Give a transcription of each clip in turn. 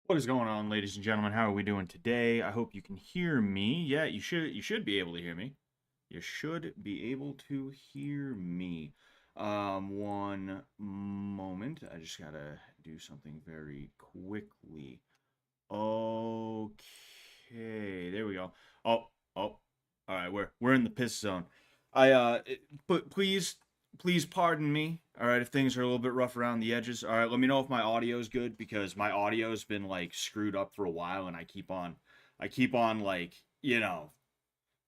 What is going on, ladies and gentlemen? How are we doing today? I hope you can hear me. Yeah, you should be able to hear me. You should be able to hear me. One moment. I just gotta do something very quickly. Okay, there we go. Oh, oh. All right, we're in the piss zone. But please pardon me. All right, if things are a little bit rough around the edges. All right, let me know if my audio is good because my audio's been like screwed up for a while, and I keep on like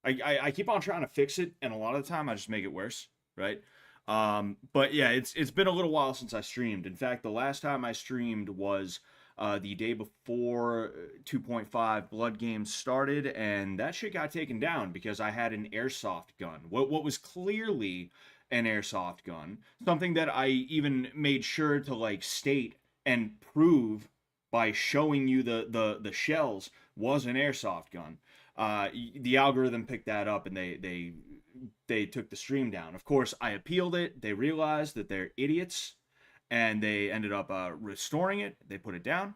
I keep on trying to fix it, and a lot of the time I just make it worse, right? But yeah, it's been a little while since I streamed. In fact, the last time I streamed was the day before 2.5 Blood Games started, and that shit got taken down because I had an airsoft gun. What was clearly an airsoft gun, something that I even made sure to like state and prove by showing you the shells was an airsoft gun. The algorithm picked that up and they took the stream down. Of course, I appealed it. They realized that they're idiots, and they ended up restoring it. They put it down,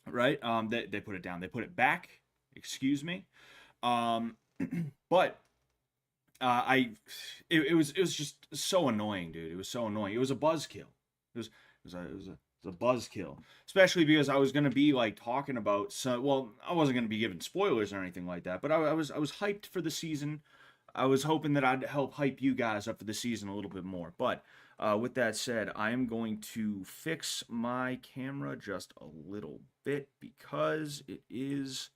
right? They put it down. They put it back. Excuse me. Um, but I it was just so annoying, dude. It was so annoying. It was a buzzkill. It was a buzzkill, especially because I was gonna be like talking about some. Well, I wasn't gonna be giving spoilers or anything like that, but I was hyped for the season. I was hoping that I'd help hype you guys up for the season a little bit more. But with that said, I am going to fix my camera just a little bit because it is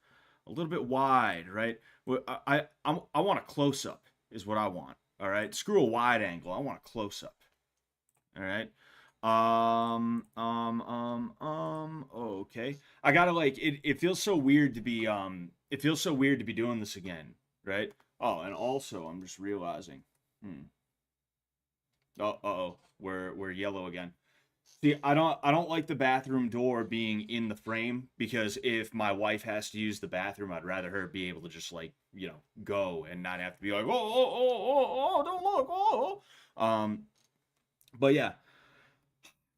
a little bit wide, right? I want a close up is what I want. All right, screw a wide angle. I want a close up. All right. Okay. I gotta like it. It feels so weird to be It feels so weird to be doing this again, right? Oh, and also I'm just realizing. Hmm. Oh. We're yellow again. See, I don't like the bathroom door being in the frame because if my wife has to use the bathroom, I'd rather her be able to just like go and not have to be like don't look but yeah,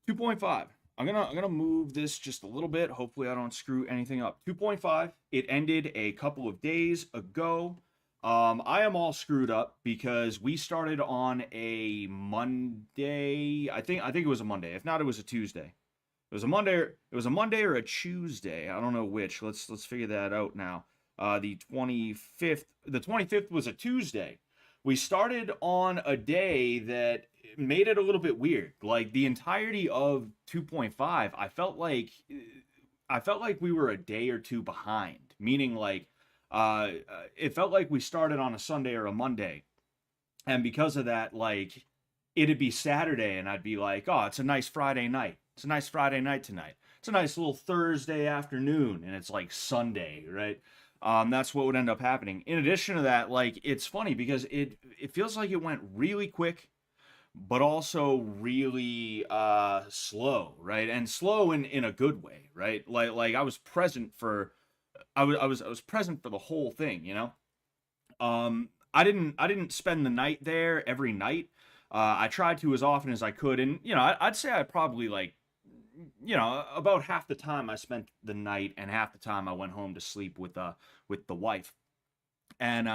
2.5. I'm gonna move this just a little bit. Hopefully I don't screw anything up. 2.5. It ended a couple of days ago. I am all screwed up because we started on a Monday. I think it was a Monday. If not, it was a Tuesday. It was a Monday. It was a Monday or a Tuesday. I don't know which. Let's figure that out now. The 25th. The 25th was a Tuesday. We started on a day that made it a little bit weird. Like the entirety of 2.5, I felt like we were a day or two behind. Meaning like it felt like we started on a Sunday or a Monday, and because of that, like it'd be Saturday, and I'd be like, "Oh, it's a nice Friday night. It's a nice Friday night tonight. It's a nice little Thursday afternoon," and it's like Sunday, right? That's what would end up happening. In addition to that, like it's funny because it feels like it went really quick, but also really slow, right? And slow in a good way, right? Like I was present for the whole thing, you know. I didn't spend the night there every night. I tried to as often as I could, and I'd say I probably like about half the time I spent the night, and half the time I went home to sleep with the wife, and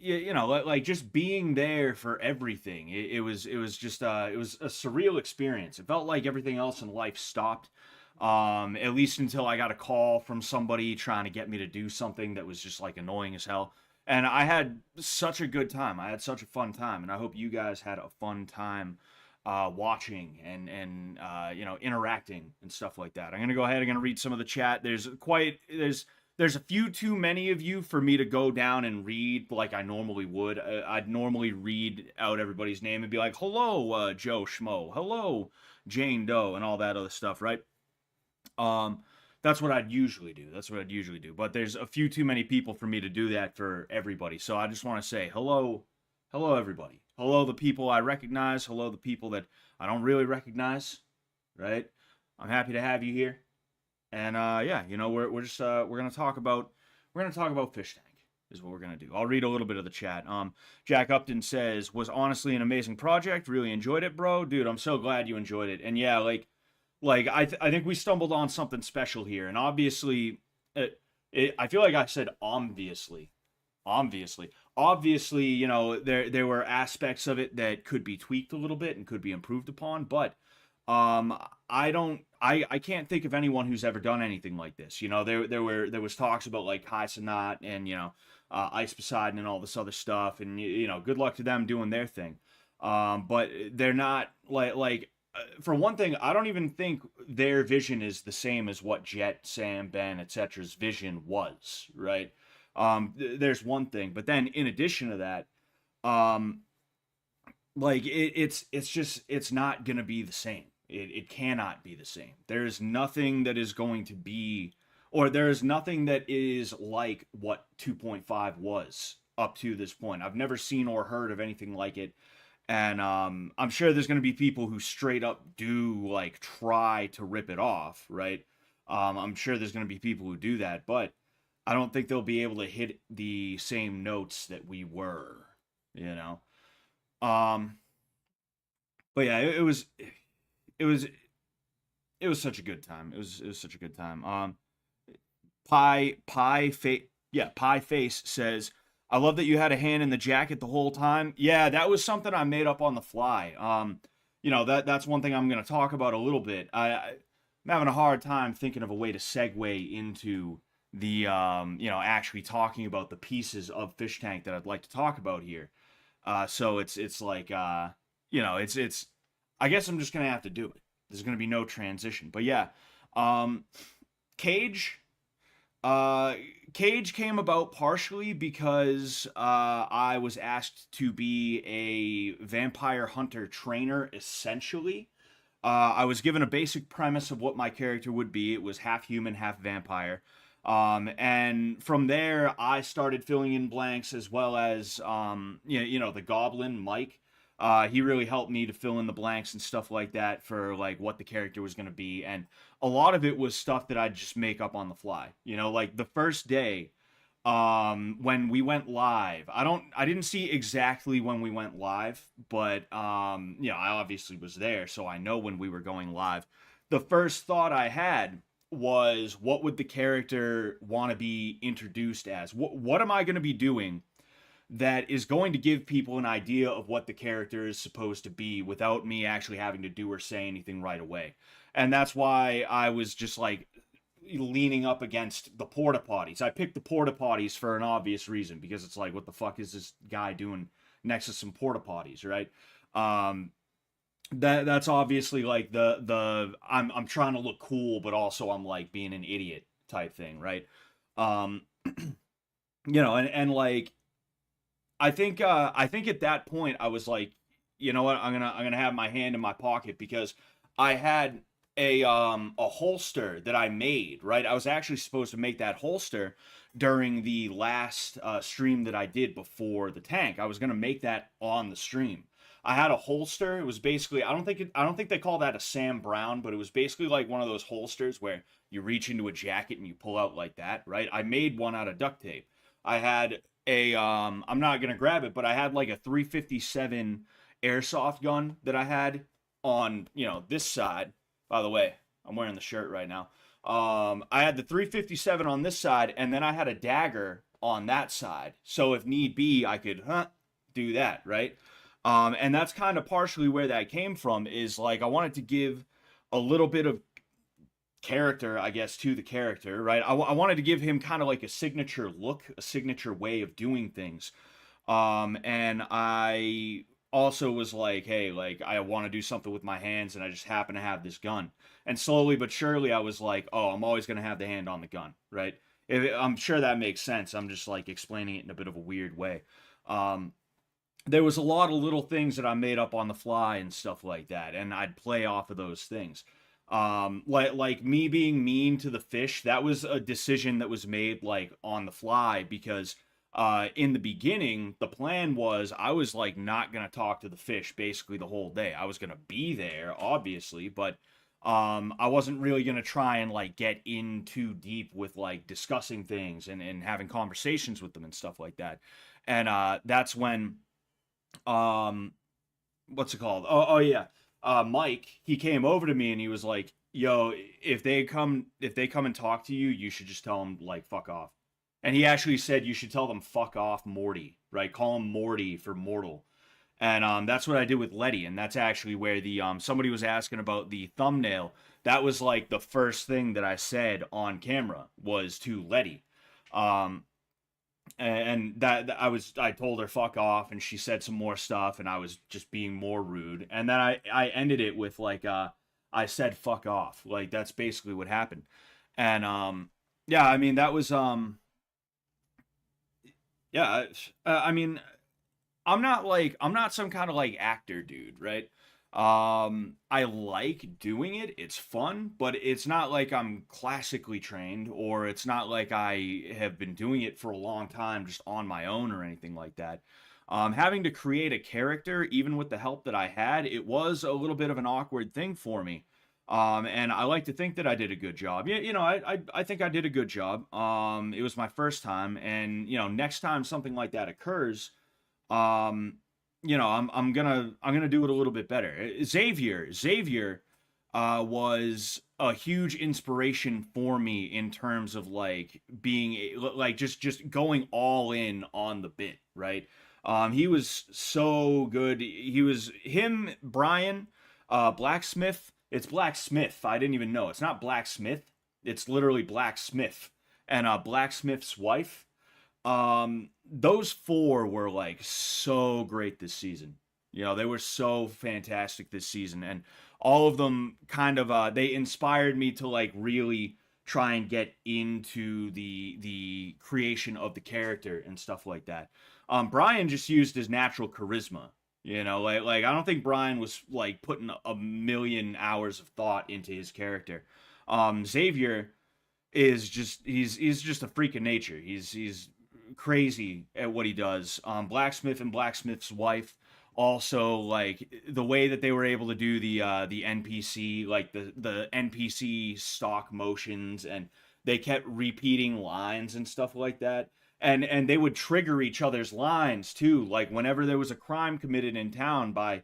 like just being there for everything. It was just it was a surreal experience. It felt like everything else in life stopped. At least until I got a call from somebody trying to get me to do something that was just like annoying as hell. And I had such a good time. I had such a fun time, and I hope you guys had a fun time watching and interacting and stuff like that. I'm gonna go ahead. I'm gonna read some of the chat. There's a few too many of you for me to go down and read like I normally would. I'd normally read out everybody's name and be like, "Hello, Joe Schmo. Hello, Jane Doe," and all that other stuff, right? Um, that's what I'd usually do. That's what I'd usually do. But there's a few too many people for me to do that for everybody. So I just want to say hello, hello everybody. Hello the people I recognize. Hello the people that I don't really recognize. Right? I'm happy to have you here. And yeah, we're just we're gonna talk about Fish Tank is what we're gonna do. I'll read a little bit of the chat. Jack Upton says was honestly an amazing project. Really enjoyed it, bro. Dude, I'm so glad you enjoyed it. And yeah, like Like I think we stumbled on something special here, and obviously, I feel like I said obviously, there were aspects of it that could be tweaked a little bit and could be improved upon, but I can't think of anyone who's ever done anything like this. There was talks about like Highsonot and Ice Poseidon and all this other stuff, and good luck to them doing their thing. But they're not for one thing, I don't even think their vision is the same as what Jet, Sam, Ben, etc's vision was, right? There's one thing, but then in addition to that, um, it's just it's not gonna be the same. It cannot be the same. There's nothing that is going to be, or there's nothing that is like what 2.5 was up to this point. I've never seen or heard of anything like it, and I'm sure there's going to be people who straight up do like try to rip it off, right? I'm sure there's going to be people who do that, but I don't think they'll be able to hit the same notes that we were, you know. Um, but yeah, it was it was such a good time. It was such a good time. Pie face, yeah, Pie Face says, "I love that you had a hand in the jacket the whole time." Yeah, that was something I made up on the fly. That's one thing I'm gonna talk about a little bit. I'm having a hard time thinking of a way to segue into the actually talking about the pieces of Fish Tank that I'd like to talk about here. So it's like it's I guess I'm just gonna have to do it. There's gonna be no transition. But yeah, um, Cage. Uh, Cage came about partially because I was asked to be a vampire hunter trainer, essentially. I was given a basic premise of what my character would be. It was half human, half vampire. And from there, I started filling in blanks as well as, the Goblin, Mike. He really helped me to fill in the blanks and stuff like that for like what the character was going to be. And a lot of it was stuff that I'd just make up on the fly. Like the first day, when we went live, I didn't see exactly when we went live, but I obviously was there, so I know when we were going live. The first thought I had was, what would the character want to be introduced as? What am I going to be doing that is going to give people an idea of what the character is supposed to be without me actually having to do or say anything right away? And that's why I was just like leaning up against the porta potties. I picked the porta potties for an obvious reason, because it's like, what the fuck is this guy doing next to some porta potties, right? That's obviously like the I'm trying to look cool, but also I'm like being an idiot type thing, right? Um, and like I think at that point I was like, you know what, I'm gonna have my hand in my pocket, because I had a holster that I made, right? I was actually supposed to make that holster during the last stream that I did before the tank. I was gonna make that on the stream. I had a holster. It was basically, I don't think they call that a Sam Brown, but it was basically like one of those holsters where you reach into a jacket and you pull out like that, right? I made one out of duct tape. I had I'm not gonna grab it, but I had like a 357 airsoft gun that I had on, this side. By the way, I'm wearing the shirt right now. I had the 357 on this side, and then I had a dagger on that side. So if need be, I could do that, right? And that's kind of partially where that came from, is like I wanted to give a little bit of character, I guess, to the character, right? I wanted to give him kind of like a signature look, a signature way of doing things. And I also was like, hey, like I want to do something with my hands, and I just happen to have this gun. And slowly but surely, I was like, oh, I'm always gonna have the hand on the gun, right? I'm sure that makes sense. I'm just like explaining it in a bit of a weird way. Um, there was a lot of little things that I made up on the fly and stuff like that, and I'd play off of those things. Like me being mean to the fish, that was a decision that was made like on the fly, because in the beginning the plan was I was like not gonna talk to the fish basically the whole day. I was gonna be there obviously, but I wasn't really gonna try and like get in too deep with like discussing things and having conversations with them and stuff like that. And that's when um what's it called? Oh yeah. Mike, he came over to me and he was like, yo, if they come and talk to you, you should just tell them like fuck off. And he actually said you should tell them fuck off, Morty, right? Call him Morty for mortal. And that's what I did with Letty, and that's actually where the somebody was asking about the thumbnail. That was like the first thing that I said on camera was to Letty. Um, and I told her fuck off, and she said some more stuff, and I was just being more rude, and then I ended it with like I said fuck off, like that's basically what happened. And yeah, I mean that was yeah, I mean I'm not some kind of like actor dude, right? I like doing it. It's fun, but it's not like I'm classically trained, or it's not like I have been doing it for a long time just on my own or anything like that. Having to create a character, even with the help that I had, it was a little bit of an awkward thing for me. And I like to think that I did a good job. Yeah, I think I did a good job. It was my first time, and next time something like that occurs, um I'm gonna do it a little bit better. Xavier was a huge inspiration for me in terms of like like just going all in on the bit, right? He was so good. He was him Brian, Blacksmith. It's Blacksmith. I didn't even know. It's not Blacksmith. It's literally Blacksmith. And Blacksmith's wife, those four were like so great this season. They were so fantastic this season, and all of them kind of they inspired me to like really try and get into the creation of the character and stuff like that. Brian just used his natural charisma. Like I don't think Brian was like putting a million hours of thought into his character. Xavier is just he's just a freak of nature. He's crazy at what he does. Blacksmith and Blacksmith's wife also, like the way that they were able to do the NPC, like the NPC stock motions, and they kept repeating lines and stuff like that. And they would trigger each other's lines too, like whenever there was a crime committed in town by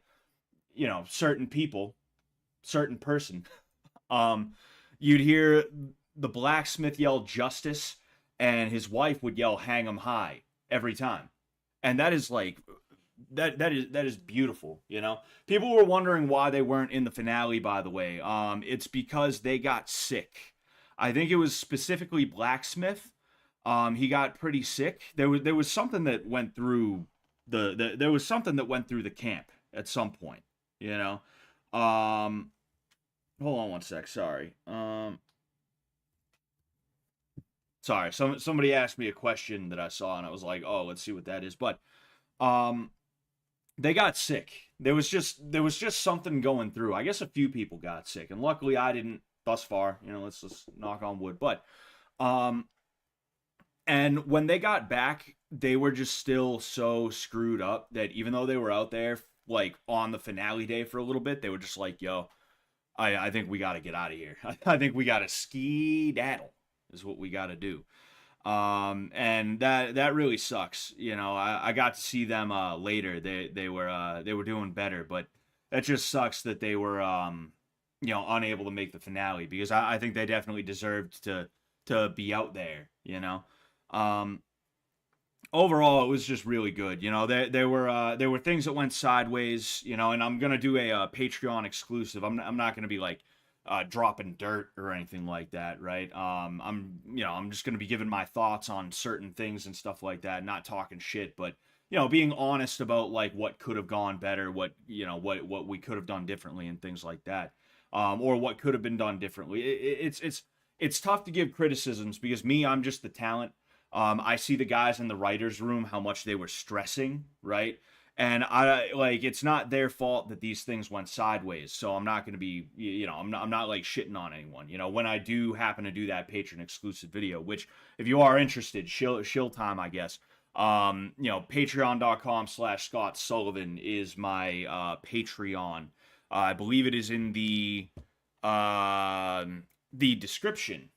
certain people, certain person. um you'd hear the blacksmith yell justice, and his wife would yell hang 'em high every time. And that is like that is beautiful. People were wondering why they weren't in the finale, by the way. It's because they got sick. I think it was specifically Blacksmith. He got pretty sick. There was something that went through there was something that went through the camp at some point, you know um hold on one sec. Sorry, somebody asked me a question that I saw, and I was like, "Oh, let's see what that is." But um, they got sick. There was just something going through. I guess a few people got sick, and luckily I didn't thus far. Let's just knock on wood. But um, and when they got back, they were just still so screwed up that even though they were out there like on the finale day for a little bit, they were just like, "Yo, I think we got to get out of here. I think we got to ski daddle is what we got to do." And that really sucks. I got to see them later. They were doing better, but that just sucks that they were unable to make the finale, because I think they definitely deserved to be out there. Um, Overall, it was just really good. There were things that went sideways. And I'm gonna do a Patreon exclusive. I'm not gonna be like dropping dirt or anything like that, right? I'm just gonna be giving my thoughts on certain things and stuff like that, not talking shit, but being honest about like what could have gone better, what we could have done differently, and things like that, or what could have been done differently. It's tough to give criticisms because I'm just the talent. I see the guys in the writers' room how much they were stressing, right? And I like it's not their fault that these things went sideways. So I'm not going to be, I'm not like shitting on anyone. When I do happen to do that patron exclusive video, which if you are interested, shill time, I guess. Patreon.com/Scott Sullivan is my Patreon. I believe it is in the description,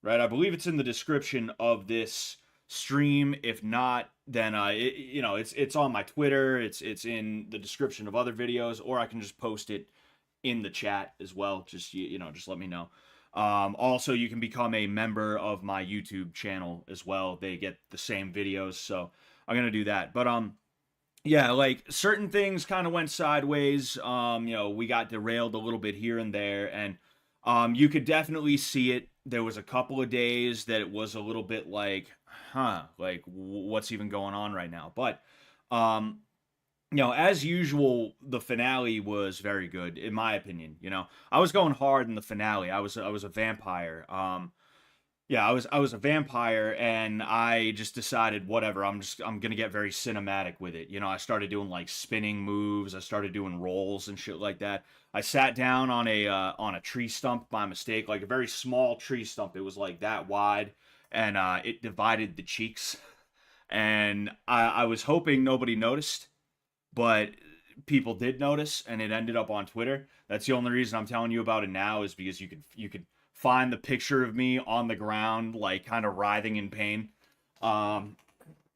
right? I believe it's in the description of this stream. If not, then it's on my Twitter. It's in the description of other videos, or I can just post it in the chat as well. Just just let me know. Also, you can become a member of my YouTube channel as well. They get the same videos, so I'm gonna do that. But yeah, like certain things kind of went sideways. We got derailed a little bit here and there, and you could definitely see it. There was a couple of days that it was a little bit like, huh, like what's even going on right now? But um, as usual, the finale was very good, in my opinion. I was going hard in the finale. I was a vampire. Yeah, I was a vampire, and I just decided whatever. I'm gonna get very cinematic with it. I started doing like spinning moves. I started doing rolls and shit like that. I sat down on a tree stump by mistake, like a very small tree stump. It was like that wide, and it divided the cheeks. And I was hoping nobody noticed, but people did notice, and it ended up on Twitter. That's the only reason I'm telling you about it now, is because you could find the picture of me on the ground, like kind of writhing in pain. Um,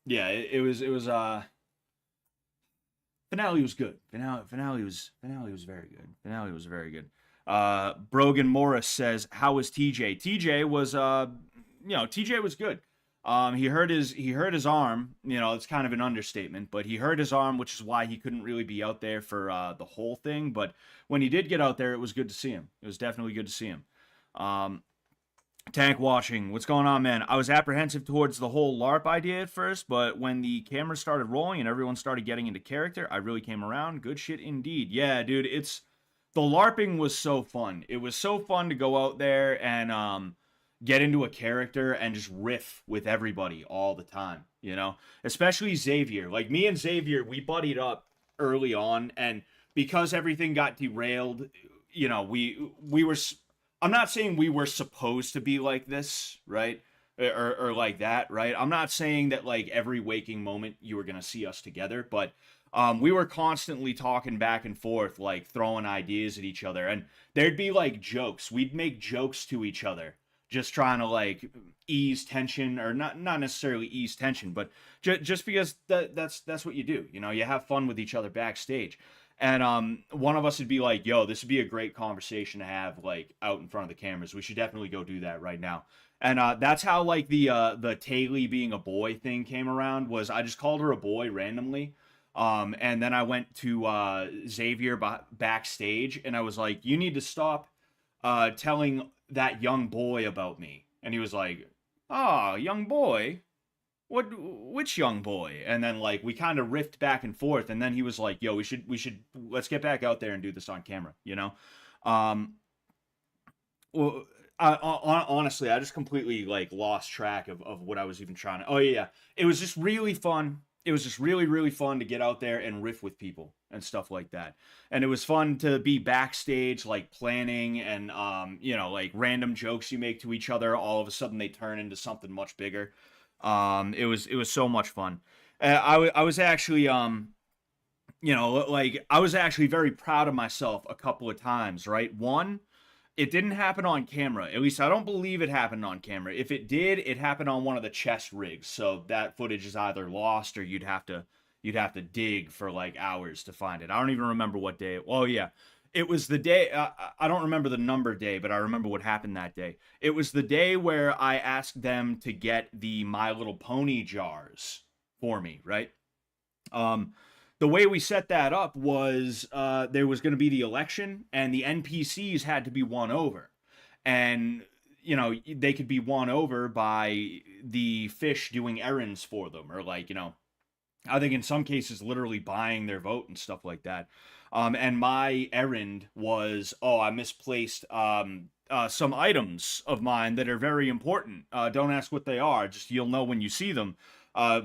yeah, it was finale was good. Finale was very good. Finale was very good. Brogan Morris says, "How was TJ?" TJ was TJ was good. He hurt his arm. It's kind of an understatement, but he hurt his arm, which is why he couldn't really be out there for the whole thing. But when he did get out there, it was good to see him. It was definitely good to see him. Um, Tank watching, what's going on, man? I was apprehensive towards the whole LARP idea at first, but when the camera started rolling and everyone started getting into character, I really came around. Good shit indeed. Yeah, dude, the LARPing was so fun. It was so fun to go out there and get into a character and just riff with everybody all the time, Especially Xavier. Like me and Xavier, we buddied up early on, and because everything got derailed, we were, I'm not saying we were supposed to be like this, right? Or like that, right? I'm not saying that like every waking moment you were gonna see us together, but we were constantly talking back and forth, like throwing ideas at each other, and there'd be like jokes. We'd make jokes to each other, just trying to like ease tension, or not necessarily ease tension, but just because that's what you do. You have fun with each other backstage. And one of us would be like, "Yo, this would be a great conversation to have like out in front of the cameras. We should definitely go do that right now." And that's how like the Taylor being a boy thing came around. Was I just called her a boy randomly, and then I went to Xavier backstage, and I was like, "You need to stop telling that young boy about me." And he was like, "Oh, young boy? Which young boy?" And then like we kind of riffed back and forth, and then he was like, "Yo, we should let's get back out there and do this on camera." um well, honestly, I just completely like lost track of what I was even trying to. Oh yeah, it was just really fun. It was just really really fun to get out there and riff with people and stuff like that. And it was fun to be backstage, like planning, and like random jokes you make to each other, all of a sudden they turn into something much bigger. It was so much fun. I was actually like I was actually very proud of myself a couple of times, right? One, it didn't happen on camera. At least I don't believe it happened on camera. If it did, it happened on one of the chest rigs. So that footage is either lost, or you'd have to dig for like hours to find it. I don't even remember what day. Oh yeah, it was the day. I don't remember the number day, but I remember what happened that day. It was the day where I asked them to get the My Little Pony jars for me, right? Um, the way we set that up was there was going to be the election, and the NPCs had to be won over, and they could be won over by the fish doing errands for them, or like I think in some cases literally buying their vote and stuff like that. And my errand was, oh, I misplaced some items of mine that are very important. Don't ask what they are; just you'll know when you see them.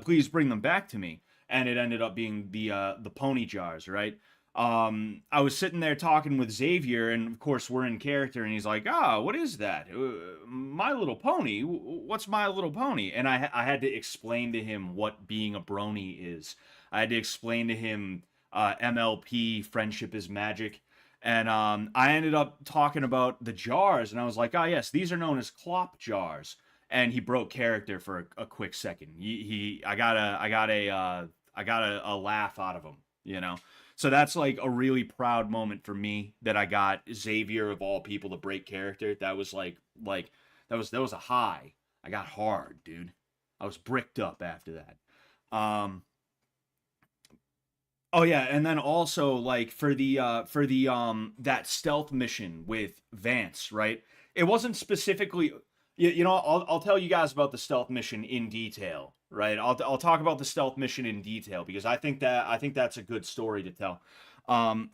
Please bring them back to me. And it ended up being the pony jars, right? I was sitting there talking with Xavier, and of course we're in character, and he's like, "Ah, what is that? My Little Pony? What's My Little Pony?" And I had to explain to him what being a brony is. I had to explain to him MLP, friendship is magic. And I ended up talking about the jars, and I was like, "Ah, yes, these are known as clop jars." And he broke character for a quick second. I got a laugh out of him, you know. So that's like a really proud moment for me that I got Xavier of all people to break character. That was like that was a high. I got hard, dude. I was bricked up after that. Oh yeah, and then also like for the that stealth mission with Vance, right? It wasn't specifically you know, I'll tell you guys about the stealth mission in detail, right? I'll talk about the stealth mission in detail because I think that's a good story to tell. Um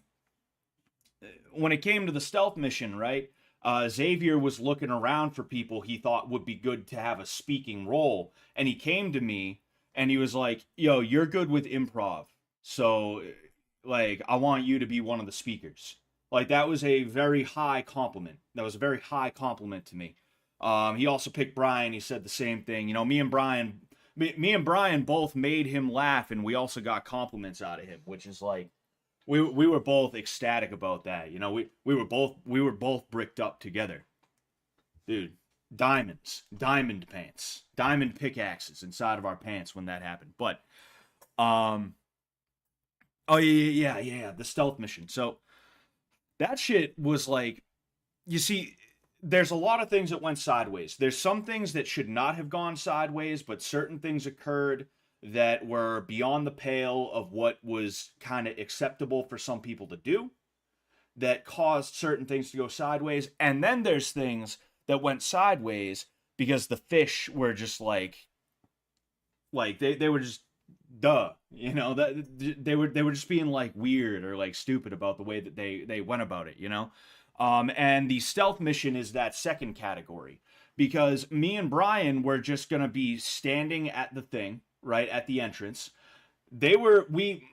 when it came to the stealth mission, right? Xavier was looking around for people he thought would be good to have a speaking role, and he came to me and he was like, "Yo, you're good with improv, so like I want you to be one of the speakers." Like that was a very high compliment. That was a very high compliment to me. He also picked Brian. He said the same thing. You know, me and Brian both made him laugh, and we also got compliments out of him, which is like we were both ecstatic about that. You know, we were both bricked up together, dude. Diamonds, diamond pants, diamond pickaxes inside of our pants when that happened. But um, oh yeah, the stealth mission. So that shit was like, you see, there's a lot of things that went sideways. There's some things that should not have gone sideways, but certain things occurred that were beyond the pale of what was kind of acceptable for some people to do that caused certain things to go sideways. And then there's things that went sideways because the fish were just like they were just duh, you know, that they were just being like weird or like stupid about the way that they went about it, you know. And the stealth mission is that second category because me and Brian were just gonna be standing at the thing, right at the entrance. We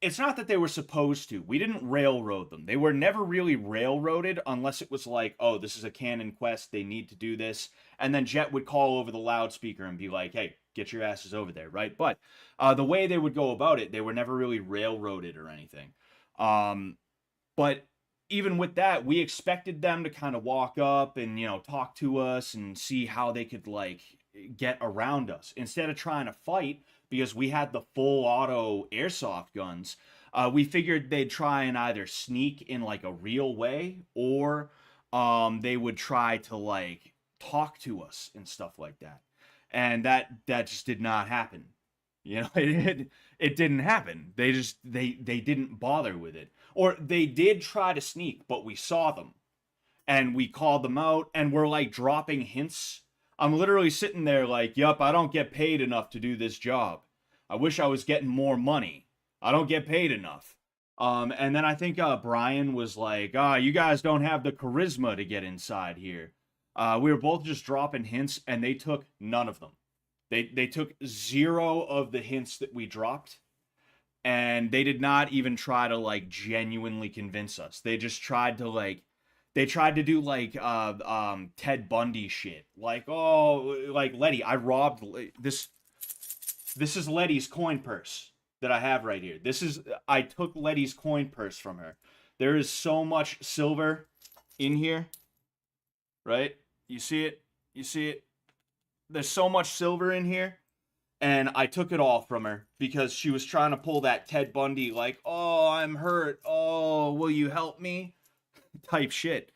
it's not that they were supposed to. We didn't railroad them. They were never really railroaded unless it was like, oh, this is a canon quest. They need to do this. And then Jet would call over the loudspeaker and be like, hey, get your asses over there, right? But the way they would go about it, they were never really railroaded or anything. But even with that, we expected them to kind of walk up and, you know, talk to us and see how they could, like, get around us. Instead of trying to fight, because we had the full auto airsoft guns, we figured they'd try and either sneak in like a real way or they would try to like talk to us and stuff like that. And that just did not happen. You know, it didn't happen. They didn't bother with it. Or they did try to sneak, but we saw them and we called them out and we're like dropping hints. I'm literally sitting there like, yup, I don't get paid enough to do this job. I wish I was getting more money. I don't get paid enough. And then I think Brian was like, you guys don't have the charisma to get inside here. We were both just dropping hints and they took none of them. They took zero of the hints that we dropped. And they did not even try to like genuinely convince us. They just tried to like, they tried to do like Ted Bundy shit. Like, oh, like Letty, I robbed this. This is Letty's coin purse that I have right here. I took Letty's coin purse from her. There is so much silver in here, right? You see it? You see it? There's so much silver in here. And I took it all from her because she was trying to pull that Ted Bundy, like, oh, I'm hurt. Oh, will you help me? Type shit.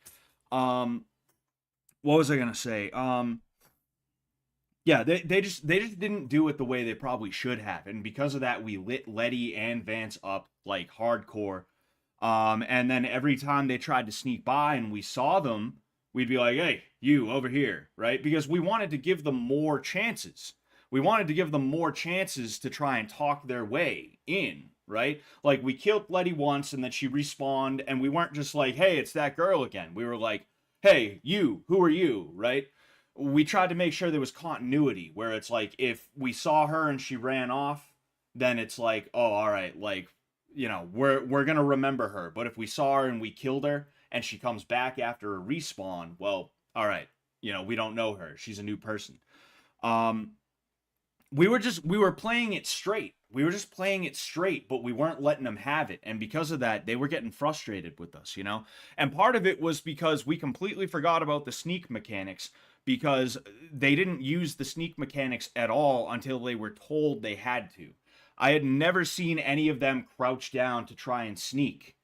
What was I gonna say? Yeah, they just didn't do it the way they probably should have, and because of that, we lit Letty and Vance up like hardcore. And then every time they tried to sneak by and we saw them, we'd be like, "Hey, you over here," right? Because we wanted to give them more chances. We wanted to give them more chances to try and talk their way in, right? Like we killed Letty once and then she respawned, and we weren't just like, "Hey, it's that girl again." We were like, "Hey, you, who are you?" Right? We tried to make sure there was continuity where it's like if we saw her and she ran off, then it's like, oh, all right, like, you know, we're gonna remember her. But if we saw her and we killed her and she comes back after a respawn, well, all right, you know, we don't know her. She's a new person. We were playing it straight. We were just playing it straight, but we weren't letting them have it. And because of that, they were getting frustrated with us, you know? And part of it was because we completely forgot about the sneak mechanics because they didn't use the sneak mechanics at all until they were told they had to. I had never seen any of them crouch down to try and sneak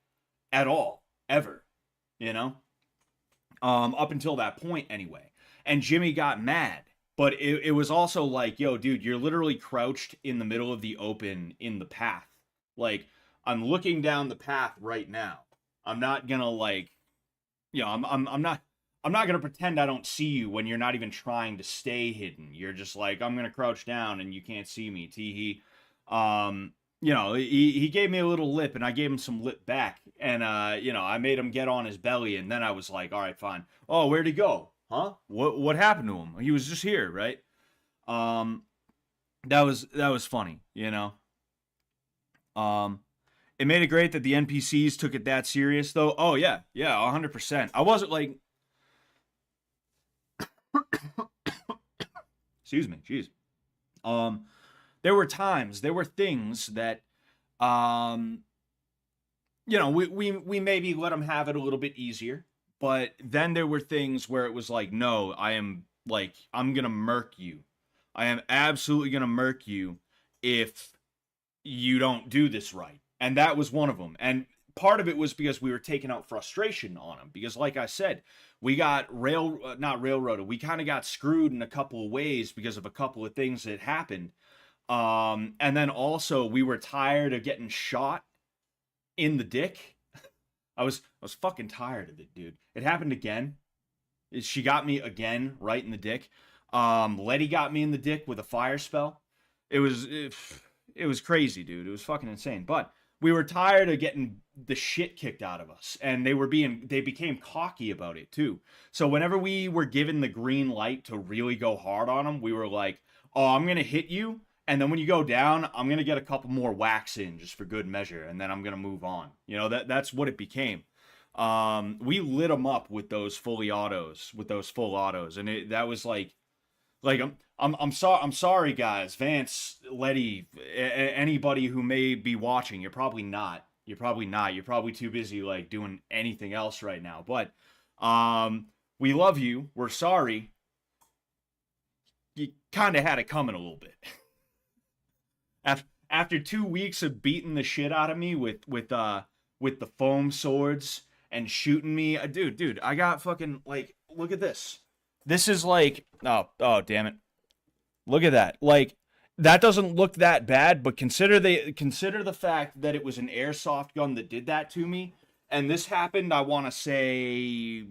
at all, ever, you know? Up until that point anyway. And Jimmy got mad. But it was also like, yo, dude, you're literally crouched in the middle of the open in the path. Like, I'm looking down the path right now. I'm not gonna like, I'm not gonna pretend I don't see you when you're not even trying to stay hidden. You're just like, I'm gonna crouch down and you can't see me. Tee he gave me a little lip and I gave him some lip back. And I made him get on his belly, and then I was like, all right, fine. Oh, where'd he go? Huh? What happened to him? He was just here, right? Um that was funny, you know. It made it great that the NPCs took it that serious though. Oh yeah, 100%. I wasn't like excuse me, jeez. There were times, there were things that um we maybe let them have it a little bit easier, but then there were things where it was like, no, I'm gonna murk you. I am absolutely gonna murk you if you don't do this right. And that was one of them. And part of it was because we were taking out frustration on them. Because, like I said, we got not railroaded. We kind of got screwed in a couple of ways because of a couple of things that happened. And then also we were tired of getting shot in the dick. I was fucking tired of it, dude. It happened again. She got me again right in the dick. Letty got me in the dick with a fire spell. It was crazy, dude. It was fucking insane. But we were tired of getting the shit kicked out of us, and they became cocky about it too. So whenever we were given the green light to really go hard on them, we were like, "Oh, I'm gonna hit you, and then when you go down, I'm gonna get a couple more whacks in just for good measure, and then I'm gonna move on." You know, that's what it became. We lit them up with those full autos, and that was like I'm sorry guys, Vance, Letty, anybody who may be watching. You're probably not. You're probably too busy like doing anything else right now. But we love you. We're sorry. You kind of had it coming a little bit. After 2 weeks of beating the shit out of me with the foam swords and shooting me, dude, I got fucking like, look at this. This is like, oh damn it. Look at that. Like, that doesn't look that bad, but consider the fact that it was an airsoft gun that did that to me. And this happened, I want to say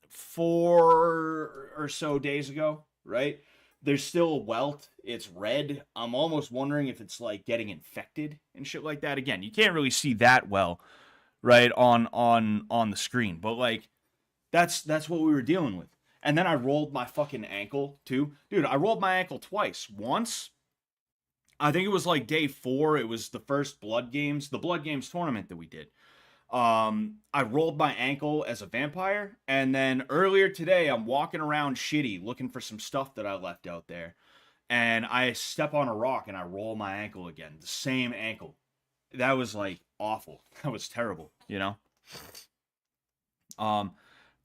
4 or so days ago, right? There's still a welt. It's red. I'm almost wondering if it's like getting infected and shit like that. Again, you can't really see that well, right, on the screen. But like, that's what we were dealing with. And then I rolled my fucking ankle too. Dude, I rolled my ankle twice. Once, I think it was like day 4. It was the first the Blood Games tournament that we did. I rolled my ankle as a vampire. And then earlier today, I'm walking around shitty looking for some stuff that I left out there. And I step on a rock and I roll my ankle again. The same ankle. That was like awful. That was terrible, you know?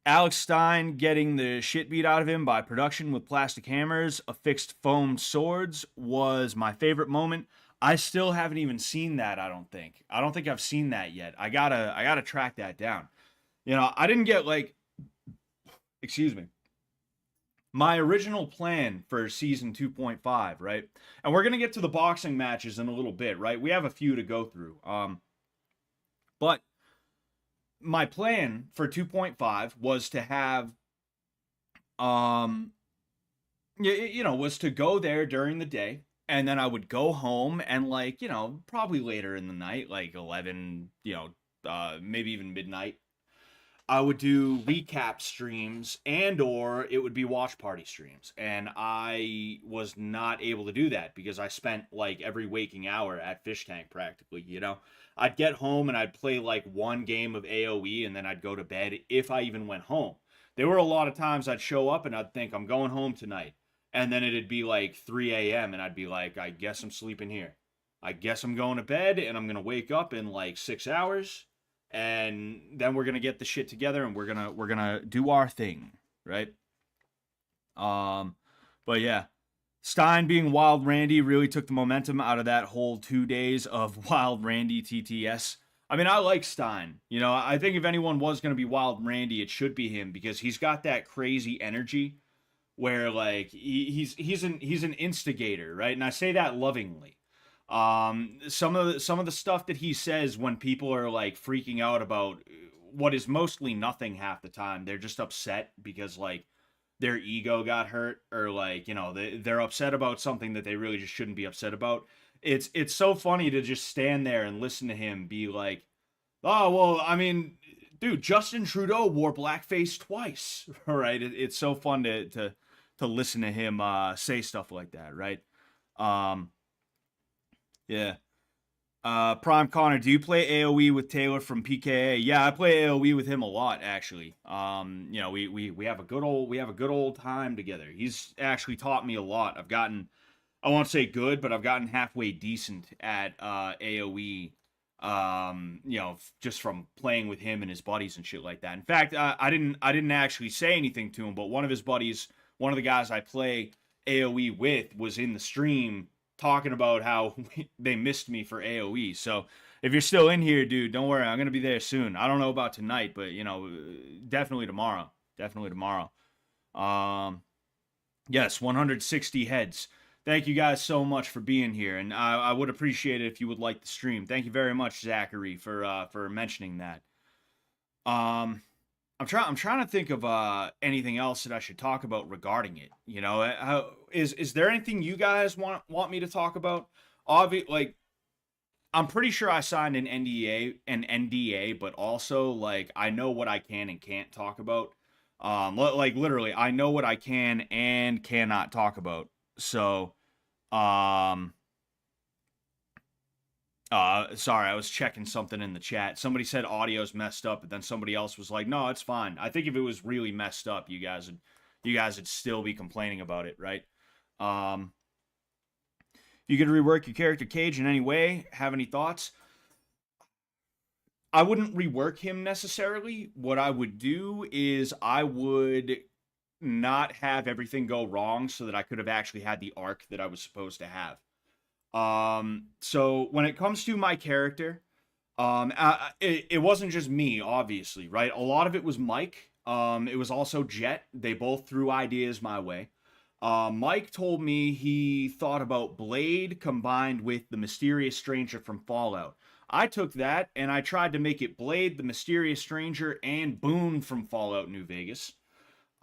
Alex Stein getting the shit beat out of him by production with plastic hammers, affixed foam swords was my favorite moment. I still haven't even seen that, I don't think. I don't think I've seen that yet. I gotta track that down. You know, I didn't get like, excuse me. My original plan for season 2.5, right? And we're gonna get to the boxing matches in a little bit, right? We have a few to go through. But my plan for 2.5 was to have was to go there during the day, and then I would go home and like, probably later in the night, like 11, maybe even midnight, I would do recap streams, and or it would be watch party streams. And I was not able to do that because I spent like every waking hour at Fishtank practically, I'd get home and I'd play like one game of AoE and then I'd go to bed if I even went home. There were a lot of times I'd show up and I'd think I'm going home tonight. And then it'd be like 3 a.m. and I'd be like, I guess I'm sleeping here. I guess I'm going to bed and I'm going to wake up in like 6 hours. And then we're going to get the shit together and we're going to do our thing, right? But yeah. Stein being Wild Randy really took the momentum out of that whole 2 days of Wild Randy TTS. I mean, I like Stein. You know, I think if anyone was going to be Wild Randy, it should be him because he's got that crazy energy where like he's an instigator, right? And I say that lovingly. Some of the stuff that he says when people are like freaking out about what is mostly nothing half the time, they're just upset because like their ego got hurt or like they're upset about something that they really just shouldn't be upset about. It's so funny to just stand there and listen to him be like, oh well, I mean, dude, Justin Trudeau wore blackface twice. All right, it's so fun to listen to him say stuff like that, right? um yeah. Prime Connor, do you play AoE with Taylor from PKA? Yeah, I play AoE with him a lot, actually. We have a good old time together. He's actually taught me a lot. I won't say good, but I've gotten halfway decent at AoE. Just from playing with him and his buddies and shit like that. In fact, I didn't actually say anything to him, but one of his buddies, one of the guys I play AoE with, was in the stream talking about how they missed me for AoE. So if you're still in here, dude, don't worry. I'm going to be there soon. I don't know about tonight, but, definitely tomorrow. Definitely tomorrow. Yes, 160 heads. Thank you guys so much for being here, and I would appreciate it if you would like the stream. Thank you very much, Zachary, for mentioning that. Um, I'm trying to think of anything else that I should talk about regarding it. Is there anything you guys want me to talk about? Like I'm pretty sure I signed an NDA, but also like I know what I can and can't talk about. Like literally, I know what I can and cannot talk about. So, um, sorry, I was checking something in the chat. Somebody said audio's messed up, but then somebody else was like, "No, it's fine." I think if it was really messed up, you guys would still be complaining about it, right? Um, you could rework your character Cage in any way. Have any thoughts? I wouldn't rework him necessarily. What I would do is I would not have everything go wrong so that I could have actually had the arc that I was supposed to have. So when it comes to my character, it wasn't just me, obviously, right? A lot of it was Mike. It was also Jet. They both threw ideas my way. Mike told me he thought about Blade combined with the Mysterious Stranger from Fallout. I took that and I tried to make it Blade, the Mysterious Stranger, and Boone from Fallout New Vegas.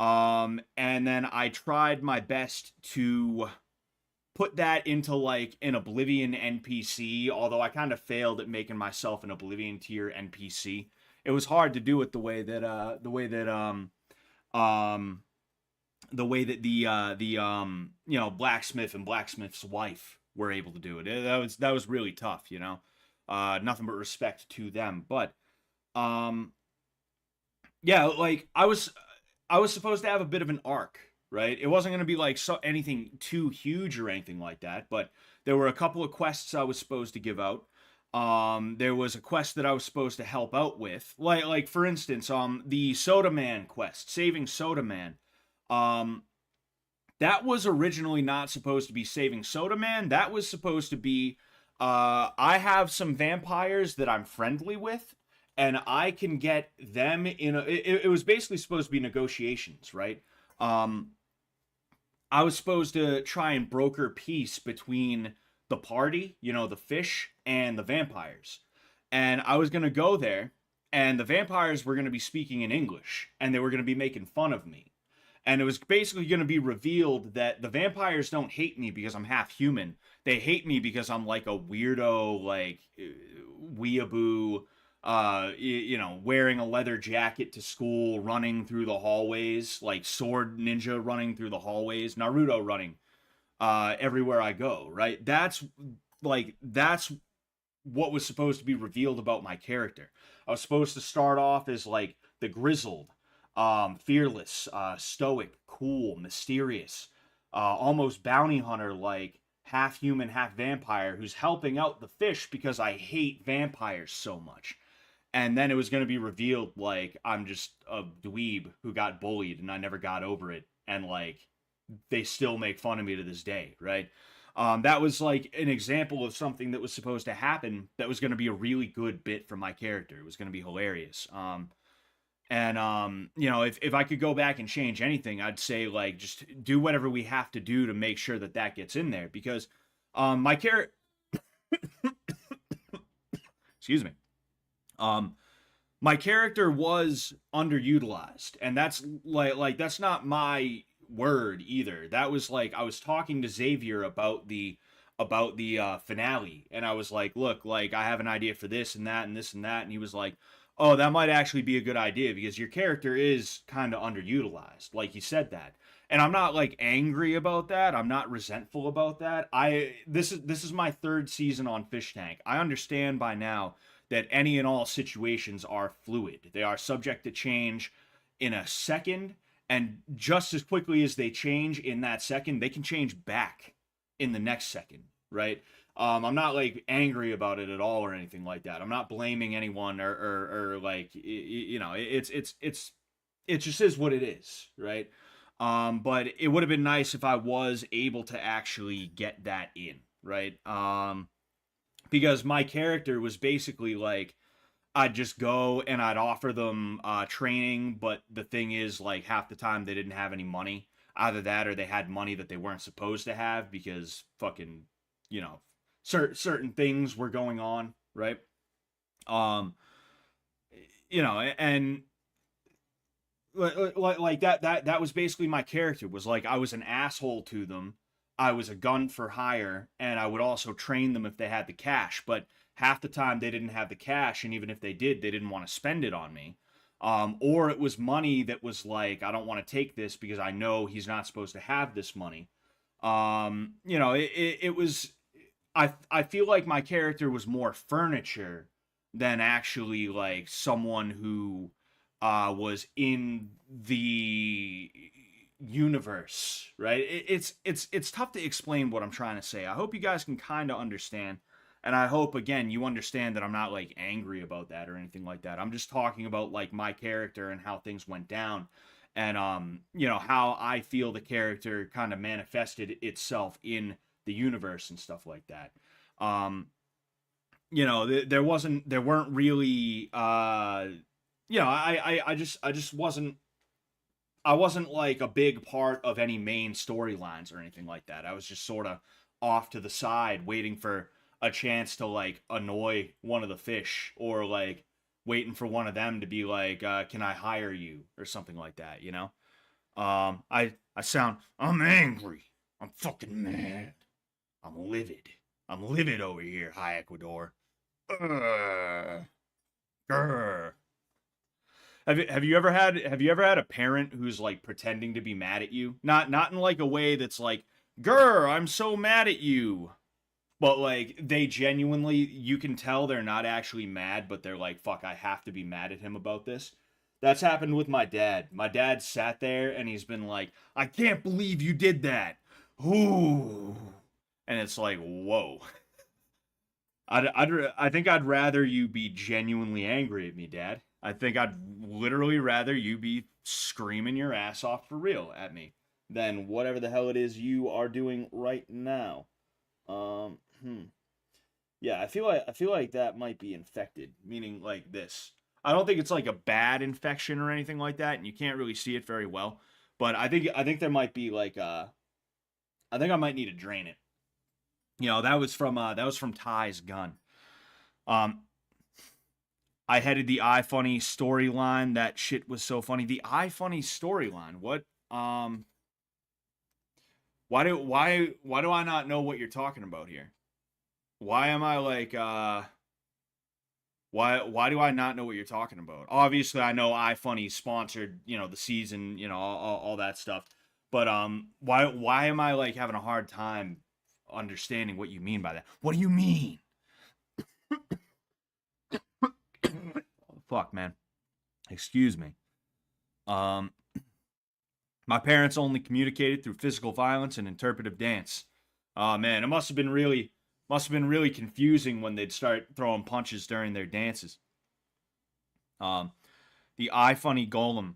And then I tried my best to put that into like an Oblivion NPC, although I kind of failed at making myself an Oblivion tier NPC. It was hard to do it the blacksmith and blacksmith's wife were able to do it. That was really tough. Nothing but respect to them. But yeah, like I was supposed to have a bit of an arc, right? It wasn't going to be like anything too huge or anything like that, but there were a couple of quests I was supposed to give out. There was a quest that I was supposed to help out with, like for instance, the Soda Man quest, saving Soda Man. Um, that was originally not supposed to be saving Soda Man. That was supposed to be, I have some vampires that I'm friendly with, and I can get them in it was basically supposed to be negotiations, right? Um, I was supposed to try and broker peace between the party, the fish, and the vampires. And I was going to go there, and the vampires were going to be speaking in English, and they were going to be making fun of me. And it was basically going to be revealed that the vampires don't hate me because I'm half human. They hate me because I'm like a weirdo, like weeaboo, wearing a leather jacket to school, running through the hallways, like sword ninja running through the hallways, Naruto running everywhere I go, right? That's what was supposed to be revealed about my character. I was supposed to start off as like the grizzled, fearless, stoic, cool, mysterious, almost bounty hunter, like half human, half vampire, who's helping out the fish because I hate vampires so much. And then it was going to be revealed like I'm just a dweeb who got bullied and I never got over it. And like they still make fun of me to this day, right? That was like an example of something that was supposed to happen that was going to be a really good bit for my character. It was going to be hilarious. You know, if I could go back and change anything, I'd say like just do whatever we have to do to make sure that that gets in there because my character, excuse me, um, my character was underutilized, and that's like that's not my word either. That was like I was talking to Xavier about the finale, and I was like, look, like I have an idea for this and that and this and that, and he was like, oh, that might actually be a good idea because your character is kind of underutilized. Like he said that. And I'm not like angry about that. I'm not resentful about that. This is my third season on Fishtank. I understand by now that any and all situations are fluid. They are subject to change in a second, and just as quickly as they change in that second, they can change back in the next second, right? I'm not like angry about it at all or anything like that. I'm not blaming anyone or like you know, it just is what it is, right? But it would have been nice if I was able to actually get that in, right? Because my character was basically like I'd just go and I'd offer them training, but the thing is, like half the time they didn't have any money. Either that or they had money that they weren't supposed to have because fucking, you know, certain things were going on, right? Um, you know, and like that was basically my character was like I was an asshole to them. I was a gun for hire, and I would also train them if they had the cash. But half the time they didn't have the cash, and even if they did, they didn't want to spend it on me. Or it was money that was like, I don't want to take this because I know he's not supposed to have this money. You know, it was. I feel like my character was more furniture than actually like someone who was in the universe, right? It's tough to explain what I'm trying to say. I hope you guys can kind of understand, and I hope again you understand that I'm not like angry about that or anything like that. I'm just talking about like my character and how things went down, and you know how I feel the character kind of manifested itself in the universe and stuff like that. Um, you know, there weren't really you know, I just wasn't I wasn't like a big part of any main storylines or anything like that. I was just sort of off to the side waiting for a chance to like annoy one of the fish or like waiting for one of them to be like, can I hire you or something like that, you know? I'm angry. I'm fucking mad. I'm livid. I'm livid over here, High Ecuador. Grr. Grr. Have you ever had a parent who's like pretending to be mad at you? Not in like a way that's like, "Grr, I'm so mad at you." But like they genuinely you can tell they're not actually mad, but they're like, "Fuck, I have to be mad at him about this." That's happened with my dad. My dad sat there and he's been like, "I can't believe you did that." Ooh. And it's like, "Whoa." I think I'd rather you be genuinely angry at me, Dad. I think I'd literally rather you be screaming your ass off for real at me than whatever the hell it is you are doing right now. Um, hmm. Yeah, I feel like that might be infected, meaning like this. I don't think it's like a bad infection or anything like that, and you can't really see it very well. But I think there might be like I think I might need to drain it. You know, that was from Ty's gun. Um, I headed the iFunny storyline. That shit was so funny. The iFunny storyline. What? Why do I not know what you're talking about here? Why am I like why do I not know what you're talking about? Obviously, I know iFunny sponsored, you know, the season, you know, all that stuff. But why am I like having a hard time understanding what you mean by that? What do you mean? Fuck, man. Excuse me. Um, my parents only communicated through physical violence and interpretive dance. Oh man, it must have been really confusing when they'd start throwing punches during their dances. Um, the iFunny Golem.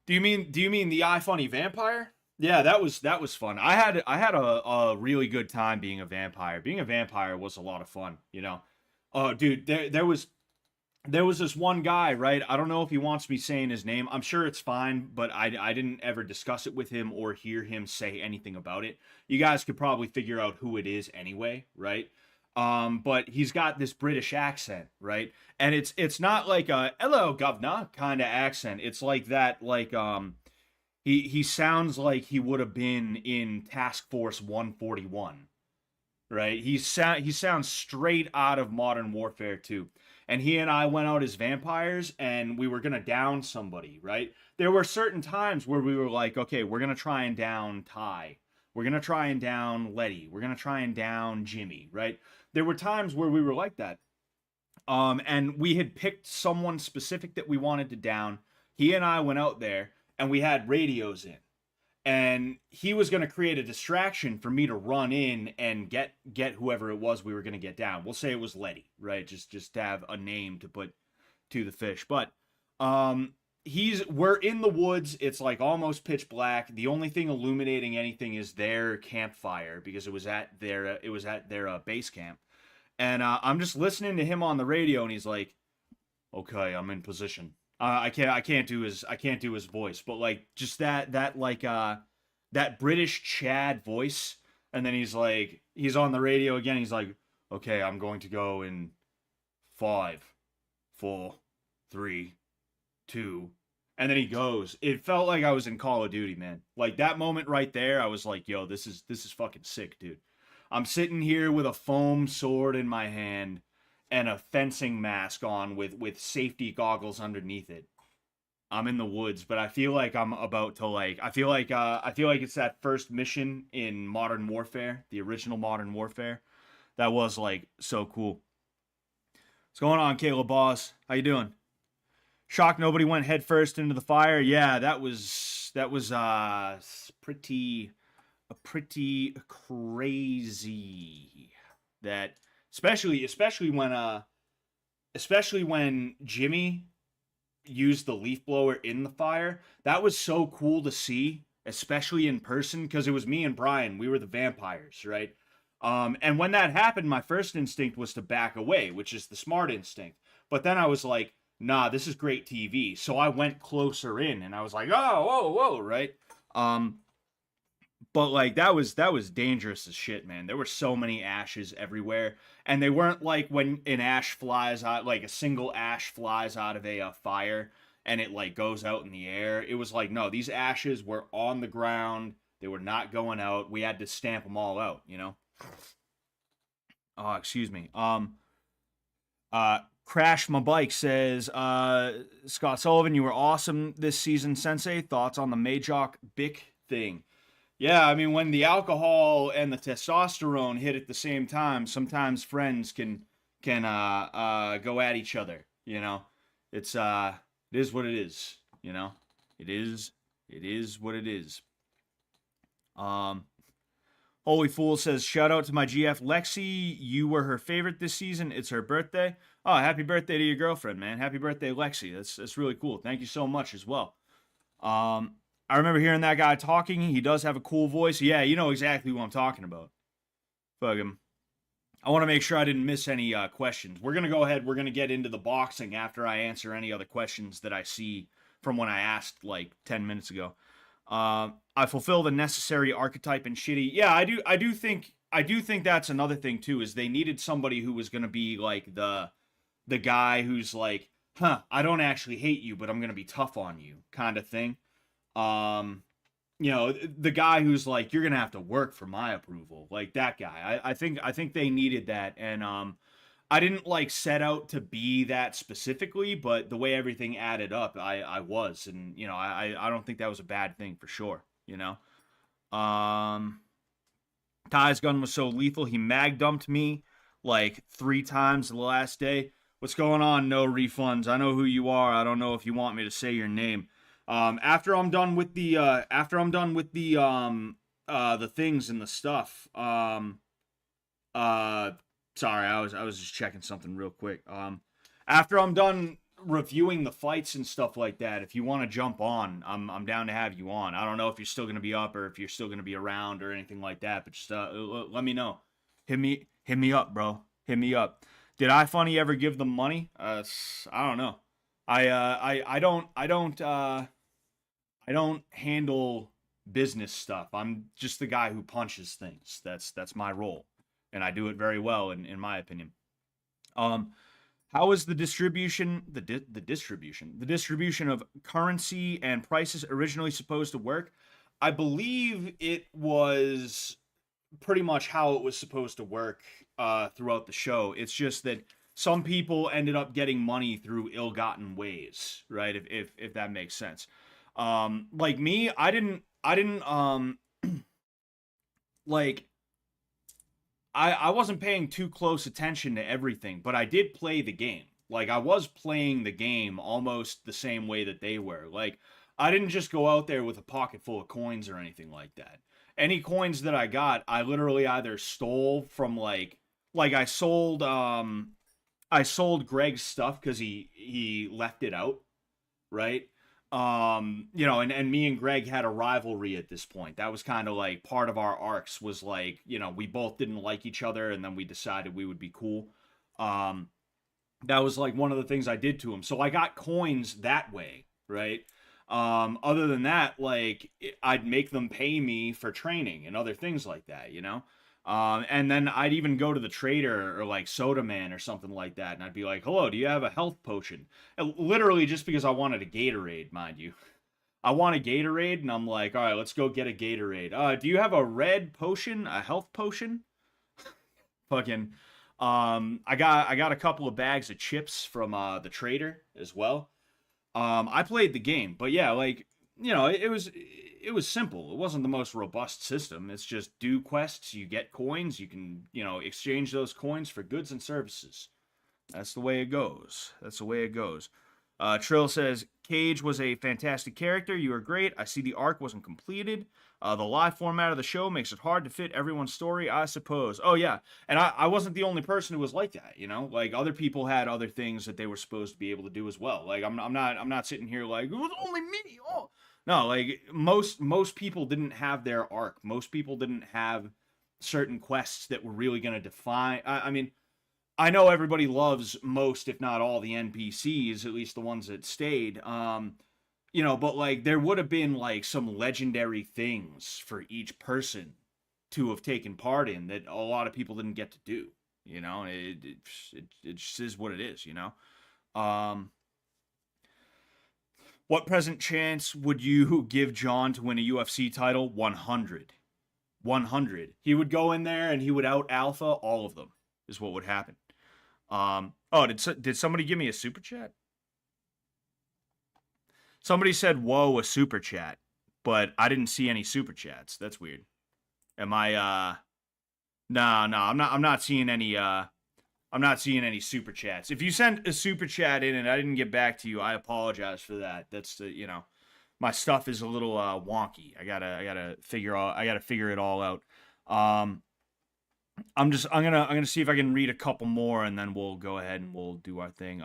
Do you mean the iFunny vampire? Yeah, that was fun. I had a really good time being a vampire. Being a vampire was a lot of fun, you know. Oh, dude, there was this one guy, right? I don't know if he wants me saying his name. I'm sure it's fine, but I didn't ever discuss it with him or hear him say anything about it. You guys could probably figure out who it is anyway, right? But he's got this British accent, right? And it's not like a "hello, governor" kind of accent. It's like that, like he sounds like he would have been in Task Force 141, right? He sounds straight out of Modern Warfare 2. And he and I went out as vampires and we were gonna down somebody, right? There were certain times where we were like, okay, we're gonna try and down Ty. We're gonna try and down Letty. We're gonna try and down Jimmy, right? There were times where we were like that. And we had picked someone specific that we wanted to down. He and I went out there and we had radios in, and he was going to create a distraction for me to run in and get whoever it was we were going to get down. We'll say it was Letty, right? Just to have a name to put to the fish. But we're in the woods. It's like almost pitch black. The only thing illuminating anything is their campfire because it was at their base camp. And I'm just listening to him on the radio, and he's like, "Okay, I'm in position." I can't do his voice, but like just that British Chad voice, and then he's on the radio again. He's like, "Okay, I'm going to go in 5, 4, 3, 2," and then he goes. It felt like I was in Call of Duty, man. Like that moment right there, I was like, "Yo, this is fucking sick, dude." I'm sitting here with a foam sword in my hand and a fencing mask on with safety goggles underneath it. I'm in the woods, but I feel like I'm about to I feel like it's that first mission in Modern Warfare, the original Modern Warfare. That was like so cool. What's going on, Caleb Boss? How you doing? Shocked nobody went headfirst into the fire. Yeah, that was pretty crazy. That especially when Jimmy used the leaf blower in the fire. That was so cool to see, especially in person, because it was me and Brian. We were the vampires, right? And when that happened, my first instinct was to back away, which is the smart instinct. But then I was like, nah, this is great TV. So I went closer in and I was like, oh, whoa, whoa, right? Um, but like that was dangerous as shit, man. There were so many ashes everywhere, and they weren't like when an ash flies out, like a single ash flies out of a fire and it like goes out in the air. It was like, no, these ashes were on the ground. They were not going out. We had to stamp them all out, you know. Oh, excuse me. Crash My Bike says, Scott Sullivan, you were awesome this season, Sensei. Thoughts on the Majok Bick thing? Yeah, I mean, when the alcohol and the testosterone hit at the same time, sometimes friends can go at each other. You know, it is what it is. You know, it is what it is. Um, Holy Fool says, shout out to my GF Lexi. You were her favorite this season. It's her birthday. Oh, happy birthday to your girlfriend, man. Happy birthday, Lexi. That's really cool. Thank you so much as well. I remember hearing that guy talking. He does have a cool voice. Yeah, you know exactly who I'm talking about. Fuck him. I want to make sure I didn't miss any questions. We're going to go ahead. We're going to get into the boxing after I answer any other questions that I see from when I asked like 10 minutes ago. I fulfill the necessary archetype and shitty. Yeah, I do think that's another thing too, is they needed somebody who was going to be like the guy who's like, I don't actually hate you, but I'm going to be tough on you kind of thing. Um, the guy who's like, you're gonna have to work for my approval, like that guy. I think they needed that, and I didn't like set out to be that specifically, but the way everything added up, I was, and I don't think that was a bad thing for sure. Um, Ty's gun was so lethal, he mag dumped me like 3 times the last day. What's going on? No refunds. I know who you are. I don't know if you want me to say your name. After I'm done with the things and the stuff. Sorry, I was just checking something real quick. After I'm done reviewing the fights and stuff like that, if you want to jump on, I'm down to have you on. I don't know if you're still gonna be up or if you're still gonna be around or anything like that, but just let me know. Hit me up, bro. Hit me up. Did iFunny ever give them money? I don't know. I don't handle business stuff. I'm just the guy who punches things. That's my role, and I do it very well, in my opinion. Um, how is the distribution of currency and prices originally supposed to work? I believe it was pretty much how it was supposed to work throughout the show. It's just that some people ended up getting money through ill-gotten ways, right? If that makes sense. Like me, I didn't like I wasn't paying too close attention to everything, but I did play the game. Like I was playing the game almost the same way that they were. Like I didn't just go out there with a pocket full of coins or anything like that. Any coins that I got, I literally either stole from like I sold Greg's stuff cuz he left it out, right? You know, and me and Greg had a rivalry at this point. That was kind of like part of our arcs was like, you know, we both didn't like each other and then we decided we would be cool. Um that was like one of the things I did to him. So I got coins that way, right? Other than that, like I'd make them pay me for training and other things like that, you know? And then I'd even go to the trader or like Soda Man or something like that, and I'd be like, "Hello, do you have a health potion?" And literally just because I wanted a Gatorade, mind you. I want a Gatorade, and I'm like, "All right, let's go get a Gatorade." Do you have a red potion, a health potion? Fucking. I got a couple of bags of chips from the trader as well. I played the game, but yeah, like you know, it was simple. It wasn't the most robust system. It's just do quests, you get coins, you can exchange those coins for goods and services. That's the way it goes. That's the way it goes. Trill says Cage was a fantastic character. You were great. I see the arc wasn't completed. The live format of the show makes it hard to fit everyone's story, I suppose. Oh yeah, and I wasn't the only person who was like that. You know, like other people had other things that they were supposed to be able to do as well. Like I'm not sitting here like it was only me. Oh no, like most people didn't have their arc. Most people didn't have certain quests that were really going to define. I mean, I know everybody loves most, if not all, the NPCs, at least the ones that stayed. But like there would have been like some legendary things for each person to have taken part in that a lot of people didn't get to do. You know, it just is what it is. You know, what present chance would you give John to win a UFC title? 100. 100. He would go in there and he would out alpha all of them. Is what would happen. Did somebody give me a super chat? Somebody said, "Whoa, a super chat," but I didn't see any super chats. That's weird. Am I? No, I'm not seeing any. I'm not seeing any super chats. If you sent a super chat in and I didn't get back to you, I apologize for that. That's my stuff is a little wonky. I gotta figure it all out. I'm gonna see if I can read a couple more and then we'll go ahead and we'll do our thing.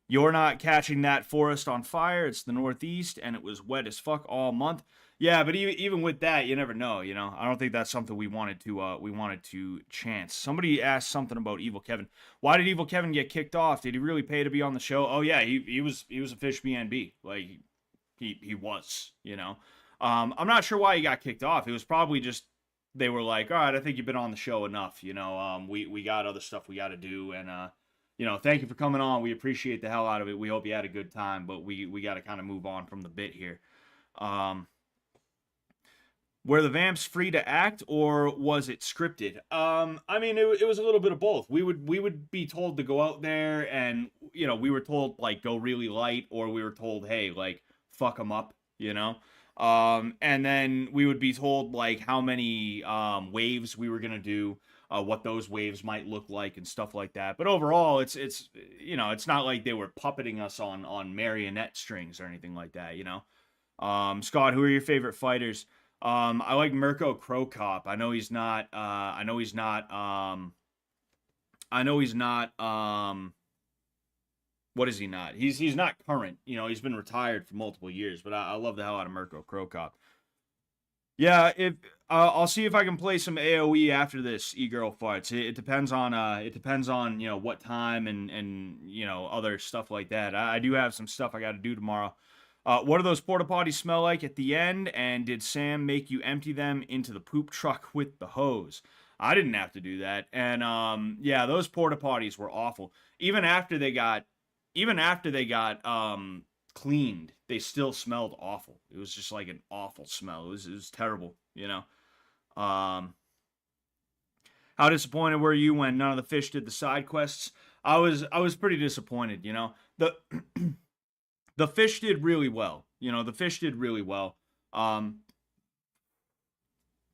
You're not catching that forest on fire. It's the Northeast, and it was wet as fuck all month. Yeah, but even with that, you never know. You know, I don't think that's something we wanted to chance. Somebody asked something about Evil Kevin. Why did Evil Kevin get kicked off? Did he really pay to be on the show? Oh yeah, he was a fish BNB. Like he was. You know, I'm not sure why he got kicked off. It was probably just they were like, all right, I think you've been on the show enough. You know, we got other stuff we got to do, and thank you for coming on. We appreciate the hell out of it. We hope you had a good time, but we got to kind of move on from the bit here. Were the vamps free to act, or was it scripted? I mean, it was a little bit of both. We would be told to go out there, and we were told like go really light, or we were told, hey, like fuck them up, and then we would be told like how many waves we were gonna do. What those waves might look like and stuff like that. But overall, it's not like they were puppeting us on marionette strings or anything like that. Scott, who are your favorite fighters? I like Mirko Cro Cop. I know he's not What is he not? He's not current. You know, he's been retired for multiple years. But I love the hell out of Mirko Crow Cop. Yeah, if I'll see if I can play some AOE after this e-girl farts. It depends on you know what time and you know other stuff like that. I do have some stuff I got to do tomorrow. What do those porta potties smell like at the end? And did Sam make you empty them into the poop truck with the hose? I didn't have to do that. And yeah, those porta potties were awful. Even after they got cleaned, they still smelled awful. It was just like an awful smell. It was terrible, you know. How disappointed were you when none of the fish did the side quests? I was pretty disappointed, you know. The fish did really well. You know, the fish did really well.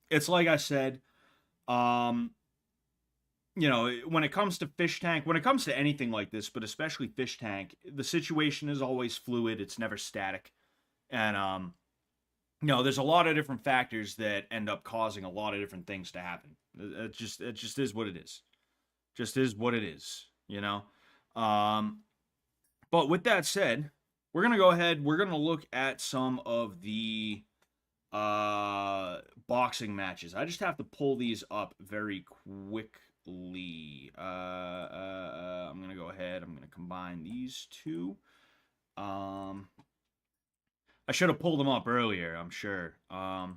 It's like I said, you know, when it comes to Fishtank, when it comes to anything like this, but especially Fishtank, the situation is always fluid. It's never static. And, you know, there's a lot of different factors that end up causing a lot of different things to happen. It just is what it is. Just is what it is, you know? But with that said, we're going to go ahead. We're going to look at some of the boxing matches. I just have to pull these up very quickly. I'm gonna go ahead. I'm gonna combine these two. I should have pulled them up earlier. I'm sure. Sorry,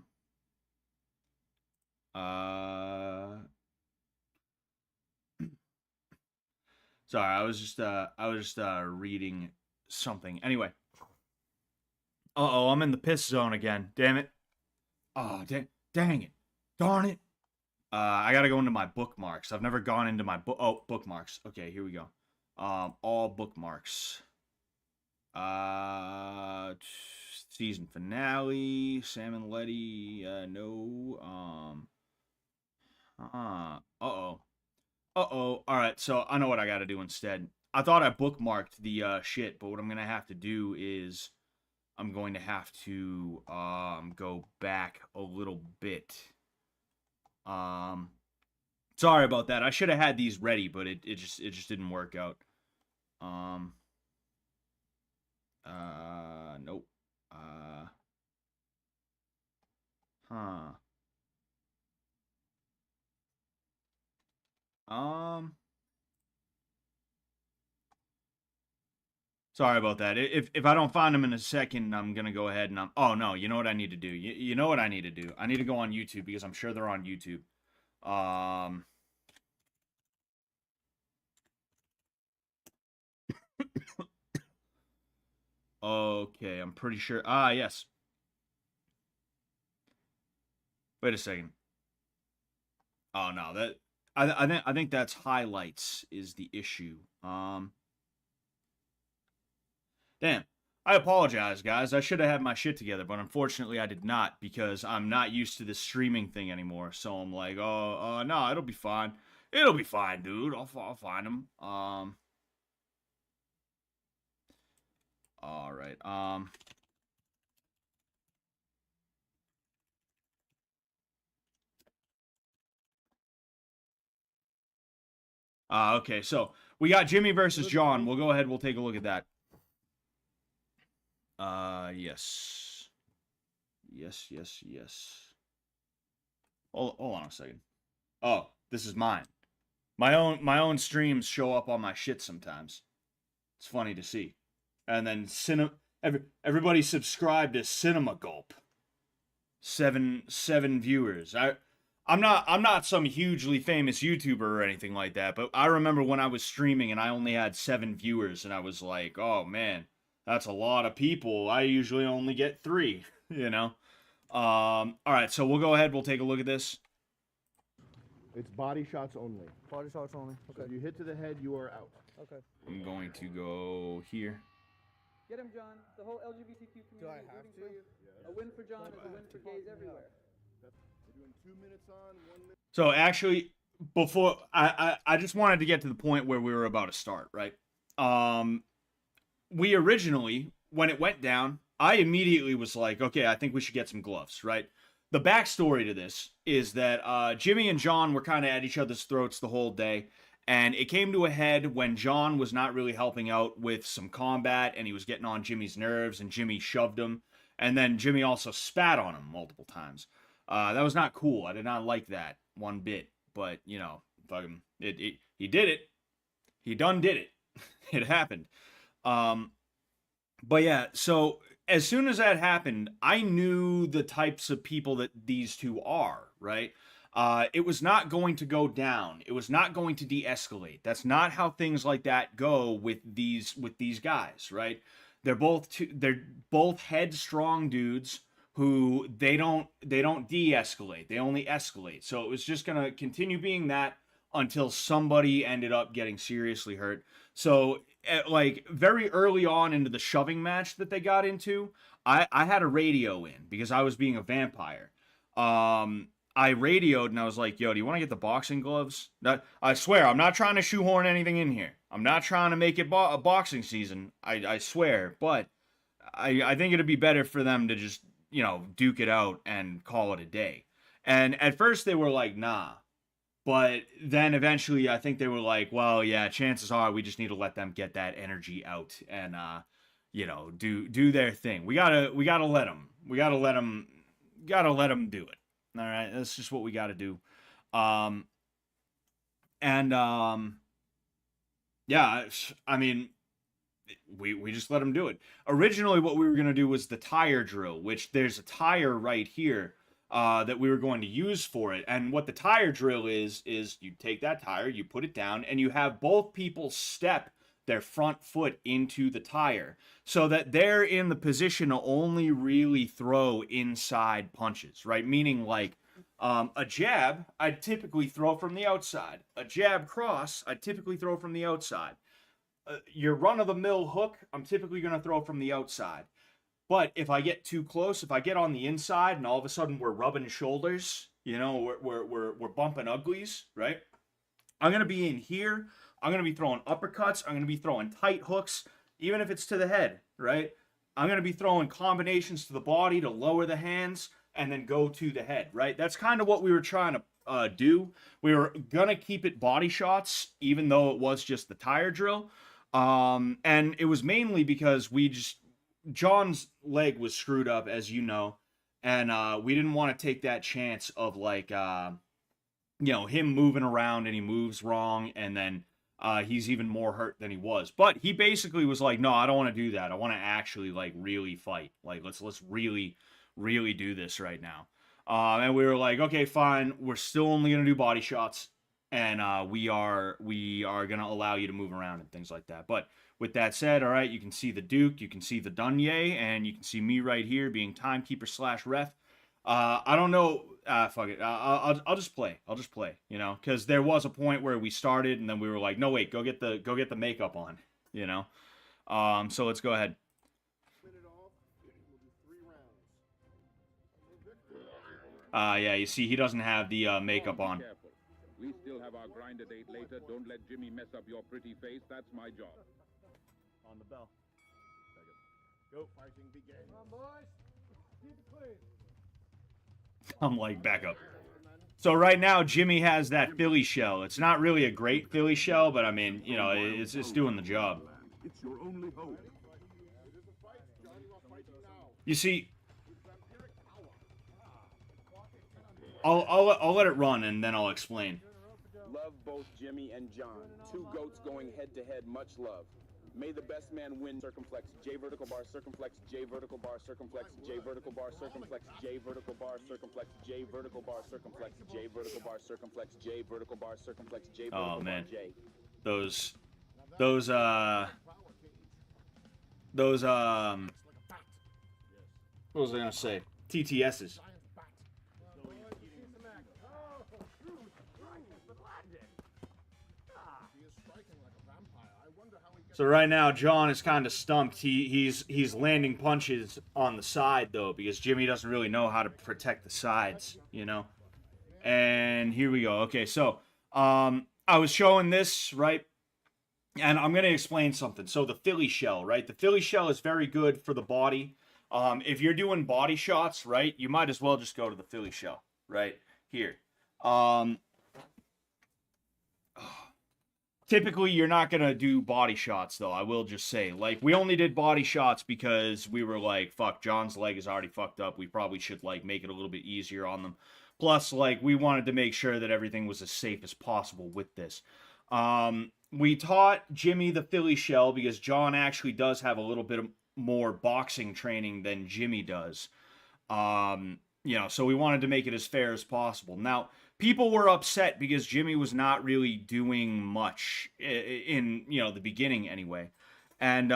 I was just reading something. Anyway. I'm in the piss zone again. Damn it. Oh, dang it. Darn it. I gotta go into my bookmarks. I've never gone into my bookmarks. Okay, here we go. All bookmarks. Season finale. Sam and Letty. No. Alright, so I know what I gotta do instead. I thought I bookmarked the shit, but what I'm gonna have to do is I'm going to have to go back a little bit. Sorry about that. I should have had these ready, but it just didn't work out. Nope. Huh. Sorry about that. If I don't find them in a second, I'm gonna go ahead and oh no, you know what I need to do? You know what I need to do? I need to go on YouTube because I'm sure they're on YouTube. Okay, I'm pretty sure. Yes. Wait a second. Oh no, that I think that's highlights is the issue. Damn. I apologize, guys. I should have had my shit together, but unfortunately I did not because I'm not used to this streaming thing anymore. So I'm like, no, it'll be fine. It'll be fine, dude. I'll find them. All right. Okay, so we got Jimmy versus John. We'll go ahead. We'll take a look at that. Yes. Yes. Hold on a second. Oh, this is mine. My own streams show up on my shit sometimes. It's funny to see. And then everybody subscribe to Cinema Gulp. Seven viewers. I'm not some hugely famous YouTuber or anything like that, but I remember when I was streaming and I only had 7 viewers and I was like, oh man, that's a lot of people. I usually only get 3, you know? Alright, so we'll go ahead, we'll take a look at this. It's body shots only. Body shots only. Okay. So if you hit to the head, you are out. Okay. I'm going to go here. Get him, John. The whole LGBTQ community is rooting for you. Yes. A win for John is a win for gays everywhere. We're doing 2 minutes on, 1 minute. So actually, before I just wanted to get to the point where we were about to start, right? We originally, when it went down, I immediately was like, okay, I think we should get some gloves, right? The backstory to this is that Jimmy and John were kind of at each other's throats the whole day, And it came to a head when John was not really helping out with some combat, and he was getting on Jimmy's nerves, and Jimmy shoved him. And then Jimmy also spat on him multiple times. That was not cool. I did not like that one bit. But, you know, fucking, he did it. He done did it. It happened. But yeah, so as soon as that happened, I knew the types of people that these two are, right? It was not going to go down. It was not going to de-escalate. That's not how things like that go with these guys, right? They're both headstrong dudes who they don't de-escalate. They only escalate. So it was just gonna continue being that until somebody ended up getting seriously hurt. So like very early on into the shoving match that they got into, I had a radio in because I was being a vampire. I radioed and I was like, yo, do you want to get the boxing gloves? I swear, I'm not trying to shoehorn anything in here. I'm not trying to make it a boxing season. I swear. But I think it'd be better for them to just, you know, duke it out and call it a day. And at first they were like, nah. But then eventually I think they were like, well, yeah, chances are we just need to let them get that energy out and, you know, do their thing. We gotta let them. We gotta let them do it. All right, that's just what we got to do. Yeah, I mean, we just let them do it. Originally, what we were going to do was the tire drill, which there's a tire right here that we were going to use for it. And what the tire drill is you take that tire, you put it down, and you have both people step their front foot into the tire so that they're in the position to only really throw inside punches, right? Meaning like a jab, I'd typically throw from the outside. A jab cross, I'd typically throw from the outside. Your run-of-the-mill hook, I'm typically going to throw from the outside. But if I get too close, if I get on the inside and all of a sudden we're rubbing shoulders, you know, we're bumping uglies, right? I'm going to be in here. I'm going to be throwing uppercuts. I'm going to be throwing tight hooks, even if it's to the head, right? I'm going to be throwing combinations to the body to lower the hands and then go to the head, right? That's kind of what we were trying to do. We were going to keep it body shots, even though it was just the tire drill. And it was mainly because John's leg was screwed up, as you know, and we didn't want to take that chance of like, you know, him moving around and he moves wrong and then he's even more hurt than he was. But he basically was like, no, I don't want to do that. I want to actually like really fight. Like let's really do this right now. And we were like, okay, fine. We're still only gonna do body shots, and we are gonna allow you to move around and things like that. But with that said, all right, you can see the Duke, you can see the Dunye, and you can see me right here being timekeeper / ref. I don't know. Fuck it. I'll just play. You know, because there was a point where we started and then we were like, no, wait, go get the makeup on. You know. So let's go ahead. Yeah, you see, he doesn't have the makeup on. We still have our grinder date later. Don't let Jimmy mess up your pretty face. That's my job. On the bell. Go. Fighting begin. Come on, boys. Keep it clean. I'm like, back up. So right now, Jimmy has that Philly shell. It's not really a great Philly shell, but I mean, you know, it's just doing the job. It's your only hope. You see, I'll let it run and then I'll explain. Love both Jimmy and John. Two goats going head to head. Much love. May the best man win. Circumflex J vertical bar circumflex J vertical bar circumflex J vertical bar circumflex J vertical bar circumflex J vertical bar circumflex J vertical bar circumflex J vertical bar circumflex J vertical bar. Oh man, those what was I gonna say? TTSs. So right now, John is kind of stumped. He's landing punches on the side though, because Jimmy doesn't really know how to protect the sides, you know. And here we go. Okay, so I was showing this, right, and I'm gonna explain something. So the Philly shell, right? The Philly shell is very good for the body. If you're doing body shots, right, you might as well just go to the Philly shell, right here. Typically, you're not going to do body shots, though. I will just say. Like, we only did body shots because we were like, fuck, John's leg is already fucked up. We probably should, like, make it a little bit easier on them. Plus, like, we wanted to make sure that everything was as safe as possible with this. We taught Jimmy the Philly shell because John actually does have a little bit more boxing training than Jimmy does. You know, so we wanted to make it as fair as possible. Now, people were upset because Jimmy was not really doing much in, you know, the beginning anyway. And,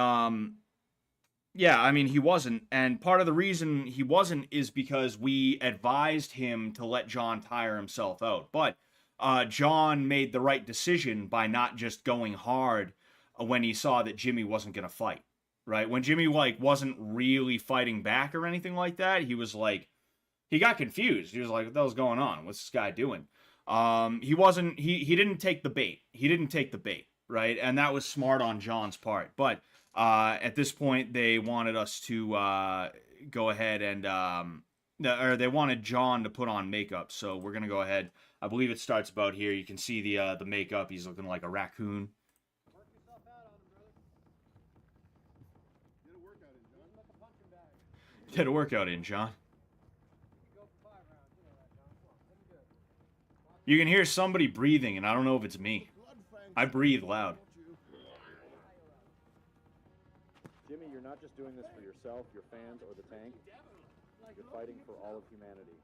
yeah, I mean, he wasn't. And part of the reason he wasn't is because we advised him to let John tire himself out. But John made the right decision by not just going hard when he saw that Jimmy wasn't going to fight, right? When Jimmy, like, wasn't really fighting back or anything like that, he was like, he got confused. He was like, what the hell's going on? What's this guy doing? He didn't take the bait. He didn't take the bait, right? And that was smart on John's part. But at this point, they wanted us to go ahead and, or they wanted John to put on makeup. So we're going to go ahead. I believe it starts about here. You can see the makeup. He's looking like a raccoon. Work yourself out on him, brother. Get a workout in, John. You can hear somebody breathing, and I don't know if it's me. I breathe loud. Jimmy, you're not just doing this for yourself, your fans, or the tank. You're fighting for all of humanity.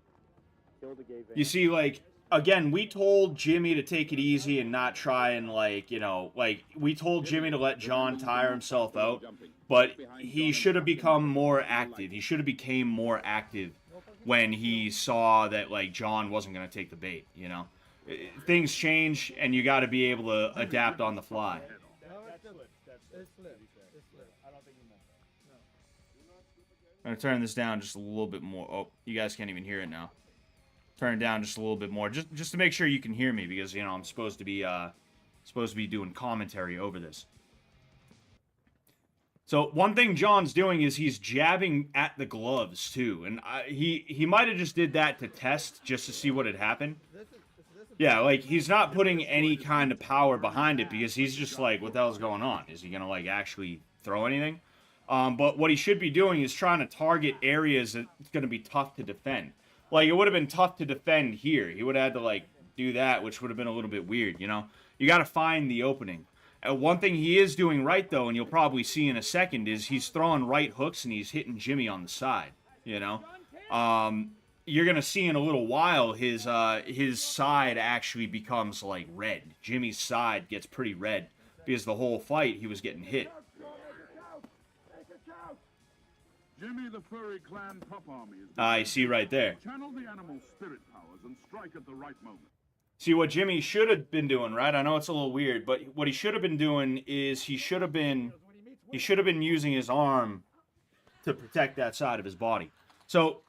Kill the gay Vance. You see, like, again, we told Jimmy to take it easy and not try and, like, you know, like, we told Jimmy to let John tire himself out, but he should have become more active. He should have became more active when he saw that, like, John wasn't going to take the bait, you know? Things change, and you got to be able to adapt on the fly. I'm going to turn this down just a little bit more. Oh, you guys can't even hear it now. Turn it down just a little bit more, just to make sure you can hear me, because, you know, I'm supposed to be doing commentary over this. So one thing John's doing is he's jabbing at the gloves too, and he might have just did that to test, just to see what had happened. Yeah, like, he's not putting any kind of power behind it because he's just like, what the hell's going on? Is he gonna, like, actually throw anything? But what he should be doing is trying to target areas that's gonna be tough to defend. Like, it would have been tough to defend here. He would have had to, like, do that, which would have been a little bit weird, you know? You gotta find the opening. One thing he is doing right, though, and you'll probably see in a second, is he's throwing right hooks and he's hitting Jimmy on the side, you know? You're going to see in a little while his side actually becomes, like, red. Jimmy's side gets pretty red because the whole fight he was getting hit. Jimmy the Furry Clan Pup Army is I see right there. channel the animal spirit powers and strike at the right moment. See, what Jimmy should have been doing, right? I know it's a little weird, but what he should have been doing is he should have been using his arm to protect that side of his body. So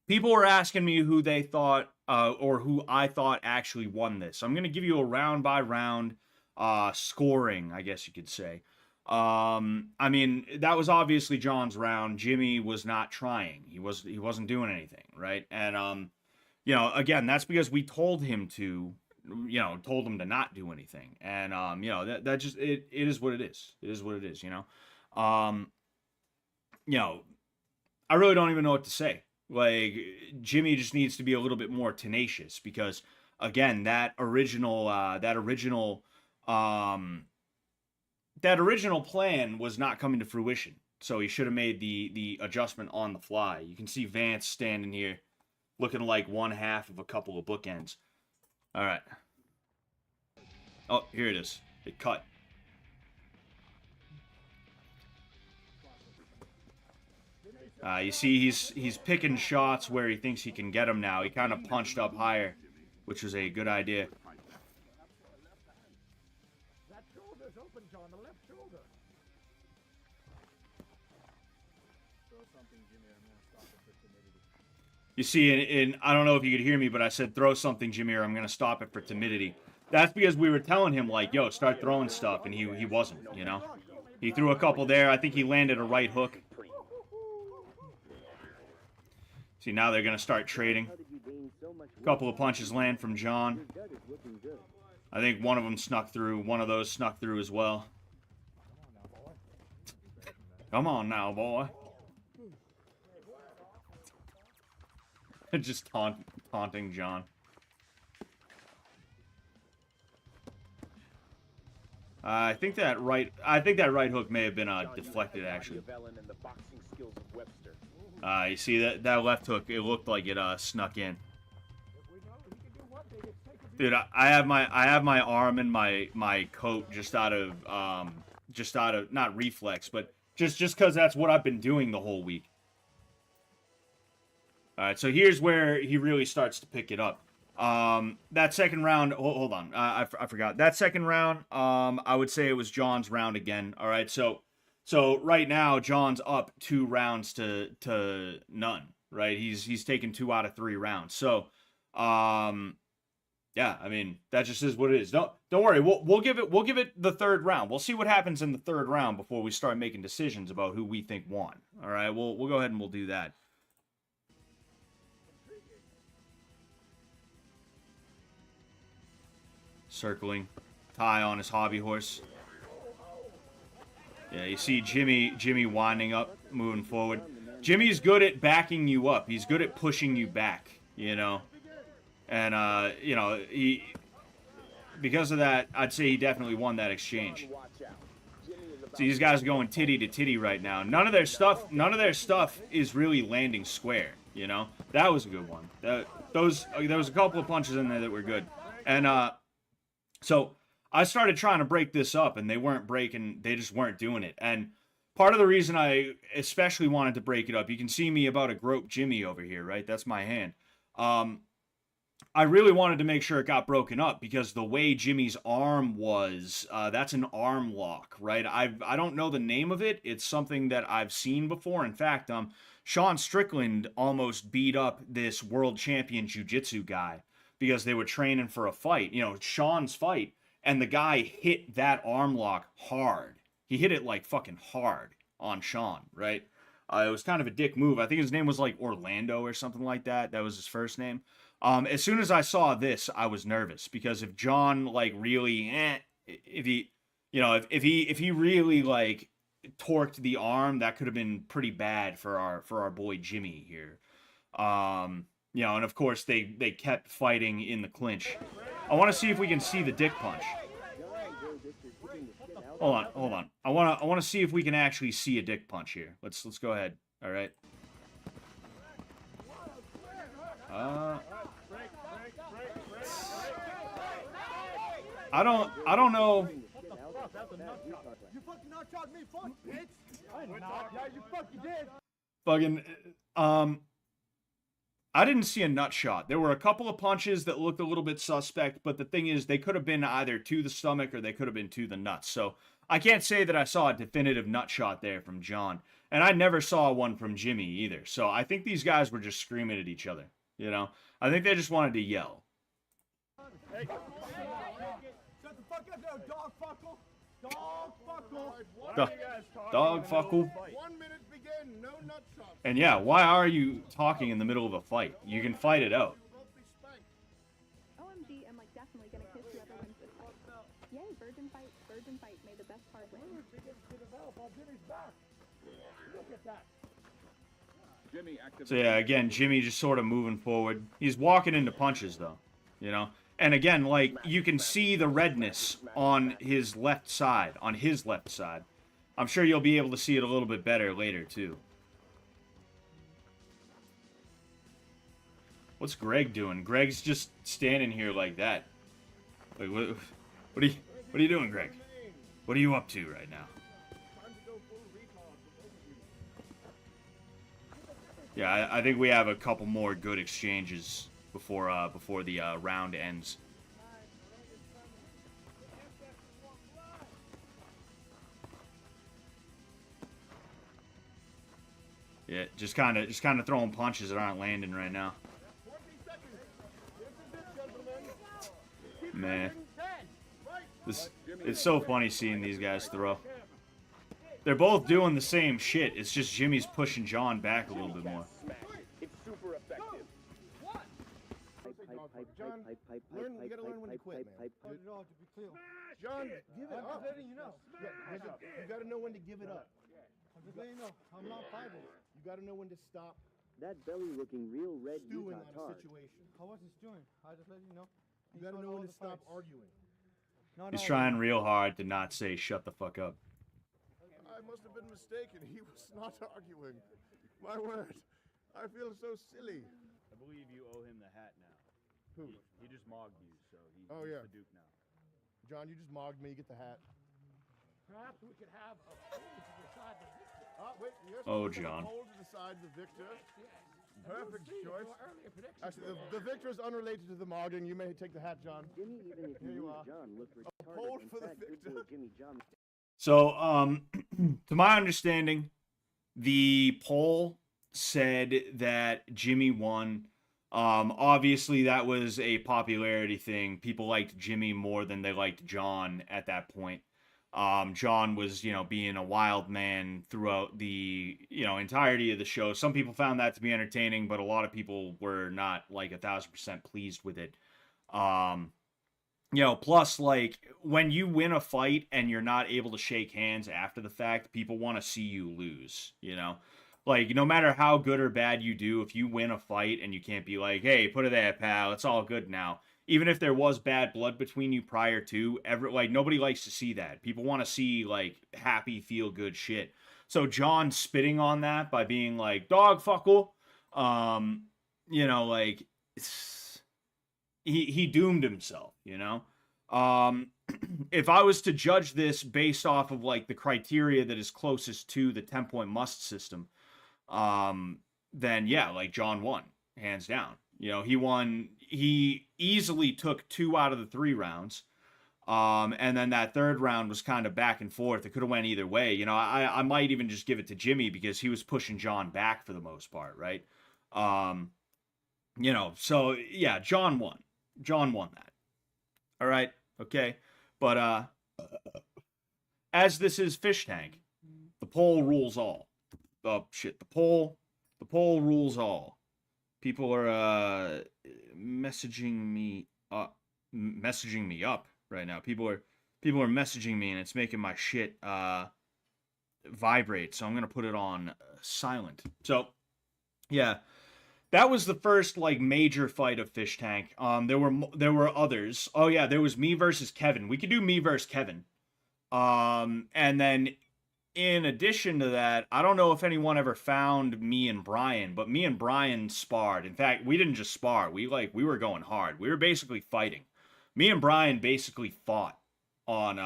people were asking me who they thought, or who I thought actually won this. So I'm going to give you a round-by-round scoring, I guess you could say. I mean, that was obviously John's round. Jimmy was not trying. He wasn't doing anything, right? And you know, again, that's because we told him to, you know, told him to not do anything. And you know, that just it is what it is. It is what it is, you know. You know, I really don't even know what to say. Like, Jimmy just needs to be a little bit more tenacious because, again, that original plan was not coming to fruition. So he should have made the adjustment on the fly. You can see Vance standing here looking like one half of a couple of bookends. All right. Oh, here it is. It cut. You see he's picking shots where he thinks he can get them now. He kind of punched up higher, which was a good idea. That shoulder's open, John, the left shoulder. Throw something, Jimmy. I'm going to stop it for timidity. You see, in I don't know if you could hear me, but I said throw something, Jimmy, or I'm going to stop it for timidity. That's because we were telling him, like, yo, start throwing stuff, and he wasn't, you know? He threw a couple there. I think he landed a right hook. See, now they're going to start trading. A couple of punches land from John. I think one of them snuck through. One of those snuck through as well. Come on now, boy. Just taunting John. I think that right hook may have been deflected actually. You see that left hook? It looked like it snuck in. Dude, I have my arm in my coat just out of not reflex, but just because that's what I've been doing the whole week. All right, so here's where he really starts to pick it up. That second round, hold on, I forgot. That second round, I would say it was John's round again. All right, so right now John's up 2 rounds to none. Right, he's taken 2 out of 3 rounds. So, yeah, I mean that just is what it is. Don't worry, we'll give it the 3rd round. We'll see what happens in the 3rd round before we start making decisions about who we think won. All right, we'll go ahead and we'll do that. Circling, Ty on his hobby horse. Yeah, you see Jimmy winding up, moving forward. Jimmy's good at backing you up. He's good at pushing you back, you know. And you know, because of that, I'd say he definitely won that exchange. So these guys are going titty to titty right now. None of their stuff is really landing square, you know. That was a good one. There was a couple of punches in there that were good. And so I started trying to break this up, and they weren't breaking. They just weren't doing it. And part of the reason I especially wanted to break it up, you can see me about to grope Jimmy over here, right? That's my hand. I really wanted to make sure it got broken up because the way Jimmy's arm was, that's an arm lock, right? I don't know the name of it. It's something that I've seen before. In fact, Sean Strickland almost beat up this world champion jiu-jitsu guy because they were training for a fight, you know, Sean's fight, and the guy hit that arm lock hard. He hit it like fucking hard on Sean, right? It was kind of a dick move. I think his name was like Orlando or something like that. That was his first name. As soon as I saw this, I was nervous because if John like really, if he really like torqued the arm, that could have been pretty bad for our boy Jimmy here. You know, and of course they kept fighting in the clinch. I want to see if we can see the dick punch. Hold on. I want to see if we can actually see a dick punch here. Let's go ahead. All right. I don't know. You fucking knocked out me, fuck, bitch. I didn't knock. Yeah, you fucking did. Fucking I didn't see a nut shot. There were a couple of punches that looked a little bit suspect, but the thing is, they could have been either to the stomach or they could have been to the nuts. So I can't say that I saw a definitive nut shot there from John. And I never saw one from Jimmy either. So I think these guys were just screaming at each other. You know? I think they just wanted to yell. Hey. Shut the fuck up there, dog fuckle. Dog fuckle. Dog fuckle. 1 minute begin, no nut shots. And yeah, why are you talking in the middle of a fight? You can fight it out. OMG, I'm like definitely gonna kiss whoever wins this fight. Yay, virgin fight, may the best part win. Look at that. So yeah, again, Jimmy just sort of moving forward. He's walking into punches though, you know? And again, like, you can see the redness on his left side, I'm sure you'll be able to see it a little bit better later, too. What's Greg doing? Greg's just standing here like that. Like, what are you doing, Greg? What are you up to right now? Yeah, I think we have a couple more good exchanges before the round ends. Yeah, just kind of throwing punches that aren't landing right now. Man, it's so funny seeing these guys throw. They're both doing the same shit. It's just Jimmy's pushing John back a little bit more. It's super effective. John, you gotta learn when to quit, man. No, to be clear. John, give it I'm up. just letting you know. You gotta know when to give it up. I'm just letting you know. I'm not fighting. You gotta know when to stop That belly looking real red stewing Utah on a tar. situation. I wasn't stewing. I just let you know. You gotta know when to stop arguing. No, He's trying real hard to not say shut the fuck up. I must have been mistaken. He was not arguing. My word. I feel so silly. I believe you owe him the hat now. Who? He just mogged you, so he's yeah. the Duke now. John, you just mogged me. You get the hat. Perhaps we could have a poll to decide the victor. Wait, you're Oh, supposed to John. hold to decide the victor. Yes. Perfect choice. Earlier prediction. Actually, the victor is unrelated to the mogging. You may take the hat, John. Jimmy, even if Here you you are. John looked retarded. poll In for the fact, good victor. boy Jimmy John. So, to my understanding, the poll said that Jimmy won. Obviously, that was a popularity thing. People liked Jimmy more than they liked John at that point. John was, being a wild man throughout the, entirety of the show. Some people found that to be entertaining, but a lot of people were not like 1,000% pleased with it. Plus, like, when you win a fight and you're not able to shake hands after the fact, people want to see you lose, Like, no matter how good or bad you do, if you win a fight and you can't be like, hey, put it there, pal, it's all good now. Even if there was bad blood between you prior to, nobody likes to see that. People want to see, like, happy, feel-good shit. So John spitting on that by being like, dog fuckle, he doomed himself, If I was to judge this based off of, like, the criteria that is closest to the 10-point must system, then yeah, like, John won, hands down. He won. He easily took 2 out of the 3 rounds. And then that third round was kind of back and forth. It could have went either way. I might even just give it to Jimmy because he was pushing John back for the most part, right? So yeah, John won. John won that. All right. Okay. But as this is Fishtank, the poll rules all. Oh shit, the poll rules all. People are messaging me up right now. People are messaging me and it's making my shit vibrate. So I'm gonna put it on silent. So yeah, that was the first like major fight of Fishtank. There were others. Oh yeah, there was me versus Kevin. We could do me versus Kevin. And then in addition to that, I don't know if anyone ever found me and Brian, but me and Brian sparred. In fact, we didn't just spar. We were going hard. We were basically fighting. Me and Brian basically fought on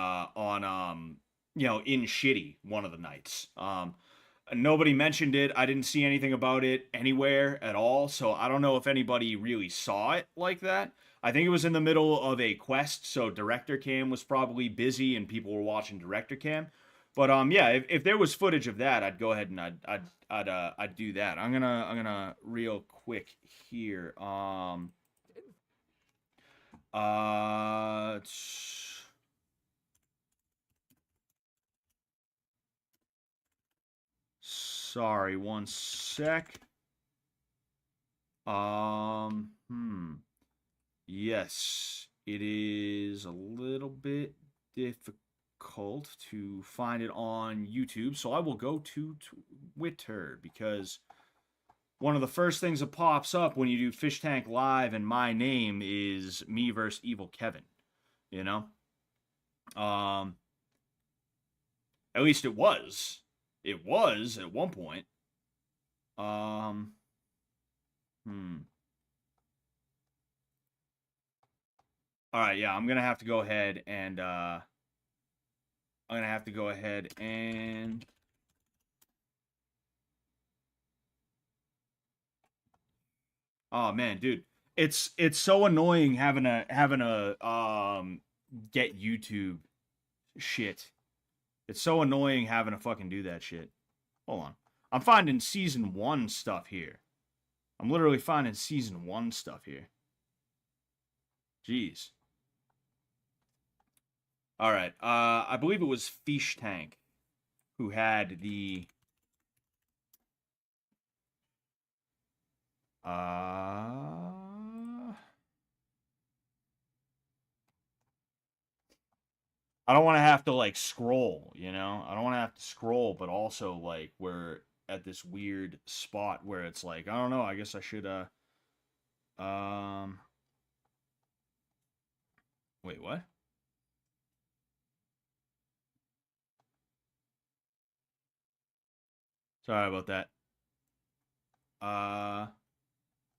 in Shitty one of the nights. Nobody mentioned it. I didn't see anything about it anywhere at all, so I don't know if anybody really saw it like that. I think it was in the middle of a quest, so director cam was probably busy and people were watching director cam. But yeah, if there was footage of that, I'd go ahead and I'd do that. I'm gonna real quick here. Sorry, one sec. Yes, it is a little bit difficult to find it on YouTube, so I will go to Twitter because one of the first things that pops up when you do Fishtank Live and my name is me versus Evil Kevin, At least it was. It was at one point. All right, yeah, I'm gonna have to go ahead and oh man, dude, it's so annoying having a get YouTube shit. It's so annoying having to fucking do that shit. Hold on. I'm finding season 1 stuff here. I'm literally finding season 1 stuff here. Jeez. All right. I believe it was Fishtank who had the I don't want to have to like scroll, you know? I don't want to have to scroll, but also like we're at this weird spot where it's like, I don't know, I guess I should wait, what? Sorry about that.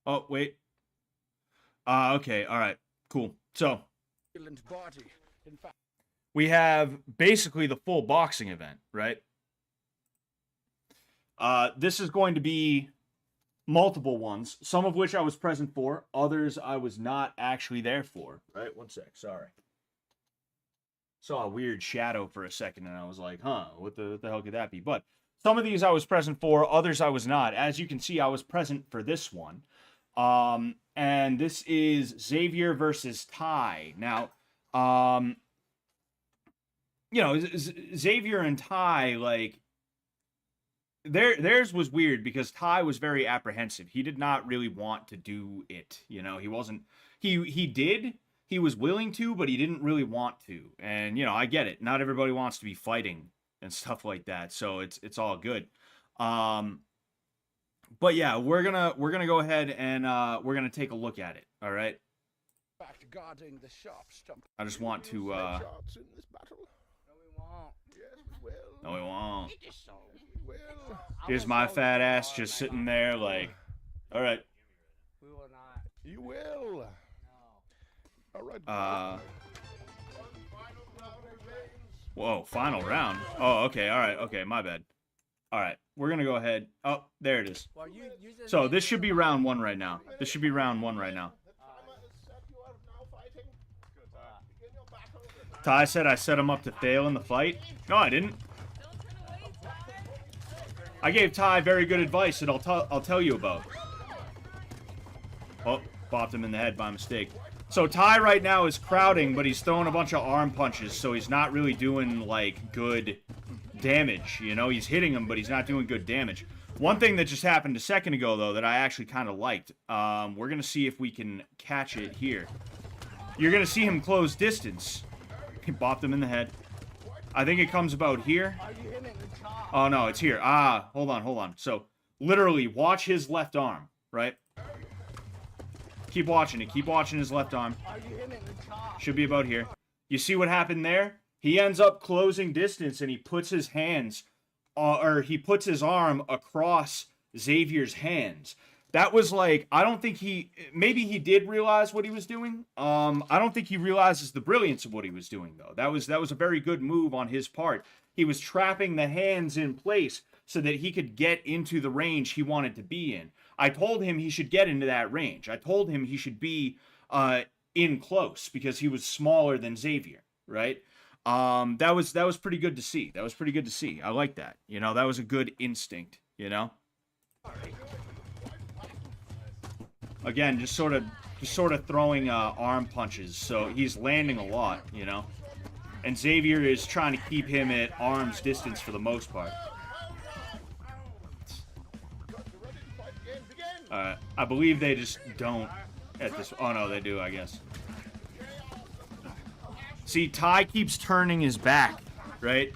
Oh, wait. Okay, all right. Cool. So, we have basically the full boxing event, right? This is going to be multiple ones, some of which I was present for, others I was not actually there for. Right? One sec, sorry. Saw a weird shadow for a second, and I was like, huh, what the hell could that be? But some of these I was present for, others I was not. As you can see, I was present for this one. And this is Xavier versus Ty. Now, you know, Xavier and Ty, like, theirs was weird because Ty was very apprehensive. He did not really want to do it. You know, he wasn't, he did, he was willing to, but he didn't really want to. And, you know, I get it. Not everybody wants to be fighting and stuff like that. So it's all good. But yeah, we're gonna go ahead and we're gonna take a look at it. All right. I just want to. In this battle? No, we won't. Yes, we will. No, we won't. We will. Here's my fat ass just sitting there, like, all right. We will not. You will. No. All right. Whoa, final round. Oh, okay, all right, okay, my bad. All right, we're gonna go ahead. Oh, there it is. Well, you just So this should be round one right now. This should be round one right now. Ty said I set him up to fail in the fight. No, I didn't. I gave Ty very good advice that I'll tell you about. Oh, bopped him in the head by mistake. So Ty right now is crowding, but he's throwing a bunch of arm punches, so he's not really doing, like, good damage. You know, he's hitting him, but he's not doing good damage. One thing that just happened a second ago, though, that I actually kind of liked. We're going to see if we can catch it here. You're going to see him close distance. He bopped him in the head. I think it comes about here. Oh, no, it's here. Ah, hold on. So, literally, watch his left arm, right? Keep watching it. Keep watching his left arm. Should be about here. You see what happened there? He ends up closing distance, and he puts his hands, or he puts his arm across Xavier's hands. That was like, I don't think maybe he did realize what he was doing. I don't think he realizes the brilliance of what he was doing, though. That was a very good move on his part. He was trapping the hands in place so that he could get into the range he wanted to be in. I told him he should get into that range. I told him he should be in close because he was smaller than Xavier, right? That was pretty good to see. That was pretty good to see. I like that. You know, that was a good instinct, you know? Again, just sort of throwing arm punches, so he's landing a lot, you know? And Xavier is trying to keep him at arm's distance for the most part. I believe they just don't at this. Oh no, they do, I guess. See, Ty keeps turning his back, right?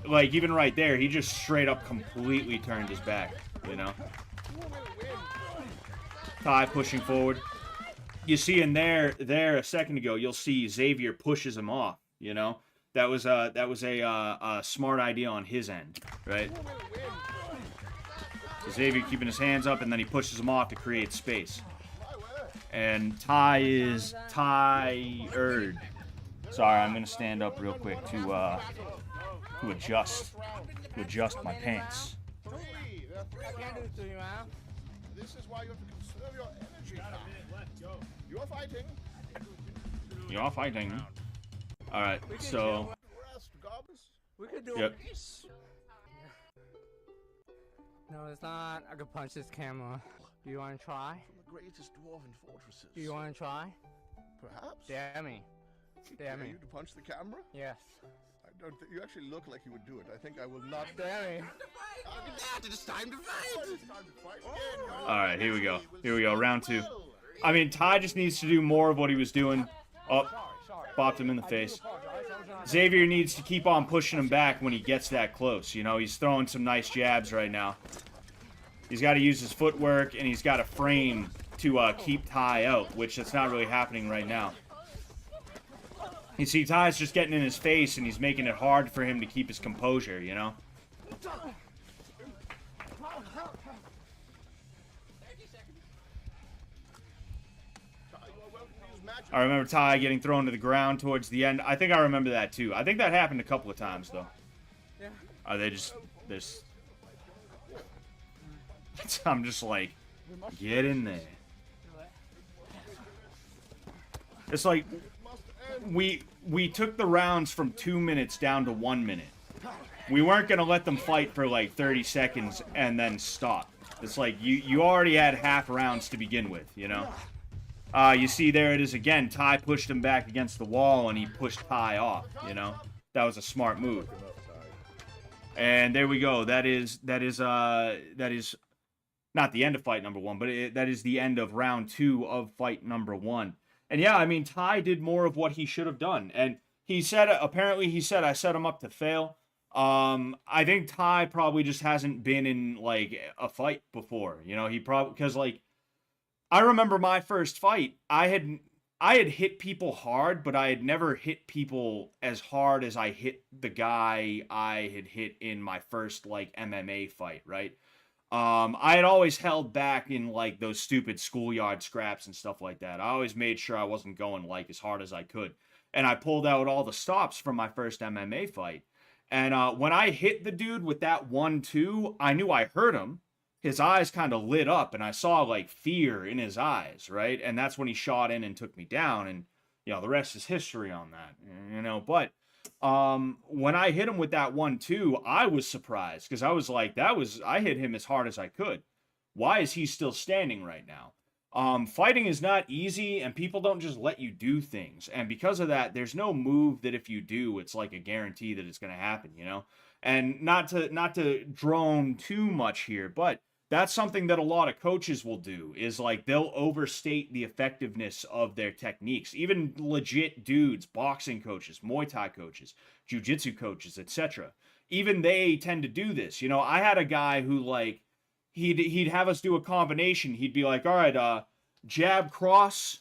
Like, even right there, he just straight up completely turned his back, you know? Ty pushing forward. You see in there a second ago, you'll see Xavier pushes him off, you know? That was a smart idea on his end, right? So Xavier keeping his hands up, and then he pushes him off to create space. And Ty is tired. Sorry, I'm gonna stand up real quick to adjust my pants. This is why you have to conserve your energy. You are fighting. You are fighting. All right, so. We could do Yep. this. No, it's not. I could punch this camera. Do you want to try? The greatest dwarven fortresses. Do you want to try? Perhaps. Dare me. Dare me. You to punch the camera? Yes. I don't think you actually look like you would do it. I think I will not. Dare me. It's time to fight. It's time to fight again. All right, here we go. Here we go. Round two. I mean, Ty just needs to do more of what he was doing. Oh, bopped him in the face. Xavier needs to keep on pushing him back when he gets that close. You know, he's throwing some nice jabs right now. He's got to use his footwork, and he's got to frame to keep Ty out, which that's not really happening right now. You see, Ty's just getting in his face, and he's making it hard for him to keep his composure, you know? I remember Ty getting thrown to the ground towards the end. I think I remember that, too. I think that happened a couple of times, though. Yeah. Are they just... There's... I'm just like, get in there. It's like, we took the rounds from 2 minutes down to 1 minute. We weren't going to let them fight for like 30 seconds and then stop. It's like, you already had half rounds to begin with, you know? You see, there it is again. Ty pushed him back against the wall, and he pushed Ty off, you know? That was a smart move. And there we go. That is not the end of fight number 1, but that is the end of round 2 of fight number 1. And yeah, I mean, Ty did more of what he should have done. And he said, apparently he said, I set him up to fail. I think Ty probably just hasn't been in, like, a fight before. You know, he probably, because, like, I remember my first fight, I had hit people hard, but I had never hit people as hard as I hit the guy I had hit in my first, like, MMA fight, right? I had always held back in, like, those stupid schoolyard scraps and stuff like that. I always made sure I wasn't going, like, as hard as I could. And I pulled out all the stops from my first MMA fight. And when I hit the dude with that 1-2, I knew I hurt him. His eyes kind of lit up, and I saw, like, fear in his eyes, right? And that's when he shot in and took me down. And, you know, the rest is history on that, you know? But when I hit him with that 1-2, I was surprised, because I was like, I hit him as hard as I could. Why is he still standing right now? Fighting is not easy, and people don't just let you do things. And because of that, there's no move that if you do, it's like a guarantee that it's going to happen, you know? And not to drone too much here, but that's something that a lot of coaches will do, is like they'll overstate the effectiveness of their techniques. Even legit dudes, boxing coaches, Muay Thai coaches, jiu-jitsu coaches, etc. Even they tend to do this. You know, I had a guy who, like, he'd have us do a combination. He'd be like, all right, jab, cross,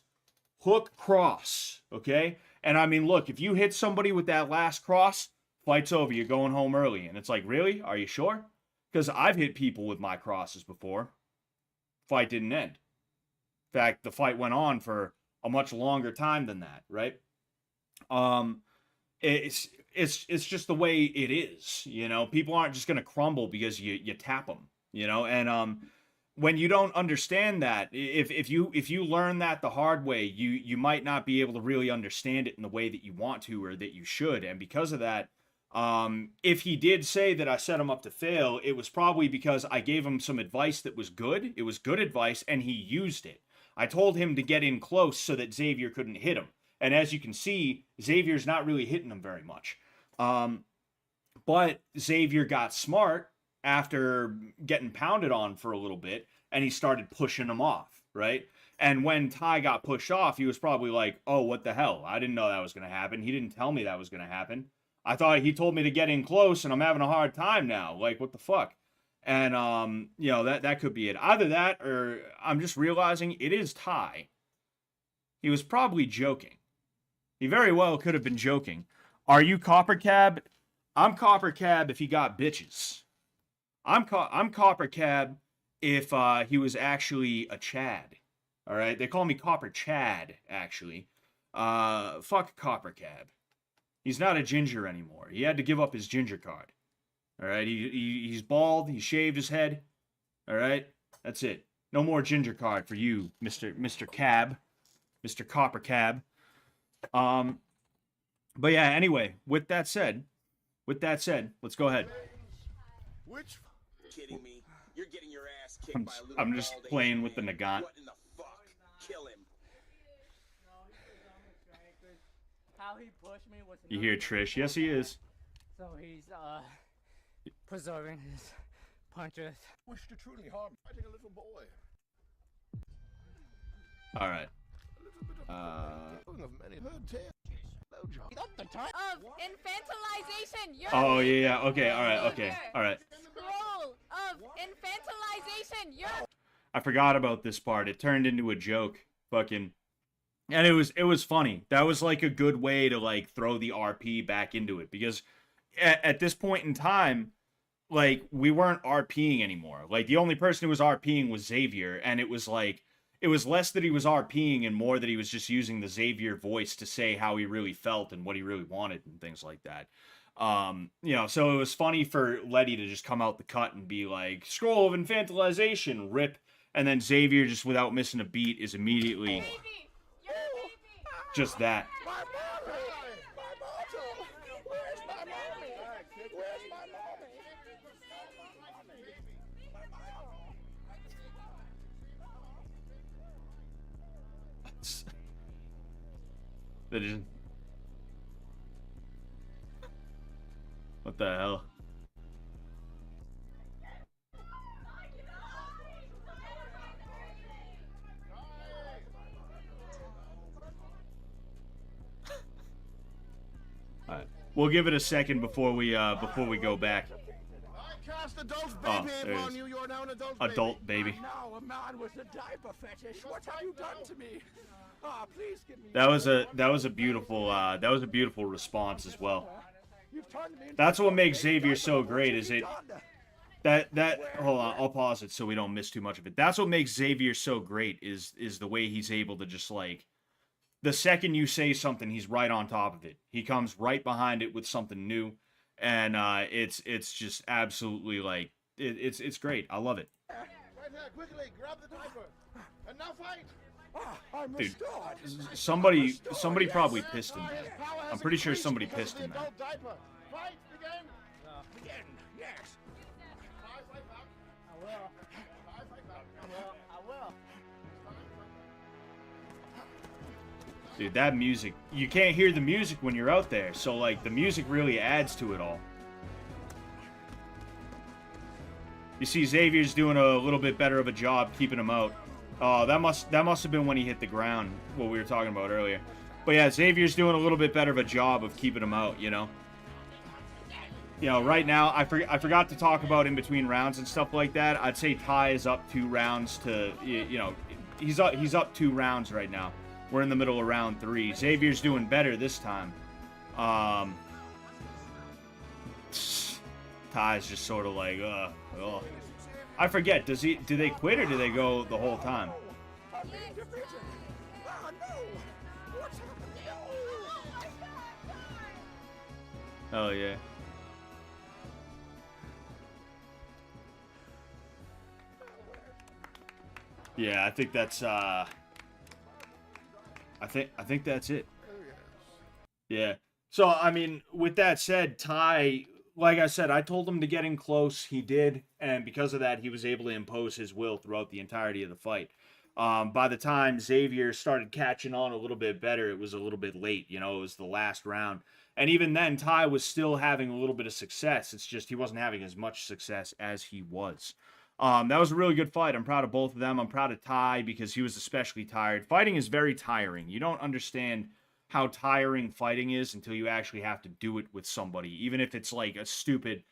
hook, cross, okay? And I mean, look, if you hit somebody with that last cross, fight's over. You're going home early. And it's like, really? Are you sure? Because I've hit people with my crosses before. Fight didn't end. In fact, the fight went on for a much longer time than that, right? It's just the way it is, you know? People aren't just going to crumble because you tap them, you know? And when you don't understand that, if you learn that the hard way, you might not be able to really understand it in the way that you want to or that you should. And because of that, if he did say that I set him up to fail, it was probably because I gave him some advice that was good. It was good advice, and he used it. I told him to get in close so that Xavier couldn't hit him. And as you can see, Xavier's not really hitting him very much. But Xavier got smart after getting pounded on for a little bit, and he started pushing him off, right? And when Ty got pushed off, he was probably like, oh, what the hell? I didn't know that was going to happen. He didn't tell me that was going to happen. I thought he told me to get in close, and I'm having a hard time now. Like, what the fuck? And, you know, that could be it. Either that, or I'm just realizing it is Ty. He was probably joking. He very well could have been joking. Are you Copper Cab? I'm Copper Cab if he got bitches. I'm Copper Cab if he was actually a Chad. All right? They call me Copper Chad, actually. Fuck Copper Cab. He's not a ginger anymore. He had to give up his ginger card. All right? He's bald. He shaved his head. All right? That's it. No more ginger card for you, Mr. Cab. Mr. Copper Cab. But yeah, anyway, with that said, let's go ahead. Which? Kidding me? You're getting your ass kicked by a little I'm just bald playing Asian with the man. Nagant. What in the fuck? Kill him. How he pushed me was You hear Trish? Yes, he is. So he's preserving his punches. Wish to truly harm fighting a little boy. All right. A little bit of of many heard tales. No, John. Not the time. of infantilization. You're Oh yeah. Okay. All right. Okay. All right. Scroll of infantilization. You're I forgot about this part. It turned into a joke. Fucking. And it was funny. That was like a good way to like throw the RP back into it because at this point in time, like we weren't RPing anymore. Like the only person who was RPing was Xavier, and it was like it was less that he was RPing and more that he was just using the Xavier voice to say how he really felt and what he really wanted and things like that. So it was funny for Letty to just come out the cut and be like, "Scroll of infantilization, rip," and then Xavier just without missing a beat is immediately just that. My mommy! My bottle! Where's my mommy? Where's my mommy? That is. What the hell? All right. We'll give it a second before we go back. I cast adult Oh, baby there it upon is. you. You're now an adult Adult baby. Now a man with a diaper fetish. What have you done to me? Ah, please give me. That was a beautiful response as well. You've turned me into That's what a makes baby Xavier diaper. so What great have is you it done? hold on, I'll pause it so we don't miss too much of it. That's what makes Xavier so great is the way he's able to just like the second you say something, he's right on top of it. He comes right behind it with something new, and it's just absolutely like it's great. I love it. Right here, quickly, grab the diaper. And now fight! Ah, I'm Dude, restored. somebody probably pissed him. His power has I'm pretty sure increased somebody because pissed of him, the man. adult diaper. Fight, begin! Begin. Yes. Fight back. I will. Fight back. I will. Dude, that music, you can't hear the music when you're out there, so like the music really adds to it all. You see Xavier's doing a little bit better of a job keeping him out. Oh, that must have been when he hit the ground, what we were talking about earlier. But yeah, Xavier's doing a little bit better of a job of keeping him out, you know? You know, right now, I forgot to talk about in between rounds and stuff like that. I'd say Ty is up 2 rounds to, you know, he's up 2 rounds right now. We're in the middle of round 3. Xavier's doing better this time. Ty's just sort of like, oh. I forget, do they quit or do they go the whole time? I'm being defeated. Ah, no. What's happening? Oh yeah. Yeah, I think that's I think that's it. Yeah. So I mean, with that said, Ty, like I said, I told him to get in close. He did, and because of that, he was able to impose his will throughout the entirety of the fight. By the time Xavier started catching on a little bit better, it was a little bit late. You know, it was the last round. And even then, Ty was still having a little bit of success. It's just he wasn't having as much success as he was. That was a really good fight. I'm proud of both of them. I'm proud of Ty because he was especially tired. Fighting is very tiring. You don't understand how tiring fighting is until you actually have to do it with somebody. Even if it's like a stupid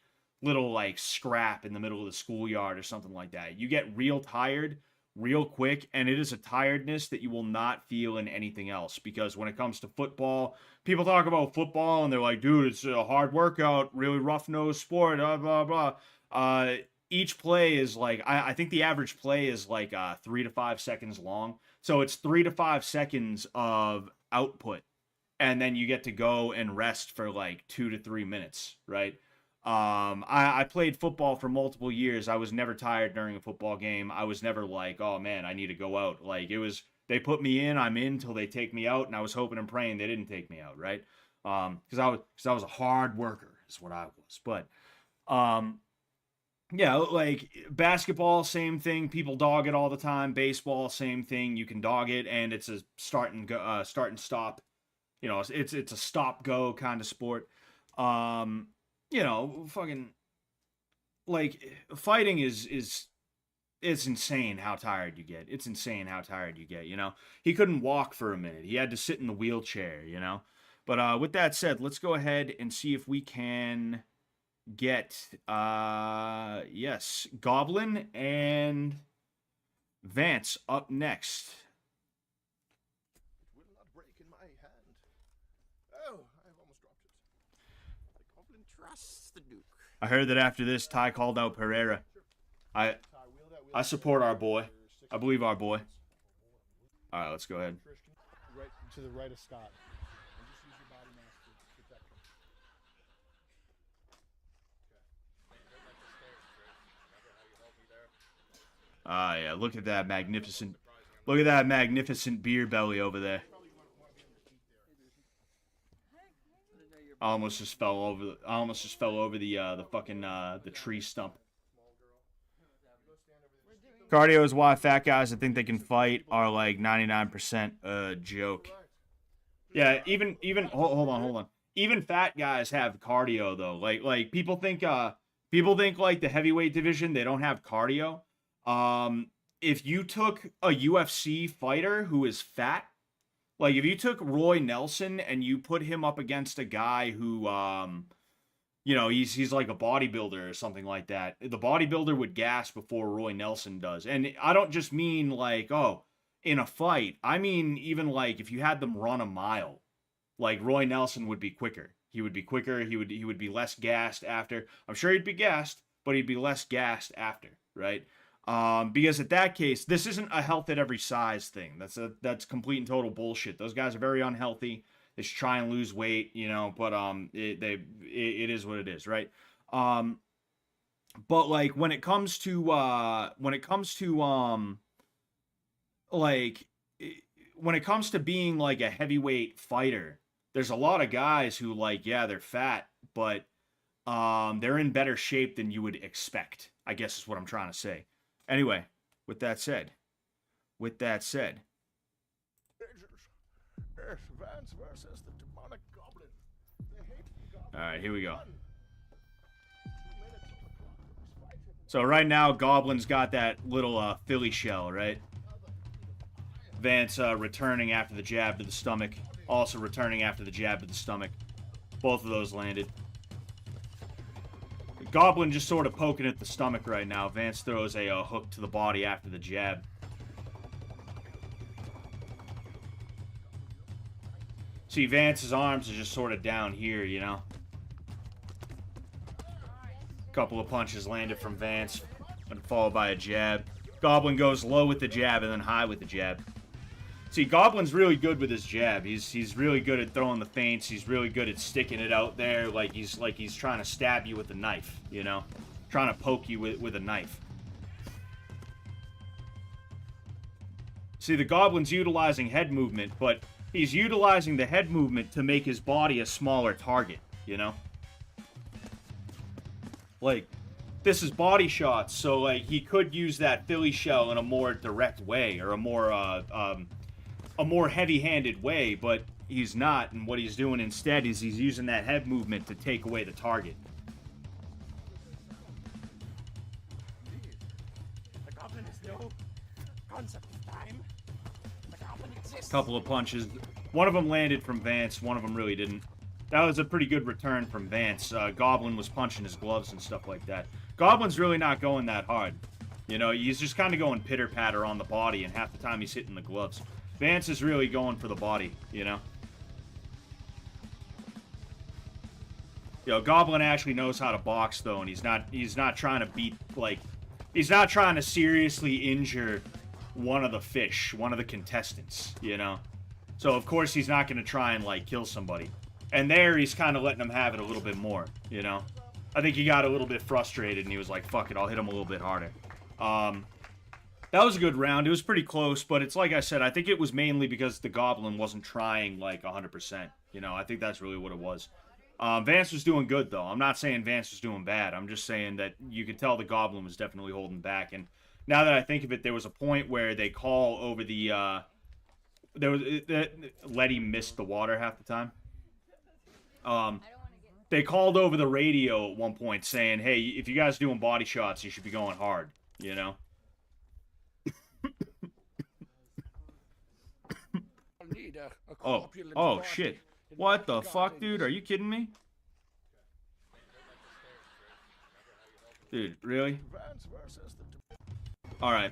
little like scrap in the middle of the schoolyard or something like that. You get real tired real quick, and it is a tiredness that you will not feel in anything else. Because when it comes to football, people talk about football and they're like, dude, it's a hard workout, really rough-nosed sport, blah, blah, blah. Each play is like, I think the average play is like 3 to 5 seconds long. So it's 3 to 5 seconds of output. And then you get to go and rest for like 2 to 3 minutes, right? I played football for multiple years. I was never tired during a football game. I was never like, oh man, I need to go out. Like it was, they put me in, I'm in till they take me out. And I was hoping and praying they didn't take me out, right? Because I was a hard worker is what I was. But, yeah, like basketball, same thing. People dog it all the time. Baseball, same thing. You can dog it, and it's a start and stop. You know, it's a stop go kind of sport. You know, fucking like fighting is it's insane how tired you get. It's insane how tired you get. You know, he couldn't walk for a minute. He had to sit in the wheelchair. You know, But with that said, let's go ahead and see if we can get, yes, Goblin and Vance up next. It will not break in my hand. Oh, I've almost dropped it. The Goblin trusts the Duke. I heard that after this, Ty called out Pereira. I support our boy. I believe our boy. All right, let's go ahead. Right to the right of Scott. And just use your body mass to protect him. Ah, yeah, look at that magnificent beer belly over there. I almost just fell over the fucking the tree stump. Cardio is why fat guys that think they can fight are like 99% a joke. Yeah, even hold on. Even fat guys have cardio though. Like people think like the heavyweight division, they don't have cardio. If you took a UFC fighter who is fat, like if you took Roy Nelson and you put him up against a guy who you know, he's like a bodybuilder or something like that, the bodybuilder would gas before Roy Nelson does. And I don't just mean like, oh, in a fight. I mean even like if you had them run a mile, like Roy Nelson would be quicker. He would be quicker. He would be less gassed after. I'm sure he'd be gassed, but he'd be less gassed after, right? Because at that case, this isn't a health at every size thing. That's complete and total bullshit. Those guys are very unhealthy. They should try and lose weight, you know, but it is what it is, right? But like when it comes to being like a heavyweight fighter, there's a lot of guys who like, yeah, they're fat, but they're in better shape than you would expect, I guess is what I'm trying to say. Anyway, with that said. Yes, Vance versus the demonic Goblin. The hateful Goblin. All right, here we go. So right now, Goblin's got that little Philly shell, right? Vance returning after the jab to the stomach. Also returning after the jab to the stomach. Both of those landed. Goblin just sort of poking at the stomach right now. Vance throws a hook to the body after the jab. See, Vance's arms are just sort of down here, you know? Couple of punches landed from Vance, and followed by a jab. Goblin goes low with the jab and then high with the jab. See, Goblin's really good with his jab. He's really good at throwing the feints. He's really good at sticking it out there like he's trying to stab you with a knife, you know? Trying to poke you with a knife. See, the Goblin's utilizing head movement, but he's utilizing the head movement to make his body a smaller target, you know? Like, this is body shots, so, like, he could use that Philly shell in a more direct way, or a more heavy-handed way, but he's not, and what he's doing instead is he's using that head movement to take away the target. The Goblin has no concept of time. The Goblin exists. Couple of punches. One of them landed from Vance, one of them really didn't. That was a pretty good return from Vance. Goblin was punching his gloves and stuff like that. Goblin's really not going that hard. You know, he's just kind of going pitter-patter on the body, and half the time he's hitting the gloves. Vance is really going for the body, you know? You know, Goblin actually knows how to box, though, and he's not trying to beat, like, he's not trying to seriously injure one of the fish, one of the contestants, you know? So, of course, he's not going to try and, like, kill somebody. And there, he's kind of letting him have it a little bit more, you know? I think he got a little bit frustrated, and he was like, fuck it, I'll hit him a little bit harder. That was a good round. It was pretty close, but it's like I said, I think it was mainly because the Goblin wasn't trying, like, 100%. You know, I think that's really what it was. Vance was doing good, though. I'm not saying Vance was doing bad. I'm just saying that you could tell the Goblin was definitely holding back. And now that I think of it, there was a point where they call over the... Letty missed the water half the time. They called over the radio at one point saying, hey, if you guys doing body shots, you should be going hard, you know? Need a corpulent Oh, body shit. What the fuck, dude? Are you kidding me? Dude, really? Alright.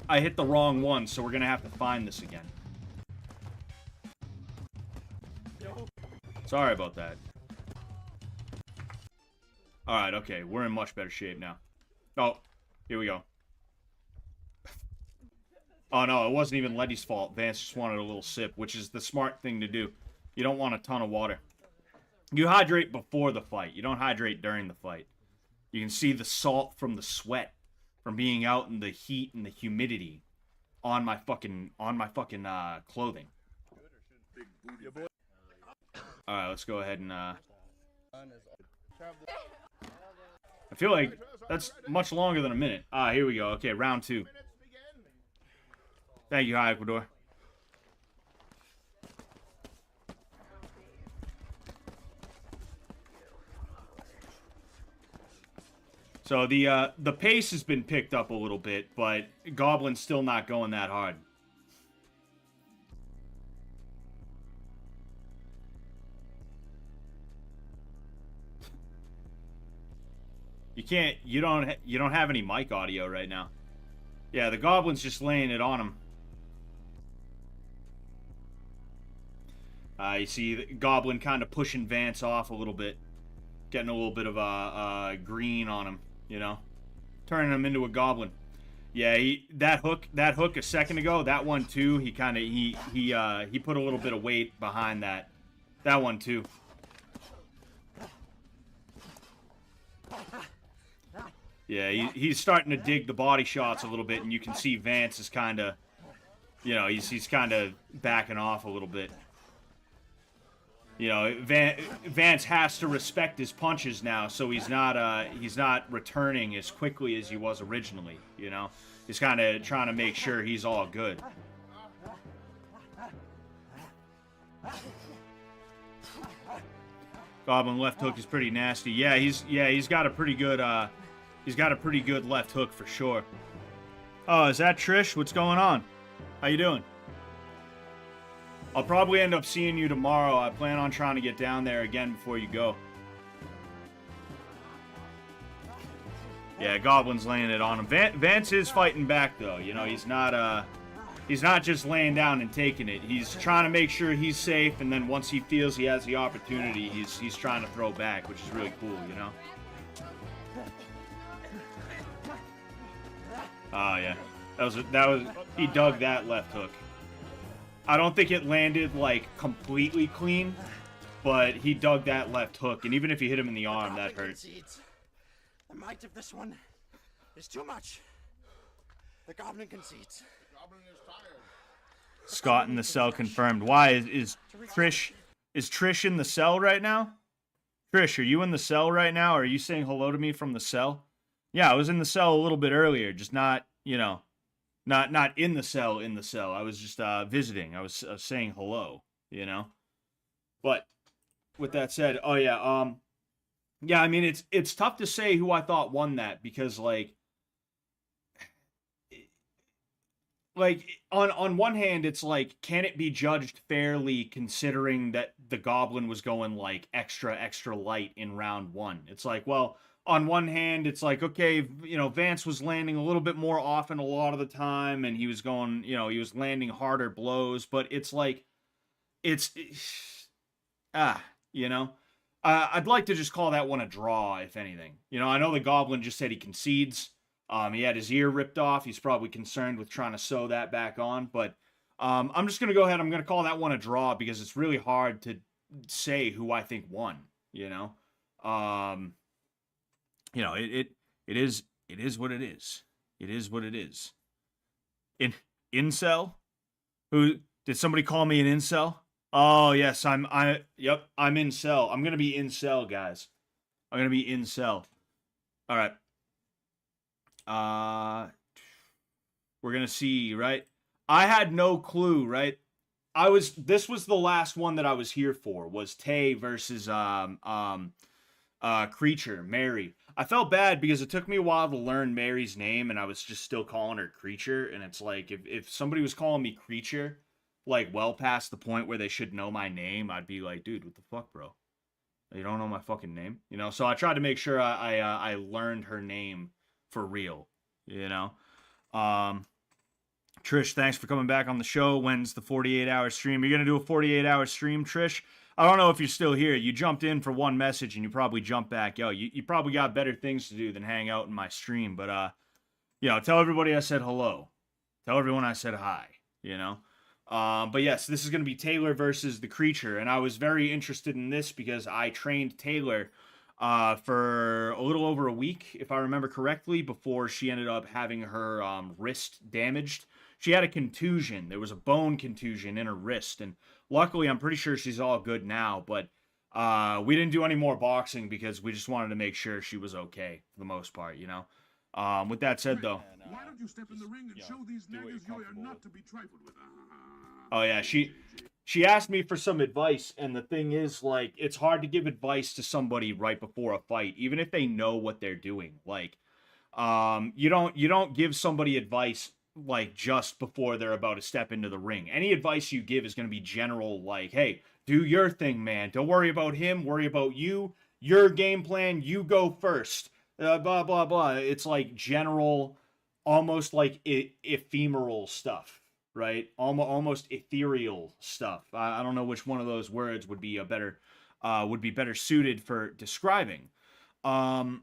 I hit the wrong one, so we're gonna have to find this again. Sorry about that. Alright, okay. We're in much better shape now. Oh, here we go. Oh, no, it wasn't even Letty's fault. Vance just wanted a little sip, which is the smart thing to do. You don't want a ton of water. You hydrate before the fight. You don't hydrate during the fight. You can see the salt from the sweat from being out in the heat and the humidity on my fucking clothing. Alright, let's go ahead and I feel like that's much longer than a minute. Ah, here we go. Okay, round 2. Thank you, Hi Ecuador. So the pace has been picked up a little bit, but Goblin's still not going that hard. You don't have any mic audio right now. Yeah, the Goblin's just laying it on him. You see the Goblin kind of pushing Vance off a little bit, getting a little bit of green on him, you know, turning him into a Goblin. Yeah, that hook a second ago, that one too. He kind of he put a little bit of weight behind that one too. Yeah, he's starting to dig the body shots a little bit, and you can see Vance is kind of, you know, he's kind of backing off a little bit. You know, Vance has to respect his punches now, so he's not returning as quickly as he was originally. You know, he's kind of trying to make sure he's all good. Goblin left hook is pretty nasty. Yeah, he's got a pretty good left hook for sure. Oh, is that Trish? What's going on? How you doing? I'll probably end up seeing you tomorrow. I plan on trying to get down there again before you go. Yeah, Goblin's laying it on him. Vance is fighting back though. You know, he's not just laying down and taking it. He's trying to make sure he's safe, and then once he feels he has the opportunity, he's trying to throw back, which is really cool, you know? Oh yeah. He dug that left hook. I don't think it landed, like, completely clean, but he dug that left hook, and even if you hit him in the arm, that hurt. The might of this one is too much. The Goblin concedes. Scott in the cell confirmed. Why? Is Trish in the cell right now? Trish, are you in the cell right now? Or are you saying hello to me from the cell? Yeah, I was in the cell a little bit earlier, just not, you know... Not in the cell, I was just visiting. I was saying hello, you know? But with that said, oh yeah, yeah, I mean, it's tough to say who I thought won that because, like on one hand, it's like, can it be judged fairly considering that the Goblin was going, like, extra light in round 1? It's like, well... On one hand, it's like, okay, you know, Vance was landing a little bit more often a lot of the time, and he was going, you know, he was landing harder blows, but it's like, you know, I'd like to just call that one a draw, if anything. You know, I know the Goblin just said he concedes. He had his ear ripped off. He's probably concerned with trying to sew that back on, but I'm just going to go ahead. I'm going to call that one a draw because it's really hard to say who I think won, you know? You know, it is what it is. It is what it is. Incel? Who did somebody call me an incel? Oh yes, I'm incel. I'm gonna be incel, guys. I'm gonna be incel. All right. We're gonna see, right? I had no clue, right? This was the last one that I was here for, was Tay versus Creature, Mary. I felt bad because it took me a while to learn Mary's name, and I was just still calling her Creature, and it's like, if somebody was calling me Creature, like well past the point where they should know my name, I'd be like, dude, what the fuck, bro? You don't know my fucking name, you know? So I tried to make sure I learned her name for real, you know? Trish, thanks for coming back on the show. When's the 48-hour stream? You're going to do a 48-hour stream, Trish? I don't know if you're still here. You jumped in for one message and you probably jumped back. Yo, you probably got better things to do than hang out in my stream. But, you know, tell everybody I said hello. Tell everyone I said hi, you know? But yes, this is going to be Taylor versus the Creature. And I was very interested in this because I trained Taylor for a little over a week, if I remember correctly, before she ended up having her wrist damaged. She had a contusion. There was a bone contusion in her wrist, and luckily, I'm pretty sure she's all good now, but we didn't do any more boxing because we just wanted to make sure she was okay for the most part, you know? With that said, though... Why don't you step in the ring and show these niggas you are not to be trifled with? Oh, yeah, she asked me for some advice, and the thing is, like, it's hard to give advice to somebody right before a fight, even if they know what they're doing. Like, you don't give somebody advice like just before they're about to step into the ring. Any advice you give is going to be general, like, hey, do your thing, man. Don't worry about him. Worry about you. Your game plan. You go first. Blah, blah, blah. It's like general, almost like ephemeral stuff, right? Almost ethereal stuff. I don't know which one of those words would be better suited for describing. But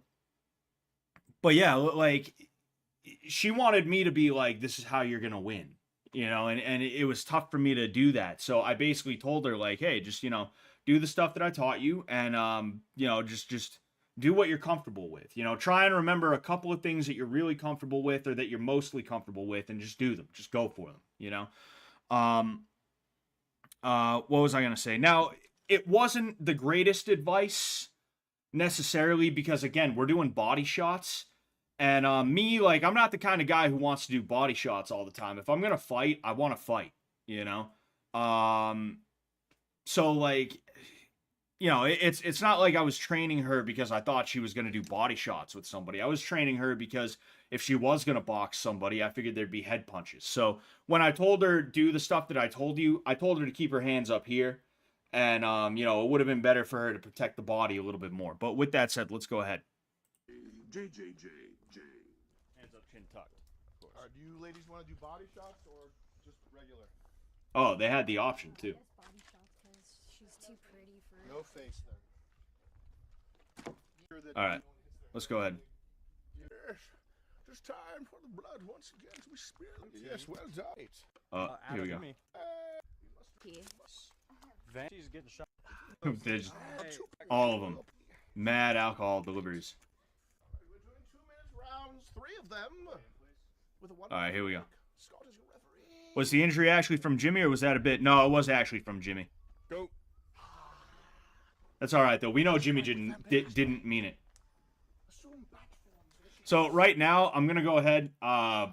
yeah, like, she wanted me to be like, this is how you're going to win, you know, and it was tough for me to do that. So I basically told her, like, hey, just, you know, do the stuff that I taught you and, you know, just do what you're comfortable with, you know, try and remember a couple of things that you're really comfortable with or that you're mostly comfortable with and just do them. Just go for them, you know? What was I going to say? Now, it wasn't the greatest advice necessarily because, again, we're doing body shots. And me, like, I'm not the kind of guy who wants to do body shots all the time. If I'm going to fight, I want to fight, you know? So, like, you know, it's not like I was training her because I thought she was going to do body shots with somebody. I was training her because if she was going to box somebody, I figured there'd be head punches. So when I told her do the stuff that I told you, I told her to keep her hands up here. And, you know, it would have been better for her to protect the body a little bit more. But with that said, let's go ahead. JJJ. Hands up, chin tucked. Do you ladies want to do body shots or just regular? Oh, they had the option too. Body shots because she's too pretty for No face then. All right, let's go ahead. Yes, it's time for the blood once again to be spilled. Yes, well done. Here we go. Vance is getting shot. There's all of them. Mad alcohol deliveries. We're doing 2-minute rounds, 3 of them. With a one. All right, here we go. Scott is your referee. Was the injury actually from Jimmy or was that a bit? No, it was actually from Jimmy. Go. That's all right though. We know Jimmy didn't mean it. So right now I'm gonna go ahead.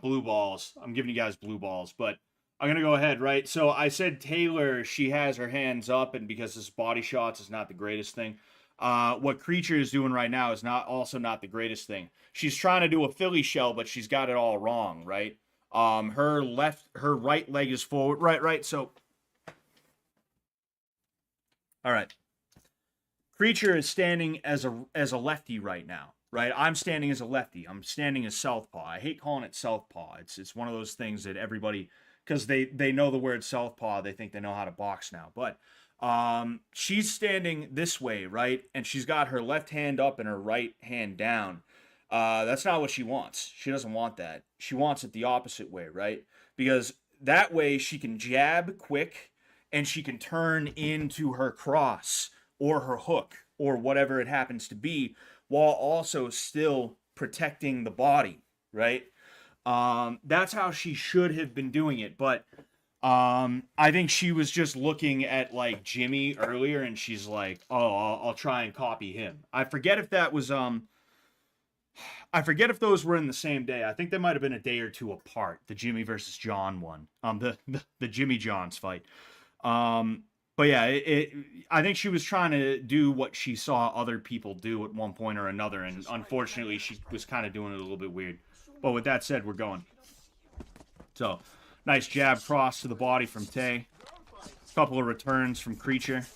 Blue balls. I'm giving you guys blue balls, but I'm gonna go ahead. Right. So I said Taylor. She has her hands up, and because this body shots is not the greatest thing. What Creature is doing right now is also not the greatest thing. She's trying to do a Philly shell, but she's got it all wrong, right? Her right leg is forward, right. So, all right. Creature is standing as a lefty right now, right? I'm standing as a lefty. I'm standing as southpaw. I hate calling it southpaw. It's one of those things that everybody, because they know the word southpaw, they think they know how to box now, but. She's standing this way, right? And she's got her left hand up and her right hand down. That's not what she wants. She doesn't want that. She wants it the opposite way, right? Because that way she can jab quick and she can turn into her cross or her hook or whatever it happens to be while also still protecting the body, right? That's how she should have been doing it, but I think she was just looking at like Jimmy earlier and she's like, oh, I'll try and copy him. I forget if that was, I forget if those were in the same day. I think they might have been a day or two apart, the Jimmy versus John one, the Jimmy Johns fight. But yeah, I think she was trying to do what she saw other people do at one point or another. And unfortunately she was kind of doing it a little bit weird. But with that said, we're going. So, nice jab cross to the body from Tay. Couple of returns from Creature.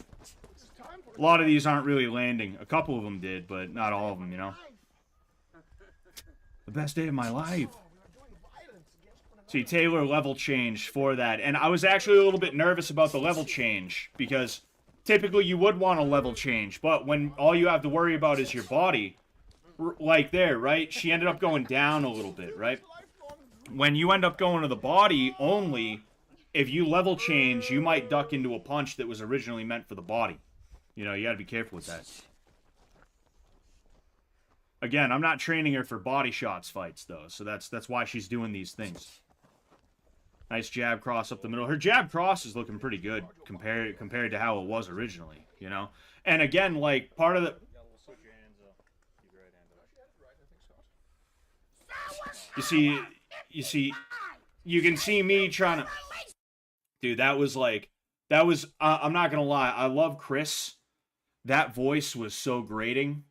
A lot of these aren't really landing. A couple of them did, but not all of them, you know. The best day of my life. See, Taylor level changed for that. And I was actually a little bit nervous about the level change, because typically you would want a level change, but when all you have to worry about is your body, like there, right? She ended up going down a little bit, right? When you end up going to the body only, if you level change, you might duck into a punch that was originally meant for the body. You know, you gotta be careful with that. Again, I'm not training her for body shots fights, though, so that's why she's doing these things. Nice jab cross up the middle. Her jab cross is looking pretty good compared to how it was originally, you know? And again, like, part of the... You see, you can see me trying to... Dude, that was like... I'm not gonna lie, I love Chris. That voice was so grating.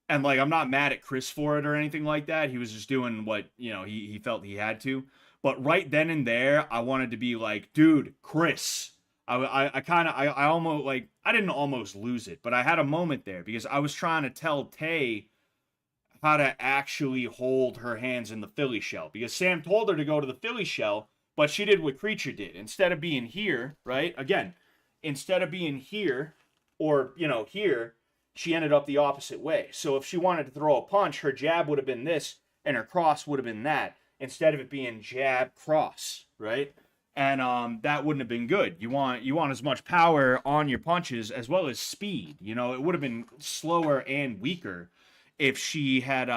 And, like, I'm not mad at Chris for it or anything like that. He was just doing what, you know, he felt he had to. But right then and there, I wanted to be like, dude, Chris. I almost, like, I didn't almost lose it, but I had a moment there because I was trying to tell Tay how to actually hold her hands in the Philly shell. Because Sam told her to go to the Philly shell, but she did what Creature did. Instead of being here, right? Again, instead of being here or, you know, here, she ended up the opposite way. So if she wanted to throw a punch, her jab would have been this and her cross would have been that, instead of it being jab cross, right? And that wouldn't have been good. You want as much power on your punches as well as speed. You know, it would have been slower and weaker if she had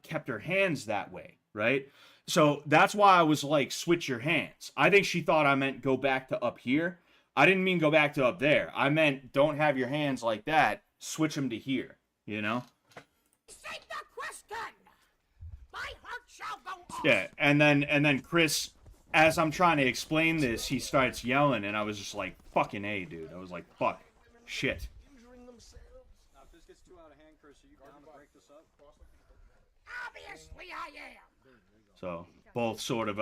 kept her hands that way, right? So that's why I was like, switch your hands. I think she thought I meant go back to up here. I didn't mean go back to up there. I meant don't have your hands like that. Switch them to here, you know? Say the question! My heart shall go on! Yeah, and then Chris, as I'm trying to explain this, he starts yelling, and I was just like, fucking A, dude. I was like, fuck. Shit. Now, if this gets too out of hand, Chris, are you down to break this up? Obviously I am! So, both sort of,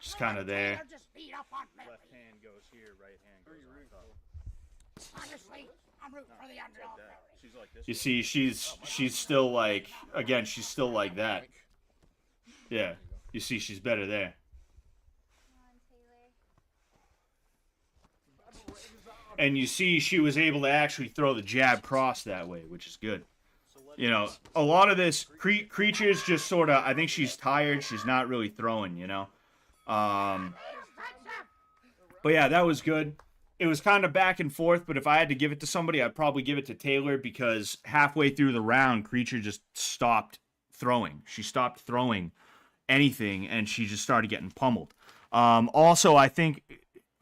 just kind of there. Just beat up on me. Left hand goes here, right hand goes on top. Honestly, I'm rooting for the underdog. You see, she's still like, again, she's still like that. Yeah, you see, she's better there. And you see, she was able to actually throw the jab cross that way, which is good. You know, a lot of this, Creature's just sort of, I think she's tired, she's not really throwing, you know. But yeah, that was good. It was kind of back and forth, but if I had to give it to somebody, I'd probably give it to Taylor, because halfway through the round, Creature just stopped throwing. She stopped throwing anything, and she just started getting pummeled. Also, I think...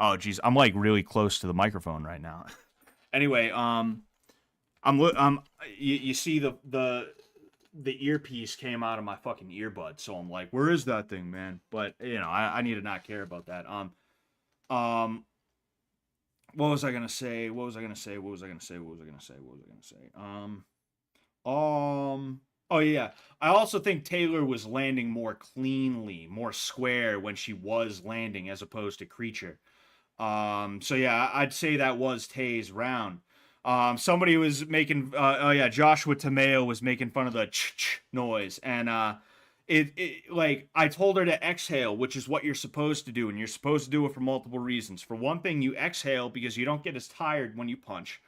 Oh, geez, I'm like really close to the microphone right now. Anyway, you see the earpiece came out of my fucking earbud, so I'm like, where is that thing, man? But, you know, I need to not care about that. What was I gonna say? Oh yeah. I also think Taylor was landing more cleanly, more square when she was landing as opposed to Creature. So yeah, I'd say that was Tay's round. Somebody was making, Joshua Tomeo was making fun of the ch-ch noise, and like, I told her to exhale, which is what you're supposed to do, and you're supposed to do it for multiple reasons. For one thing, you exhale because you don't get as tired when you punch.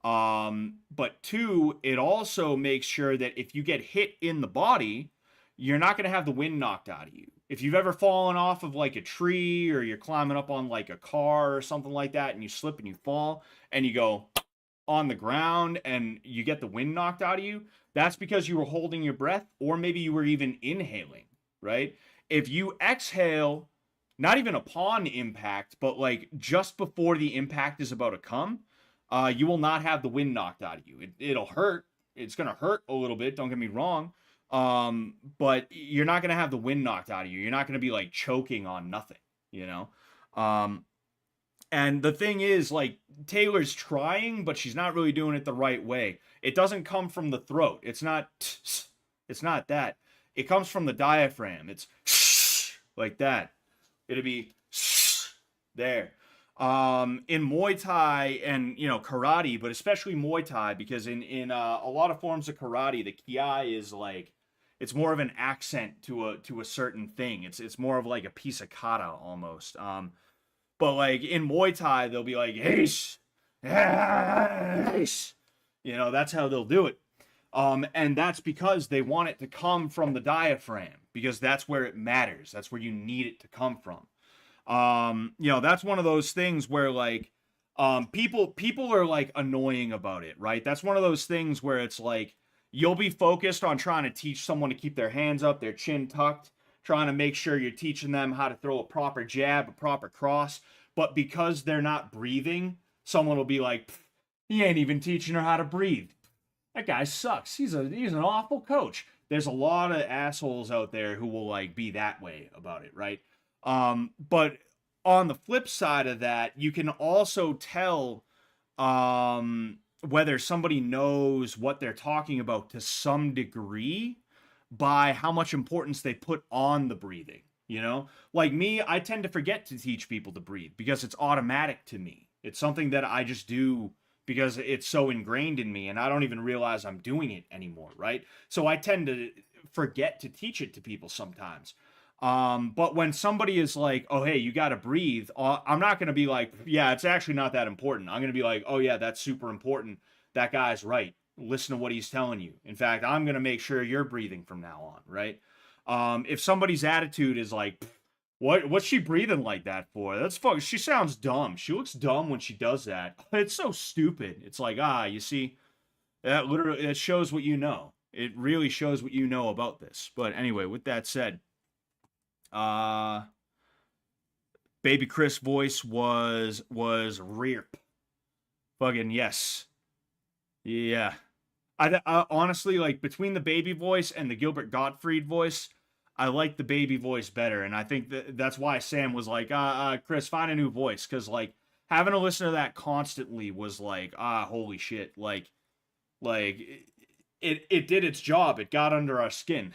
But two, it also makes sure that if you get hit in the body, you're not going to have the wind knocked out of you. If you've ever fallen off of like a tree, or you're climbing up on like a car or something like that, and you slip and you fall and you go on the ground and you get the wind knocked out of you, that's because you were holding your breath, or maybe you were even inhaling, right? If you exhale, not even upon impact, but like just before the impact is about to come, you will not have the wind knocked out of you. It'll hurt. It's going to hurt a little bit, don't get me wrong. But you're not going to have the wind knocked out of you. You're not going to be like choking on nothing, you know? And the thing is, like, Taylor's trying, but she's not really doing it the right way. It doesn't come from the throat. It's not that. It comes from the diaphragm. It's like that. It'll be there. In Muay Thai and, you know, karate, but especially Muay Thai, because in a lot of forms of karate, the kiai is like, it's more of an accent to a certain thing. It's more of like a piece of kata almost. But like in Muay Thai, they'll be like, "Heish, heish." You know, that's how they'll do it. And that's because they want it to come from the diaphragm, because that's where it matters. That's where you need it to come from. You know, that's one of those things where like, people are like annoying about it, right? That's one of those things where it's like, you'll be focused on trying to teach someone to keep their hands up, their chin tucked, trying to make sure you're teaching them how to throw a proper jab, a proper cross. But because they're not breathing, someone will be like, he ain't even teaching her how to breathe. That guy sucks. He's an awful coach. There's a lot of assholes out there who will like be that way about it, right? But on the flip side of that, you can also tell whether somebody knows what they're talking about to some degree by how much importance they put on the breathing. You know, like me, I tend to forget to teach people to breathe because it's automatic to me. It's something that I just do because it's so ingrained in me and I don't even realize I'm doing it anymore, right? So I tend to forget to teach it to people sometimes. But when somebody is like, oh, hey, you got to breathe, I'm not going to be like, yeah, it's actually not that important. I'm going to be like, oh, yeah, that's super important. That guy's right. Listen to what he's telling you. In fact, I'm going to make sure you're breathing from now on, right? If somebody's attitude is like, what's she breathing like that for? That's fuck. She sounds dumb. She looks dumb when she does that. It's so stupid. It's like, you see, that literally, it shows what you know. It really shows what you know about this. But anyway, with that said, Baby Chris voice was RIP. Fucking yes. Yeah. I honestly, like, between the baby voice and the Gilbert Gottfried voice, I like the baby voice better. And I think that's why Sam was like, Chris, find a new voice. Because, like, having to listen to that constantly was like, holy shit. Like it did its job. It got under our skin.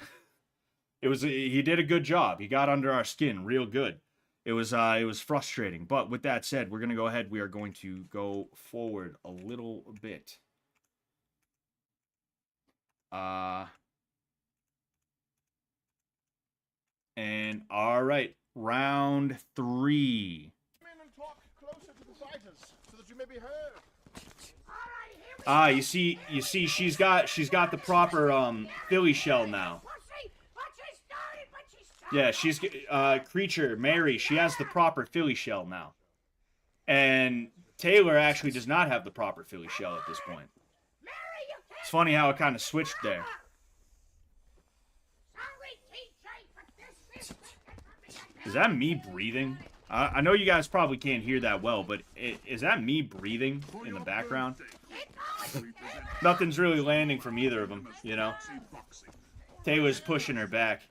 He did a good job. He got under our skin real good. It was frustrating. But with that said, we're going to go ahead. We are going to go forward a little bit. And all right, round 3. Come in and talk closer to the fighters so that you may be heard. You see, she's got the proper Philly shell now. Yeah, she's Creature Mary. She has the proper Philly shell now, and Taylor actually does not have the proper Philly shell at this point. It's funny how it kind of switched there. Is that me breathing? I know you guys probably can't hear that well, but is that me breathing in the background? Nothing's really landing from either of them, you know. Taylor's pushing her back.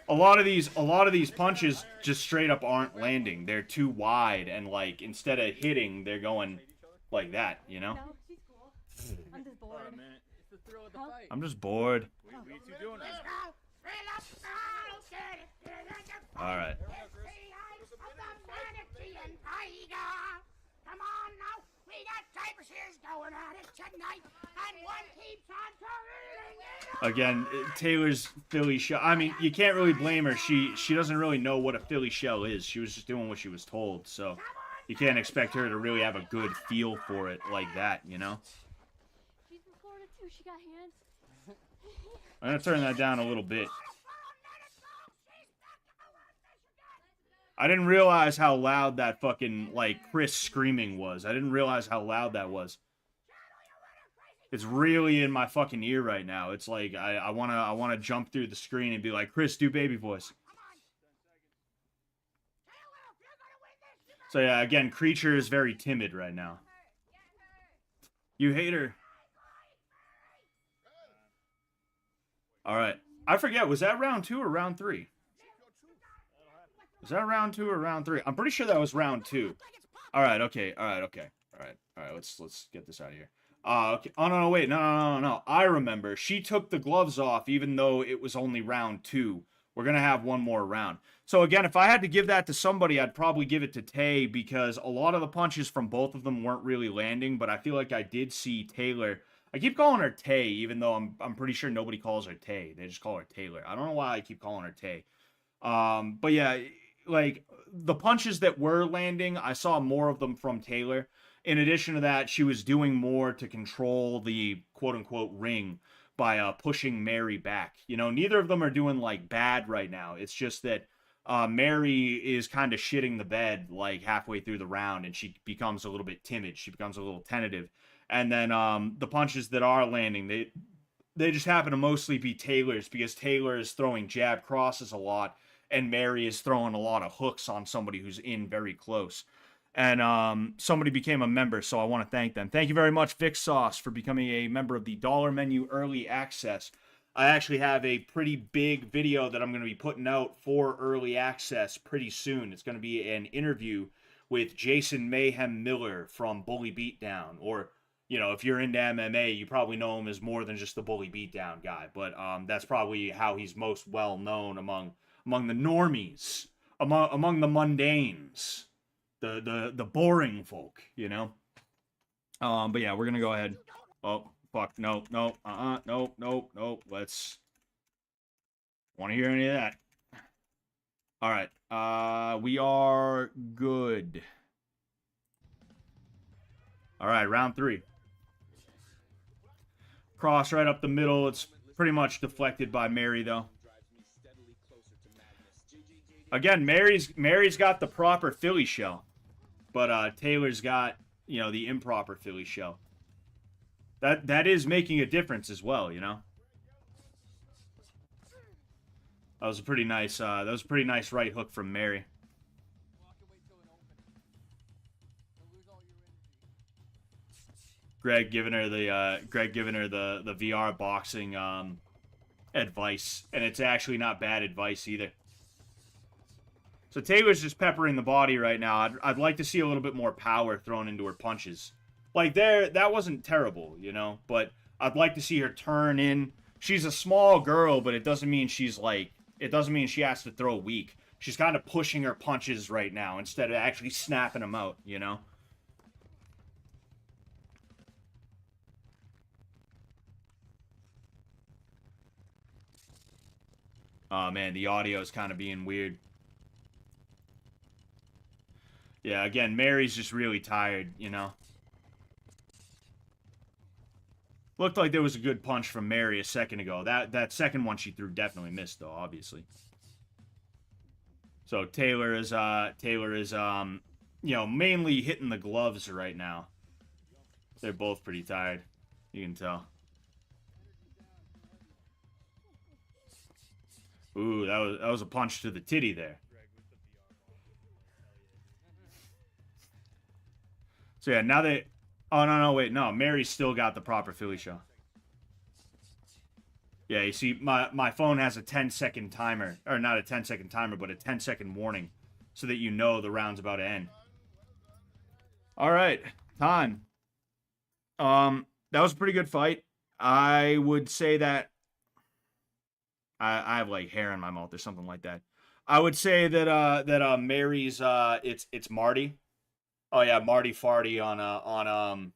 A lot of these punches just straight up aren't landing. They're too wide, and like instead of hitting, they're going like that, you know. I'm just bored. I'm just bored. All right. Come on now, we got Tiger Shears going at it tonight, and one keeps on turning. Again, Taylor's Philly shell. I mean, you can't really blame her. She doesn't really know what a Philly shell is. She was just doing what she was told, so you can't expect her to really have a good feel for it like that, you know? She's from Florida too. She got hands. I'm gonna turn that down a little bit. I didn't realize how loud that fucking, like, Chris screaming was. I didn't realize how loud that was. It's really in my fucking ear right now. It's like, I wanna jump through the screen and be like, Chris, do baby voice. So yeah, again, Creature is very timid right now. You hate her. Alright. I forget, was that round 2 or round 3? Was that round 2 or round 3? I'm pretty sure that was round 2. Alright, okay. Alright, let's get this out of here. Okay. Oh, no, wait. No. I remember. She took the gloves off even though it was only round 2. We're going to have one more round. So again, if I had to give that to somebody, I'd probably give it to Tay because a lot of the punches from both of them weren't really landing, but I feel like I did see Taylor. I keep calling her Tay, even though I'm pretty sure nobody calls her Tay. They just call her Taylor. I don't know why I keep calling her Tay. But yeah, like the punches that were landing, I saw more of them from Taylor. In addition to that, she was doing more to control the quote-unquote ring by pushing Mary back. You know, neither of them are doing, like, bad right now. It's just that Mary is kind of shitting the bed, like, halfway through the round, and she becomes a little bit timid. She becomes a little tentative. And then the punches that are landing, they just happen to mostly be Taylor's because Taylor is throwing jab crosses a lot, and Mary is throwing a lot of hooks on somebody who's in very close. And somebody became a member, so I want to thank them. Thank you very much, Vic Sauce, for becoming a member of the Dollar Menu Early Access. I actually have a pretty big video that I'm going to be putting out for Early Access pretty soon. It's going to be an interview with Jason Mayhem Miller from Bully Beatdown. Or, you know, if you're into MMA, you probably know him as more than just the Bully Beatdown guy. But that's probably how he's most well known among the normies, among the mundanes. The boring folk, you know. But yeah, we're gonna go ahead. Oh fuck, nope. Let's want to hear any of that. All right, we are good. All right, round 3. Cross right up the middle. It's pretty much deflected by Mary though. Again, Mary's got the proper Philly shell. But Taylor's got, you know, the improper Philly shell. That is making a difference as well, you know. That was a pretty nice right hook from Mary. Greg giving her the VR boxing advice, and it's actually not bad advice either. So Taylor's just peppering the body right now. I'd like to see a little bit more power thrown into her punches. Like that wasn't terrible, you know, but I'd like to see her turn in. She's a small girl, but it doesn't mean she has to throw weak. She's kind of pushing her punches right now instead of actually snapping them out, you know. Oh man, the audio is kind of being weird. Yeah, again, Mary's just really tired, you know. Looked like there was a good punch from Mary a second ago. That second one she threw definitely missed, though, obviously. So Taylor is you know, mainly hitting the gloves right now. They're both pretty tired. You can tell. Ooh, that was a punch to the titty there. So yeah, now they... Oh, no, wait, no. Mary's still got the proper Philly shell. Yeah, you see, my phone has a 10-second timer. Or not a 10-second timer, but a 10-second warning. So that you know the round's about to end. Alright, time. That was a pretty good fight. I would say that... I have, like, hair in my mouth or something like that. I would say that Mary's... It's Marty. Oh yeah, Marty Farty on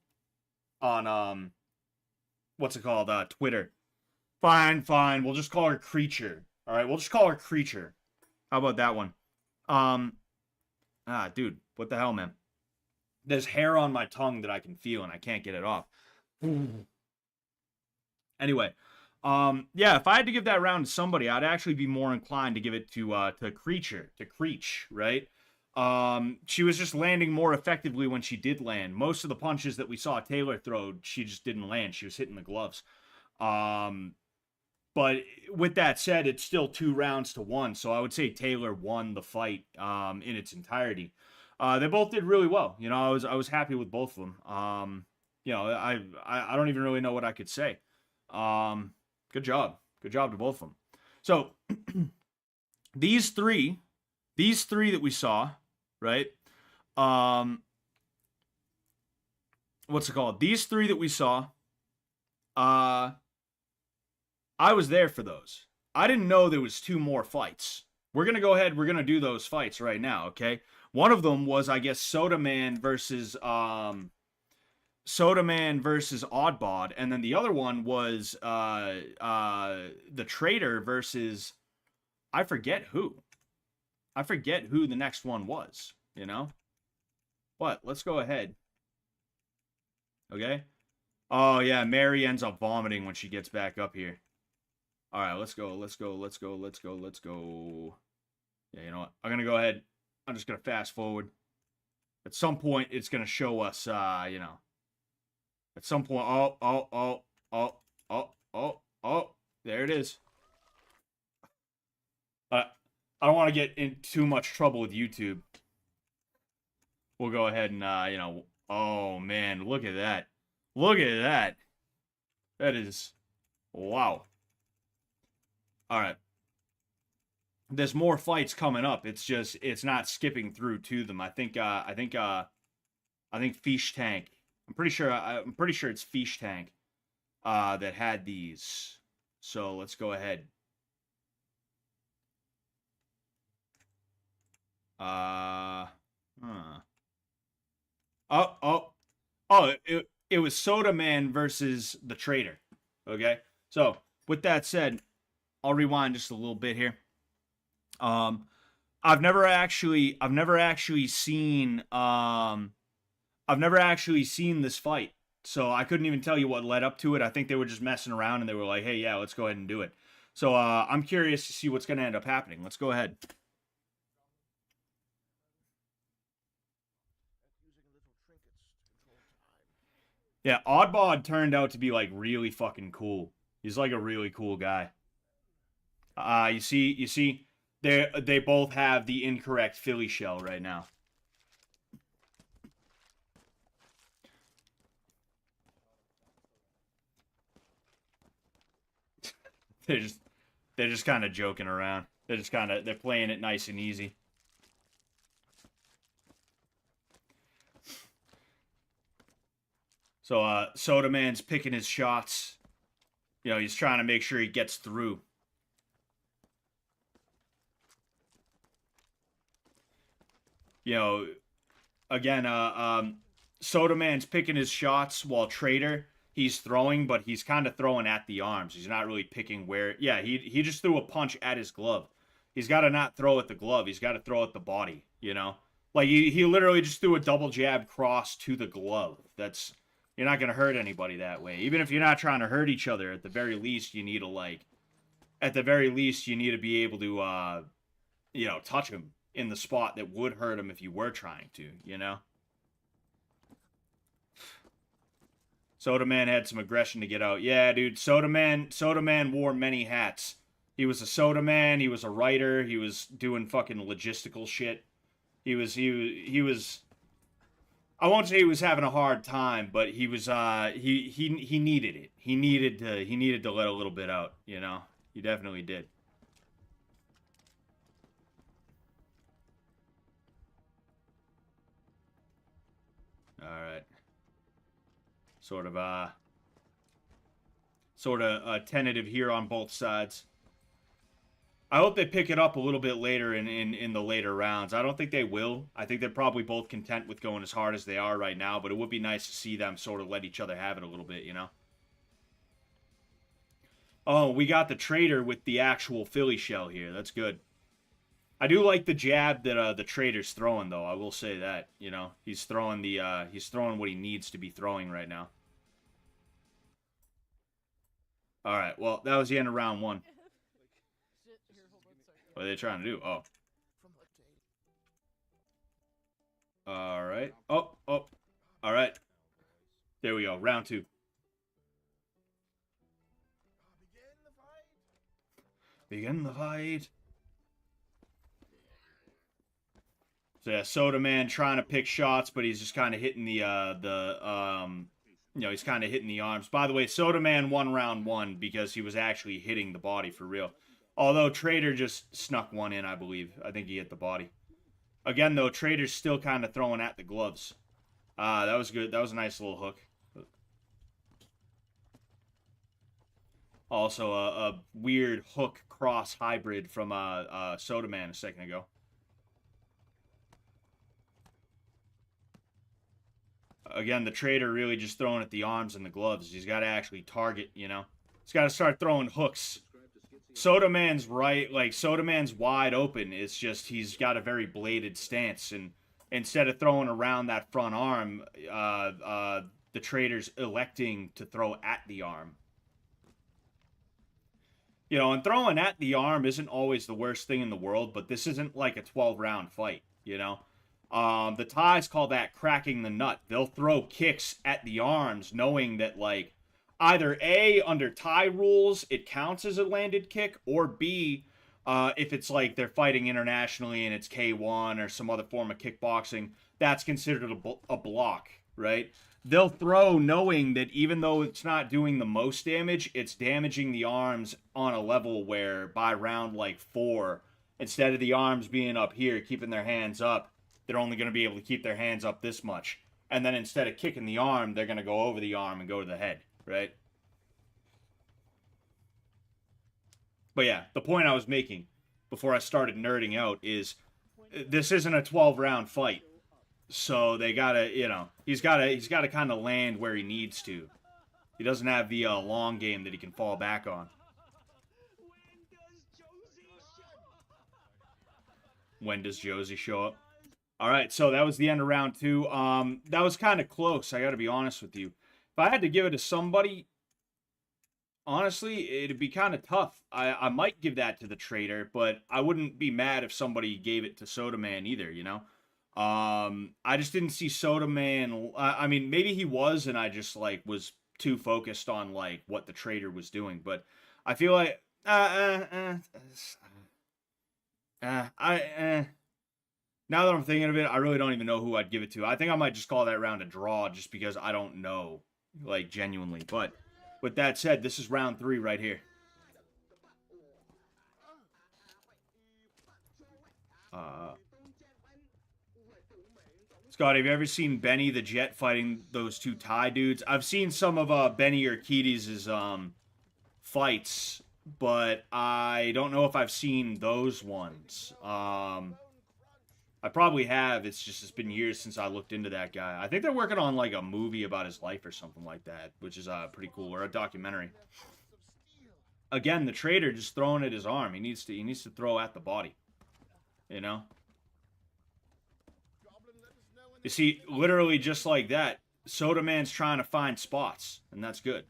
what's it called? Twitter. Fine. We'll just call her Creature. All right, we'll just call her Creature. How about that one? Dude, what the hell, man? There's hair on my tongue that I can feel and I can't get it off. Anyway, yeah, if I had to give that round to somebody, I'd actually be more inclined to give it to Creature, to Creech, right? She was just landing more effectively when she did land. Most of the punches that we saw Taylor throw, she just didn't land. She was hitting the gloves. But with that said, it's still 2 rounds to 1. So I would say Taylor won the fight, in its entirety. They both did really well. You know, I was happy with both of them. You know, I don't even really know what I could say. Good job. Good job to both of them. So these three that we saw, right? What's it called? These 3 that we saw, I was there for those. I didn't know there was 2 more fights. We're going to go ahead. We're going to do those fights right now, okay? One of them was, I guess, Soda Man versus Oddbod, and then the other one was the Traitor versus I forget who. I forget who the next one was, you know? But let's go ahead. Okay? Oh, yeah, Mary ends up vomiting when she gets back up here. All right, let's go. Yeah, you know what? I'm going to go ahead. I'm just going to fast forward. At some point, it's going to show us, you know. At some point, there it is. I don't want to get in too much trouble with YouTube. We'll go ahead and, you know, oh, man, look at that. Look at that. That is, wow. All right. There's more fights coming up. It's just, it's not skipping through to them. I think Fishtank. I'm pretty sure it's Fishtank that had these. So let's go ahead. It was Soda Man versus the Traitor. Okay, so with that said, I'll rewind just a little bit here. I've never actually seen this fight, so I couldn't even tell you what led up to it. I think they were just messing around and they were like, hey, yeah, let's go ahead and do it. So I'm curious to see what's going to end up happening. Let's go ahead. Yeah, Oddbod turned out to be, like, really fucking cool. He's, like, a really cool guy. You see, they both have the incorrect Philly shell right now. they're just kind of joking around. They're playing it nice and easy. So, Soda Man's picking his shots. You know, he's trying to make sure he gets through. You know, again, Soda Man's picking his shots while Traitor, he's throwing, but he's kind of throwing at the arms. He's not really picking where... Yeah, he just threw a punch at his glove. He's got to not throw at the glove. He's got to throw at the body, you know? Like, he literally just threw a double jab cross to the glove. That's... You're not going to hurt anybody that way. Even if you're not trying to hurt each other, at the very least, you need to, like... At the very least, you need to be able to, you know, touch him in the spot that would hurt him if you were trying to, you know? Soda Man had some aggression to get out. Yeah, dude, Soda Man wore many hats. He was a Soda Man, he was a writer, he was doing fucking logistical shit. He was I won't say he was having a hard time, but he was he needed it. He needed to let a little bit out, you know? He definitely did. All right. Sort of tentative here on both sides. I hope they pick it up a little bit later in the later rounds. I don't think they will. I think they're probably both content with going as hard as they are right now, but it would be nice to see them sort of let each other have it a little bit, you know? Oh, we got the Traitor with the actual Philly shell here. That's good. I do like the jab that the Traitor's throwing, though. I will say that, you know, he's throwing what he needs to be throwing right now. All right, well, that was the end of round 1. What are they trying to do? Oh. All right. Oh. All right. There we go. Round 2. Begin the fight. So yeah, Soda Man trying to pick shots, but he's just kind of hitting you know, he's kind of hitting the arms. By the way, Soda Man won round 1 because he was actually hitting the body for real. Although Traitor just snuck one in, I believe. I think he hit the body. Again, though, Traitor's still kind of throwing at the gloves. That was good. That was a nice little hook. Also, a weird hook cross hybrid from Soda Man a second ago. Again, the trader really just throwing at the arms and the gloves. He's got to actually target, you know. He's got to start throwing hooks. Soda Man's right, like, Soda Man's wide open. It's just he's got a very bladed stance. And instead of throwing around that front arm, the trader's electing to throw at the arm. You know, and throwing at the arm isn't always the worst thing in the world, but this isn't like a 12-round fight, you know? The Thais call that cracking the nut. They'll throw kicks at the arms knowing that, like, either A, under Thai rules, it counts as a landed kick, or B, if it's like they're fighting internationally and it's K1 or some other form of kickboxing, that's considered a block, right? They'll throw knowing that even though it's not doing the most damage, it's damaging the arms on a level where by round like 4, instead of the arms being up here, keeping their hands up, they're only going to be able to keep their hands up this much. And then instead of kicking the arm, they're going to go over the arm and go to the head, right? But yeah, the point I was making before I started nerding out is this isn't a 12-round fight. So they gotta, you know, he's gotta kind of land where he needs to. He doesn't have the long game that he can fall back on. When does Josie show up? All right, so that was the end of round 2. That was kind of close. I gotta be honest with you. If I had to give it to somebody, honestly, it'd be kind of tough. I might give that to the trader, but I wouldn't be mad if somebody gave it to Soda Man either. You know. I just didn't see Soda Man. I mean, maybe he was, and I just like was too focused on like what the trader was doing. But I feel like now that I'm thinking of it, I really don't even know who I'd give it to. I think I might just call that round a draw, just because I don't know, like genuinely. But with that said, this is round 3 right here. Scott, have you ever seen Benny the Jet fighting those 2 Thai dudes? I've seen some of Benny Urquidez's fights, but I don't know if I've seen those ones. I probably have. It's been years since I looked into that guy. I think they're working on like a movie about his life or something like that, which is pretty cool, or a documentary. Again, the trader just throwing at his arm. He needs to throw at the body. You know? You see, literally just like that, Soda Man's trying to find spots, and that's good.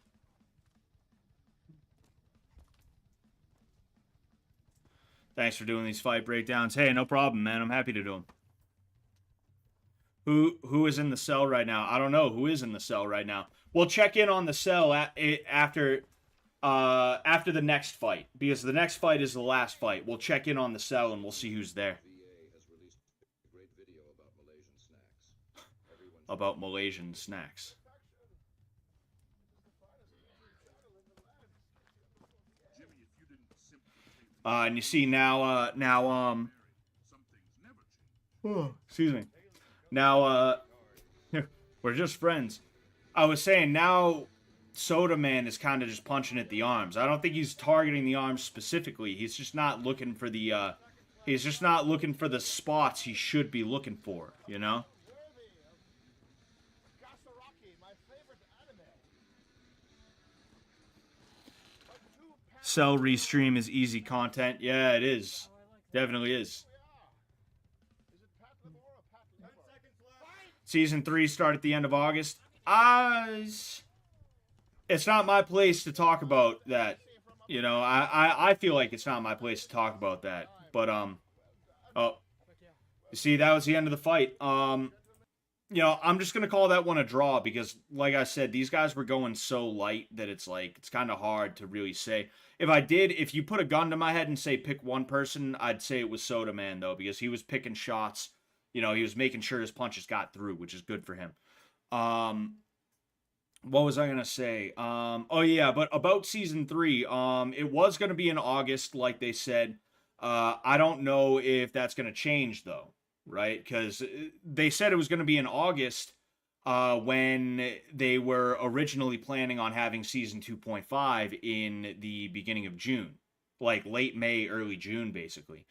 Thanks for doing these fight breakdowns. Hey, no problem, man. I'm happy to do them. Who is in the cell right now? I don't know who is in the cell right now. We'll check in on the cell after the next fight, because the next fight is the last fight. We'll check in on the cell and we'll see who's there. About Malaysian snacks. And you see now, excuse me. Now, we're just friends. I was saying now Soda Man is kind of just punching at the arms. I don't think he's targeting the arms specifically. He's just not looking for the, spots he should be looking for, you know? Cell restream is easy content. Yeah, it is. Definitely is. Season 3 start at the end of August. It's not my place to talk about that. You know, I feel like it's not my place to talk about that. But, oh. You see, that was the end of the fight. You know, I'm just going to call that one a draw because, like I said, these guys were going so light that it's like, it's kind of hard to really say. If you put a gun to my head and say pick one person, I'd say it was Soda Man, though, because he was picking shots. You know, he was making sure his punches got through, which is good for him. What was I going to say? Oh, yeah, but about Season 3, it was going to be in August, like they said. I don't know if that's going to change, though. Right? Because they said it was going to be in August, when they were originally planning on having season 2.5 in the beginning of June, like late May, early June, basically.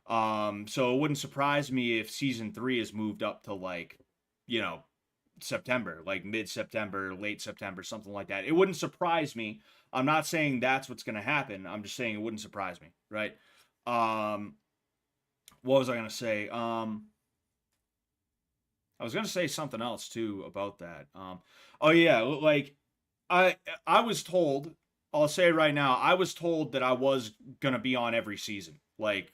So it wouldn't surprise me if season 3 is moved up to like, you know, September, like mid-September, late September, something like that. It wouldn't surprise me. I'm not saying that's what's going to happen. I'm just saying it wouldn't surprise me, right? What was I going to say? I was going to say something else too about that. Oh yeah, like I was told, I'll say right now, I was told that I was going to be on every season. Like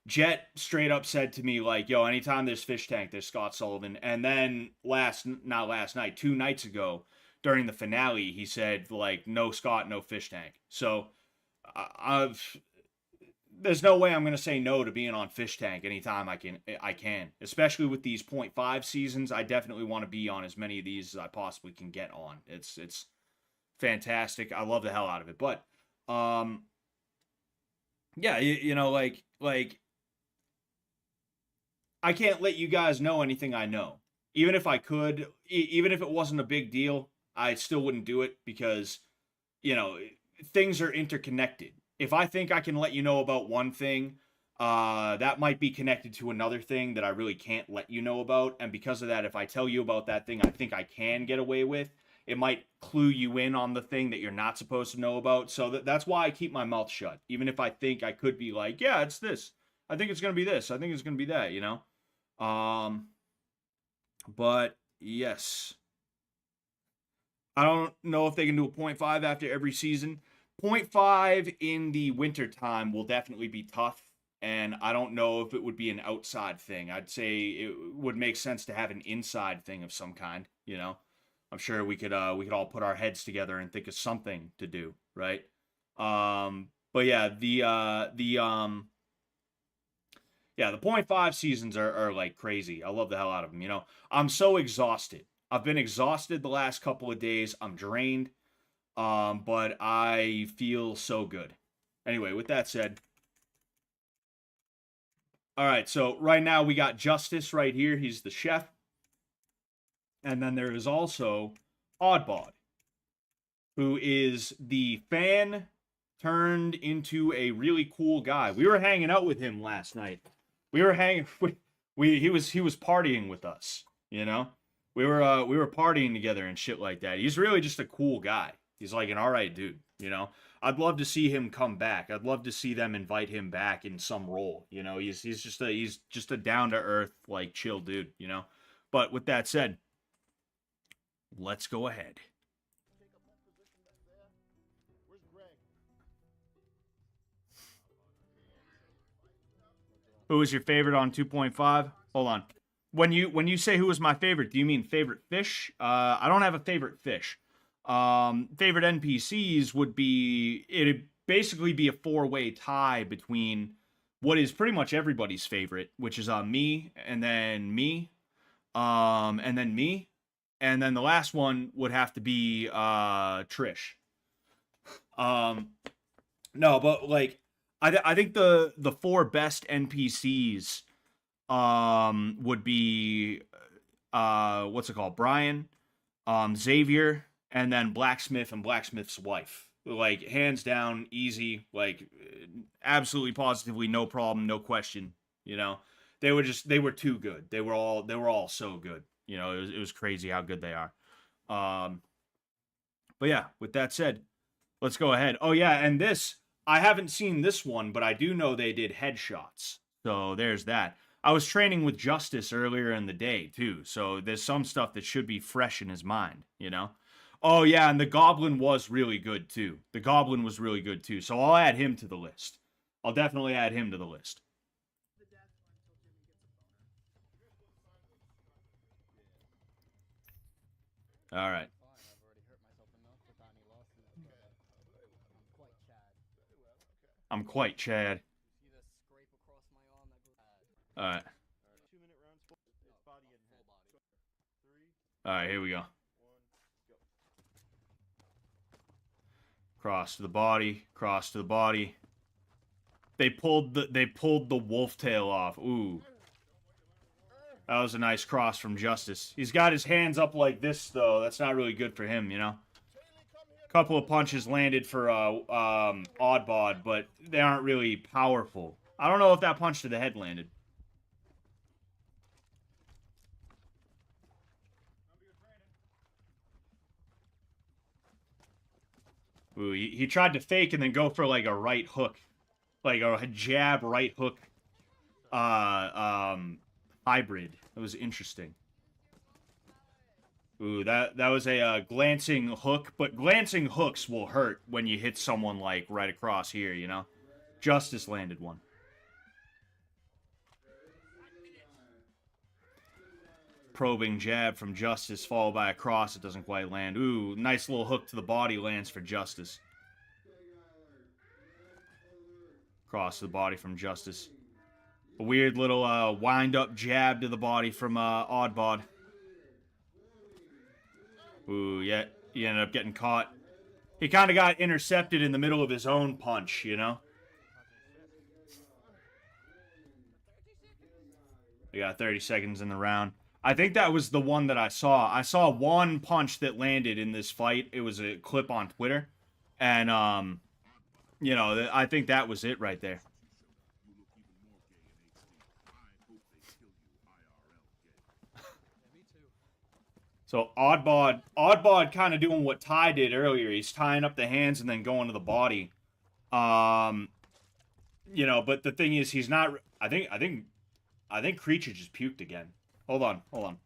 Jet straight up said to me, like, yo, anytime there's Fishtank, there's Scott Sullivan. And then not last night, 2 nights ago, during the finale, he said, like, no Scott, no Fishtank. So, there's no way I'm going to say no to being on Fishtank anytime I can. Especially with these 0.5 seasons, I definitely want to be on as many of these as I possibly can get on. It's fantastic. I love the hell out of it. But, yeah, you know, like, I can't let you guys know anything I know. Even if I could, even if it wasn't a big deal, I still wouldn't do it because, you know, things are interconnected. If I think I can let you know about one thing, that might be connected to another thing that I really can't let you know about. And because of that, if I tell you about that thing I think I can get away with, it might clue you in on the thing that you're not supposed to know about. So that's why I keep my mouth shut. Even if I think I could be like, yeah, it's this. I think it's going to be this. I think it's going to be that, you know? But yes, I don't know if they can do a 0.5 after every season. 0.5 in the winter time will definitely be tough, and I don't know if it would be an outside thing. I'd say it would make sense to have an inside thing of some kind, you know? I'm sure we could all put our heads together and think of something to do, right? But yeah, the 0.5 seasons are like crazy. I love the hell out of them, you know? I'm so exhausted. I've been exhausted the last couple of days. I'm drained, but I feel so good. Anyway, with that said, all right, so right now we got Justice right here. He's the chef. And then there is also Oddbod, who is the fan turned into a really cool guy. We were hanging out with him last night. We were hanging. He was partying with us. You know, we were partying together and shit like that. He's really just a cool guy. He's like an alright dude. You know, I'd love to see him come back. I'd love to see them invite him back in some role. You know, he's just a down to earth, like, chill dude. You know, but with that said, let's go ahead. Who was your favorite on 2.5? Hold on. When you say who was my favorite, do you mean favorite fish? I don't have a favorite fish. Favorite NPCs it'd basically be a 4-way tie between what is pretty much everybody's favorite, which is me, and then me, and then me, and then the last one would have to be Trish. No, but like I think the 4 best NPCs would be what's it called? Brian, Xavier, and then Blacksmith and Blacksmith's wife. Like, hands down, easy, like, absolutely positively no problem, no question, you know. They were too good. They were all so good. You know, it was crazy how good they are. But yeah, with that said, let's go ahead. Oh yeah, and this, I haven't seen this one, but I do know they did headshots. So there's that. I was training with Justice earlier in the day, too. So there's some stuff that should be fresh in his mind, you know? Oh, yeah, and the Goblin was really good, too. The Goblin was really good, too. So I'll add him to the list. I'll definitely add him to the list. All right. I'm quite Chad. All right. All right, here we go. Cross to the body, cross to the body. They pulled the wolf tail off. Ooh. That was a nice cross from Justice. He's got his hands up like this, though. That's not really good for him, you know? Couple of punches landed for Oddbod, but they aren't really powerful. I don't know if that punch to the head landed. Ooh, he tried to fake and then go for like a right hook. Like a jab right hook hybrid. That was interesting. Ooh, that was a glancing hook, but glancing hooks will hurt when you hit someone like right across here, you know? Justice landed one. Probing jab from Justice, followed by a cross. It doesn't quite land. Ooh, nice little hook to the body lands for Justice. Cross to the body from Justice. A weird little wind-up jab to the body from Oddbod. Ooh, yeah, he ended up getting caught. He kind of got intercepted in the middle of his own punch, you know? We got 30 seconds in the round. I think that was the one that I saw. I saw one punch that landed in this fight. It was a clip on Twitter. And, you know, I think that was it right there. So Oddbod kind of doing what Ty did earlier. He's tying up the hands and then going to the body. You know, but the thing is, he's not. I think Creature just puked again. Hold on.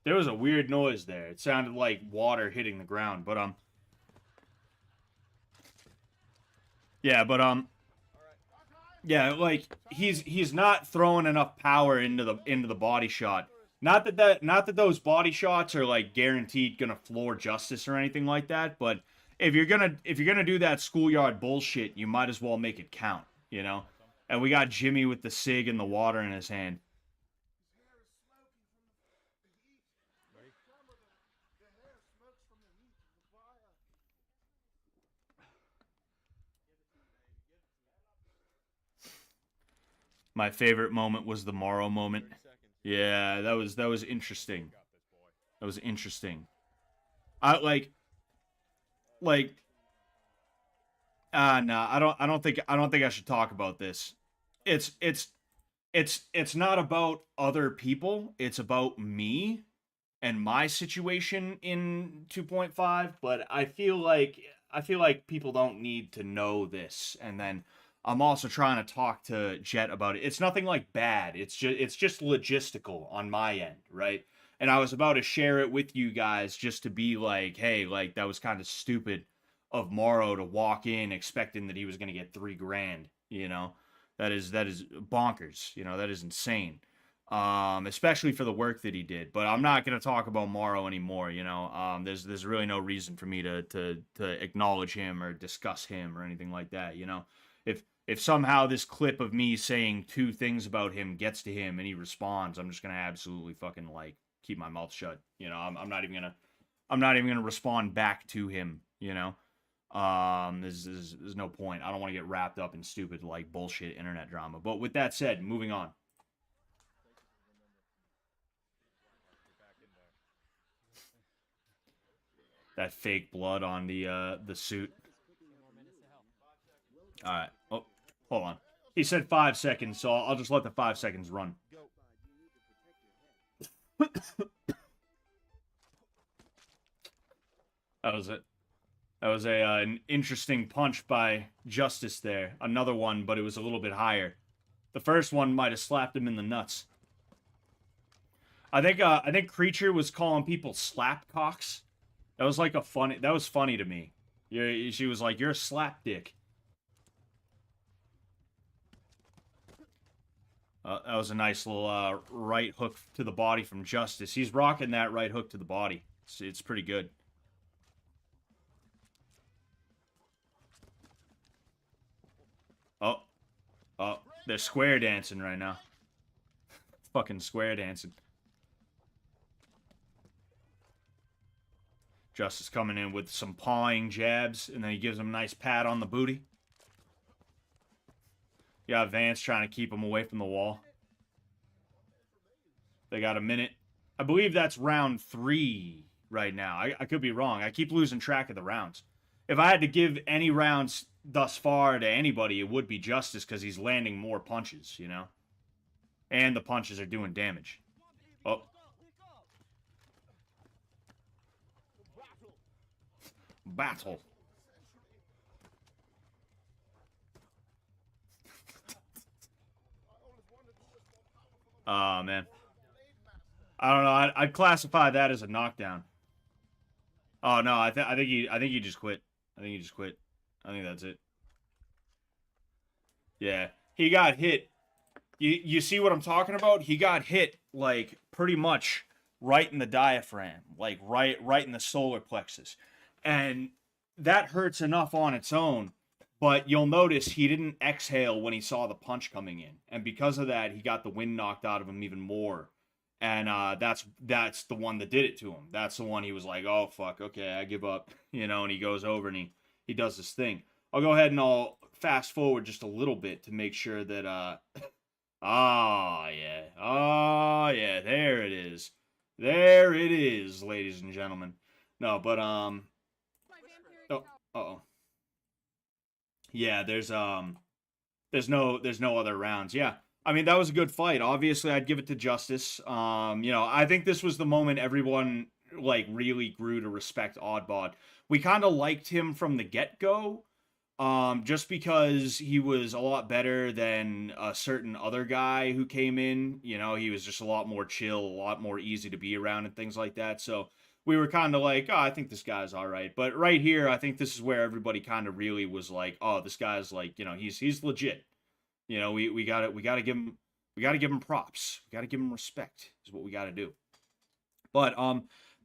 There was a weird noise there. It sounded like water hitting the ground, but yeah, but yeah, like he's not throwing enough power into the body shot. Not that those body shots are like guaranteed gonna floor Justice or anything like that, but if you're gonna do that schoolyard bullshit, you might as well make it count, you know? And we got Jimmy with the cig and the water in his hand. My favorite moment was the Morrow moment. Yeah, that was interesting. That was interesting. I nah, I don't think I should talk about this. It's not about other people. It's about me and my situation in 2.5, but I feel like people don't need to know this. And then I'm also trying to talk to Jet about it. It's nothing like bad. It's just logistical on my end, right? And I was about to share it with you guys just to be like, hey, like that was kind of stupid of Morrow to walk in expecting that he was going to get $3,000, you know? That is bonkers, you know? That is insane. Especially for the work that he did. But I'm not going to talk about Morrow anymore, you know? There's really no reason for me to acknowledge him or discuss him or anything like that, you know? If somehow this clip of me saying 2 things about him gets to him and he responds, I'm just going to absolutely fucking like keep my mouth shut. You know, I'm not even going to respond back to him, you know? There's no point. I don't want to get wrapped up in stupid like bullshit internet drama. But with that said, moving on. That fake blood on the suit. All right. Oh, hold on. He said 5 seconds, so I'll just let the 5 seconds run. That was it. That was an interesting punch by Justice there. Another one, but it was a little bit higher. The first one might have slapped him in the nuts. I think Creature was calling people slapcocks. That was like that was funny to me. She was like, "You're a slap dick." That was a nice little right hook to the body from Justice. He's rocking that right hook to the body. It's pretty good. Oh, they're square dancing right now. Fucking square dancing. Justice coming in with some pawing jabs, and then he gives him a nice pat on the booty. Got Vance trying to keep him away from the wall. They got a minute. I believe that's round 3 right now. I could be wrong. I keep losing track of the rounds. If I had to give any rounds thus far to anybody, it would be Justice because he's landing more punches, you know? And the punches are doing damage. Oh. Battle. Oh, man. I don't know. I'd classify that as a knockdown. Oh, no. I think he just quit. I think he just quit. I think that's it. Yeah. He got hit. You see what I'm talking about? He got hit, like, pretty much right in the diaphragm. Like, right in the solar plexus. And that hurts enough on its own. But you'll notice he didn't exhale when he saw the punch coming in. And because of that, he got the wind knocked out of him even more. And that's the one that did it to him. That's the one he was like, oh, fuck, okay, I give up. You know, and he goes over and he does this thing. I'll go ahead and I'll fast forward just a little bit to make sure that... Oh, yeah. Oh, yeah. There it is. There it is, ladies and gentlemen. No, but, Oh, uh-oh. Yeah, there's no other rounds. Yeah. I mean, that was a good fight. Obviously, I'd give it to Justice. You know, I think this was the moment everyone, like, really grew to respect Oddbod. We kind of liked him from the get-go. Just because he was a lot better than a certain other guy who came in. You know, he was just a lot more chill, a lot more easy to be around and things like that. So we were kind of like, oh, I think this guy's all right. But right here, I think this is where everybody kind of really was like, oh, this guy's like, you know, he's legit. You know, we gotta give him props. We gotta give him respect is what we gotta do. But,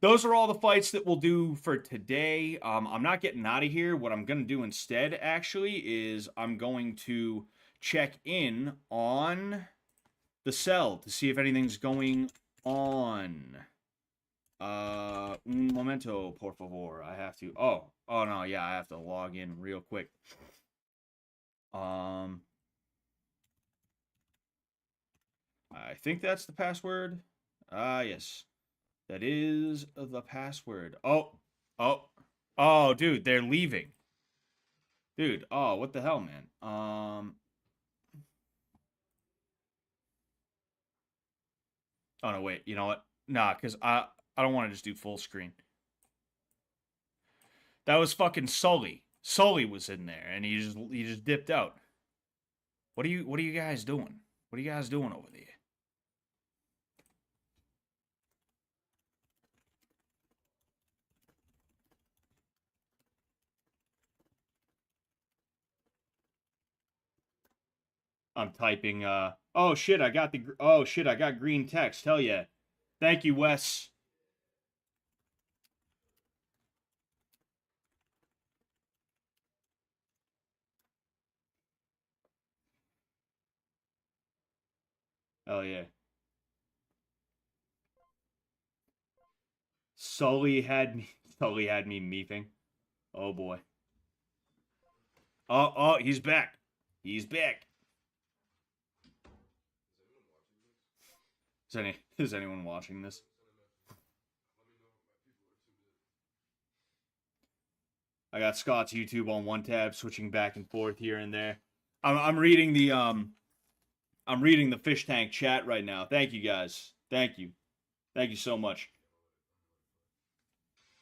those are all the fights that we'll do for today. I'm not getting out of here. What I'm going to do instead, actually, is I'm going to check in on the cell to see if anything's going on. Un momento, por favor. I have to... Oh, no, yeah, I have to log in real quick. I think that's the password. Yes. That is the password. Oh, dude, they're leaving. Dude, oh, what the hell, man? Oh, no, wait, you know what? Nah, because I don't want to just do full screen. That was fucking Sully. Sully was in there, and he just dipped out. What are you guys doing? What are you guys doing over there? I'm typing, oh shit, I got green text, hell yeah. Thank you, Wes. Hell yeah. Sully had me meeping. Oh boy. Oh, he's back. He's back. Is anyone watching this? I got Scott's YouTube on one tab, switching back and forth here and there. I'm reading the Fishtank chat right now. Thank you guys. Thank you so much.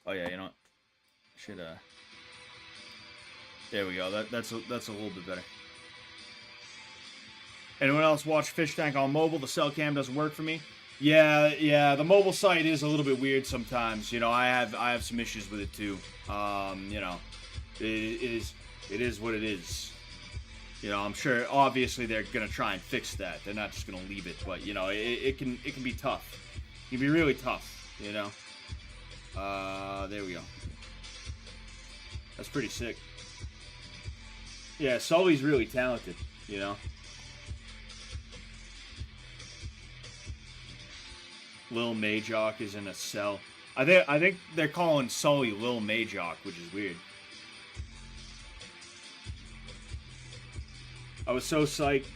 Oh yeah, you know what? Should there we go. That's a little bit better. Anyone else watch Fishtank on mobile? The cell cam doesn't work for me. Yeah, the mobile site is a little bit weird sometimes. You know, I have some issues with it too. You know, it is what it is. You know, I'm sure obviously they're gonna try and fix that. They're not just gonna leave it, but you know, it can be tough. It can be really tough, you know. There we go. That's pretty sick. Yeah, Sully's really talented, you know. Lil Majok is in a cell. I think they're calling Sully Lil Majok, which is weird. I was so psyched.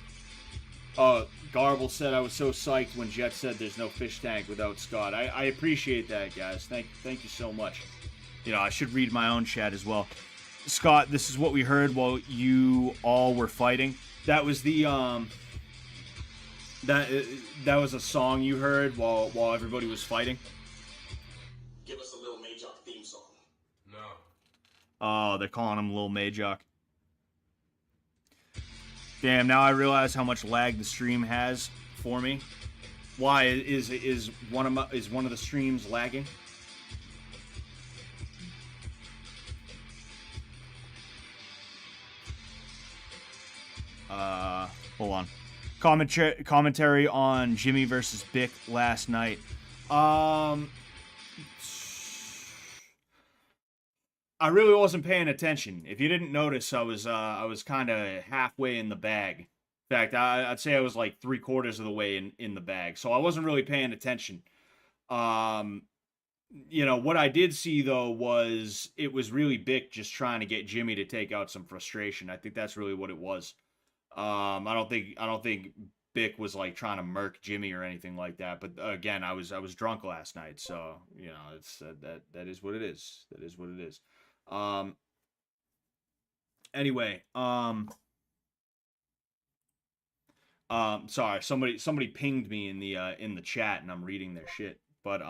Garble said I was so psyched when Jet said there's no fish tank without Scott. I appreciate that, guys. Thank you so much. You know, I should read my own chat as well. Scott, this is what we heard while you all were fighting. That was the that was a song you heard while everybody was fighting. Give us a little Majok theme song. No. Oh, they're calling him Lil Majok. Damn, now I realize how much lag the stream has for me. Why is one of the streams lagging? Hold on. Commentary on Jimmy versus Bick last night. I really wasn't paying attention. If you didn't notice, I was kind of halfway in the bag. In fact, I'd say I was like 3/4 of the way in the bag. So I wasn't really paying attention. You know, what I did see though was it was really Bick just trying to get Jimmy to take out some frustration. I think that's really what it was. I don't think Bick was like trying to murk Jimmy or anything like that. But again, I was drunk last night, so you know, it's that is what it is. That is what it is. Anyway, sorry, somebody pinged me in the chat, and I'm reading their shit. But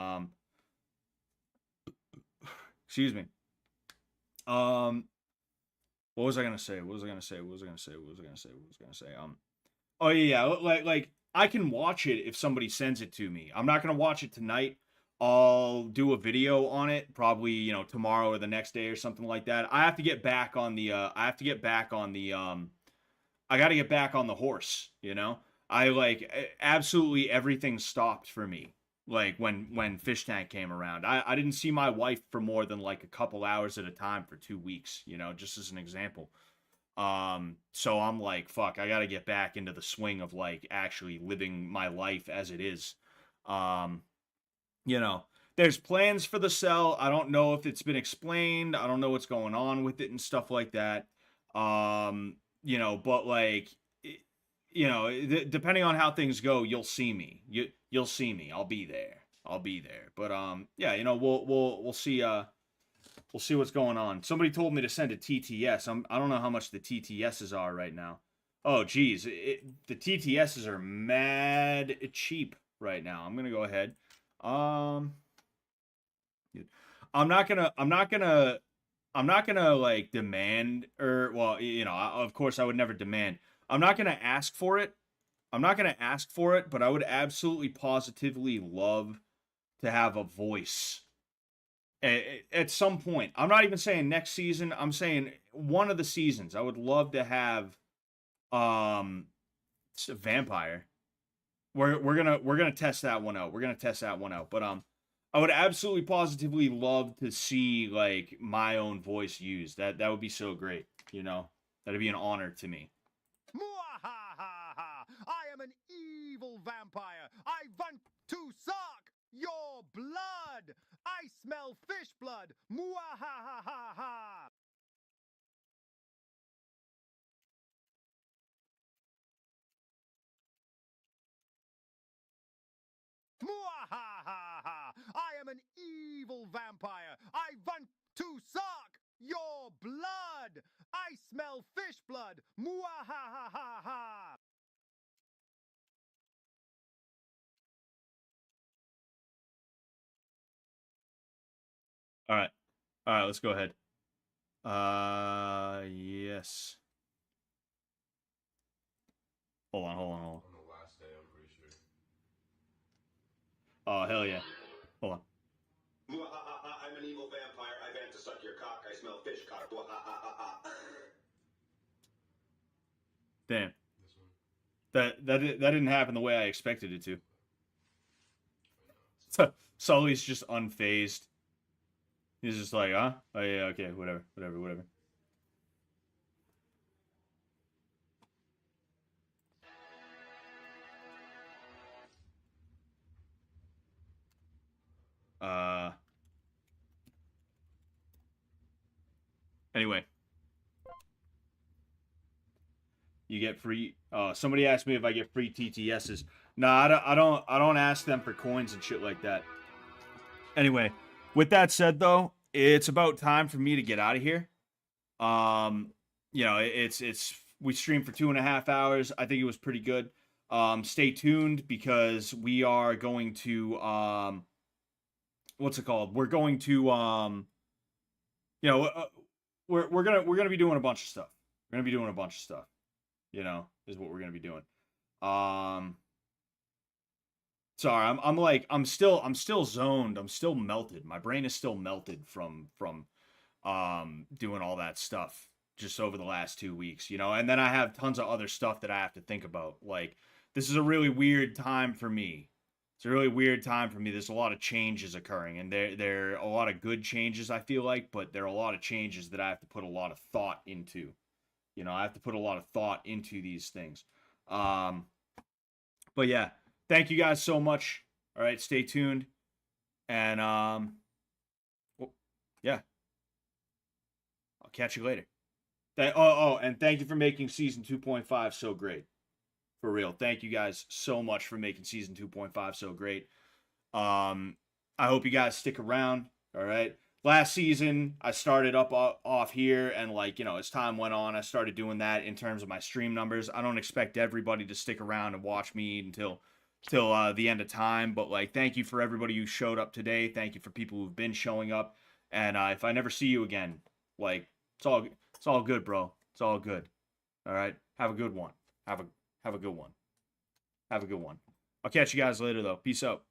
excuse me. What was I gonna say? Oh yeah, like I can watch it if somebody sends it to me. I'm not gonna watch it tonight. I'll do a video on it probably, you know, tomorrow or the next day or something like that. I have to get back on the I gotta get back on the horse, you know? Absolutely everything stopped for me. Like when Fishtank came around, I didn't see my wife for more than like a couple hours at a time for 2 weeks, you know, just as an example. So I'm like, fuck, I gotta get back into the swing of like actually living my life as it is. You know, there's plans for the cell. I don't know if it's been explained. I don't know what's going on with it and stuff like that. You know, but like, you know, depending on how things go, you'll see me. You'll see me. I'll be there. But yeah, you know, we'll see. We'll see what's going on. Somebody told me to send a TTS. I don't know how much the TTSs are right now. Oh, geez, the TTSs are mad cheap right now. I'm gonna go ahead. I'm not gonna like demand, or well, you know, of course I would never demand. I'm not gonna ask for it. But I would absolutely positively love to have a voice at some point. I'm not even saying next season. I'm saying one of the seasons. I would love to have it's a vampire. We're gonna test that one out. But I would absolutely positively love to see like my own voice used. That would be so great, you know. That'd be an honor to me. I am an evil vampire. I want to suck your blood. I smell fish blood. Mwahaha. Mwahaha. I am an evil vampire. I want to suck your blood. I smell fish blood. Mwahaha. All right, let's go ahead. Yes. Hold on. On the last day, I'm pretty sure. Oh, hell yeah. Hold on. I'm an evil vampire. I vant to suck your cock. I smell fish cock. Damn. That didn't happen the way I expected it to. Sully's just unfazed. He's just like, huh? Oh yeah, okay, whatever. Anyway. You get free. Somebody asked me if I get free TTSs. No, I don't ask them for coins and shit like that. Anyway, with that said though, it's about time for me to get out of here. You know, it's we streamed for 2.5 hours. I think it was pretty good. Stay tuned because we are going to what's it called? We're going to you know, we're gonna be doing a bunch of stuff. We're gonna be doing a bunch of stuff. You know, is what we're gonna be doing. Sorry, I'm still zoned. I'm still melted. My brain is still melted from doing all that stuff just over the last 2 weeks, you know. And then I have tons of other stuff that I have to think about. Like, this is a really weird time for me. It's a really weird time for me. There's a lot of changes occurring, and there are a lot of good changes, I feel like, but there are a lot of changes that I have to put a lot of thought into. You know, I have to put a lot of thought into these things. But yeah, thank you guys so much. All right, stay tuned. And yeah. I'll catch you later. And thank you for making season 2.5 so great. For real. Thank you guys so much for making season 2.5 so great. I hope you guys stick around. All right. Last season, I started up off here, and like, you know, as time went on, I started doing that in terms of my stream numbers. I don't expect everybody to stick around and watch me until the end of time, but like, thank you for everybody who showed up today. Thank you for people who've been showing up. And if I never see you again, like, it's all good, bro. It's all good. All right. Have a good one. Have a good one. Have a good one. I'll catch you guys later though. Peace out.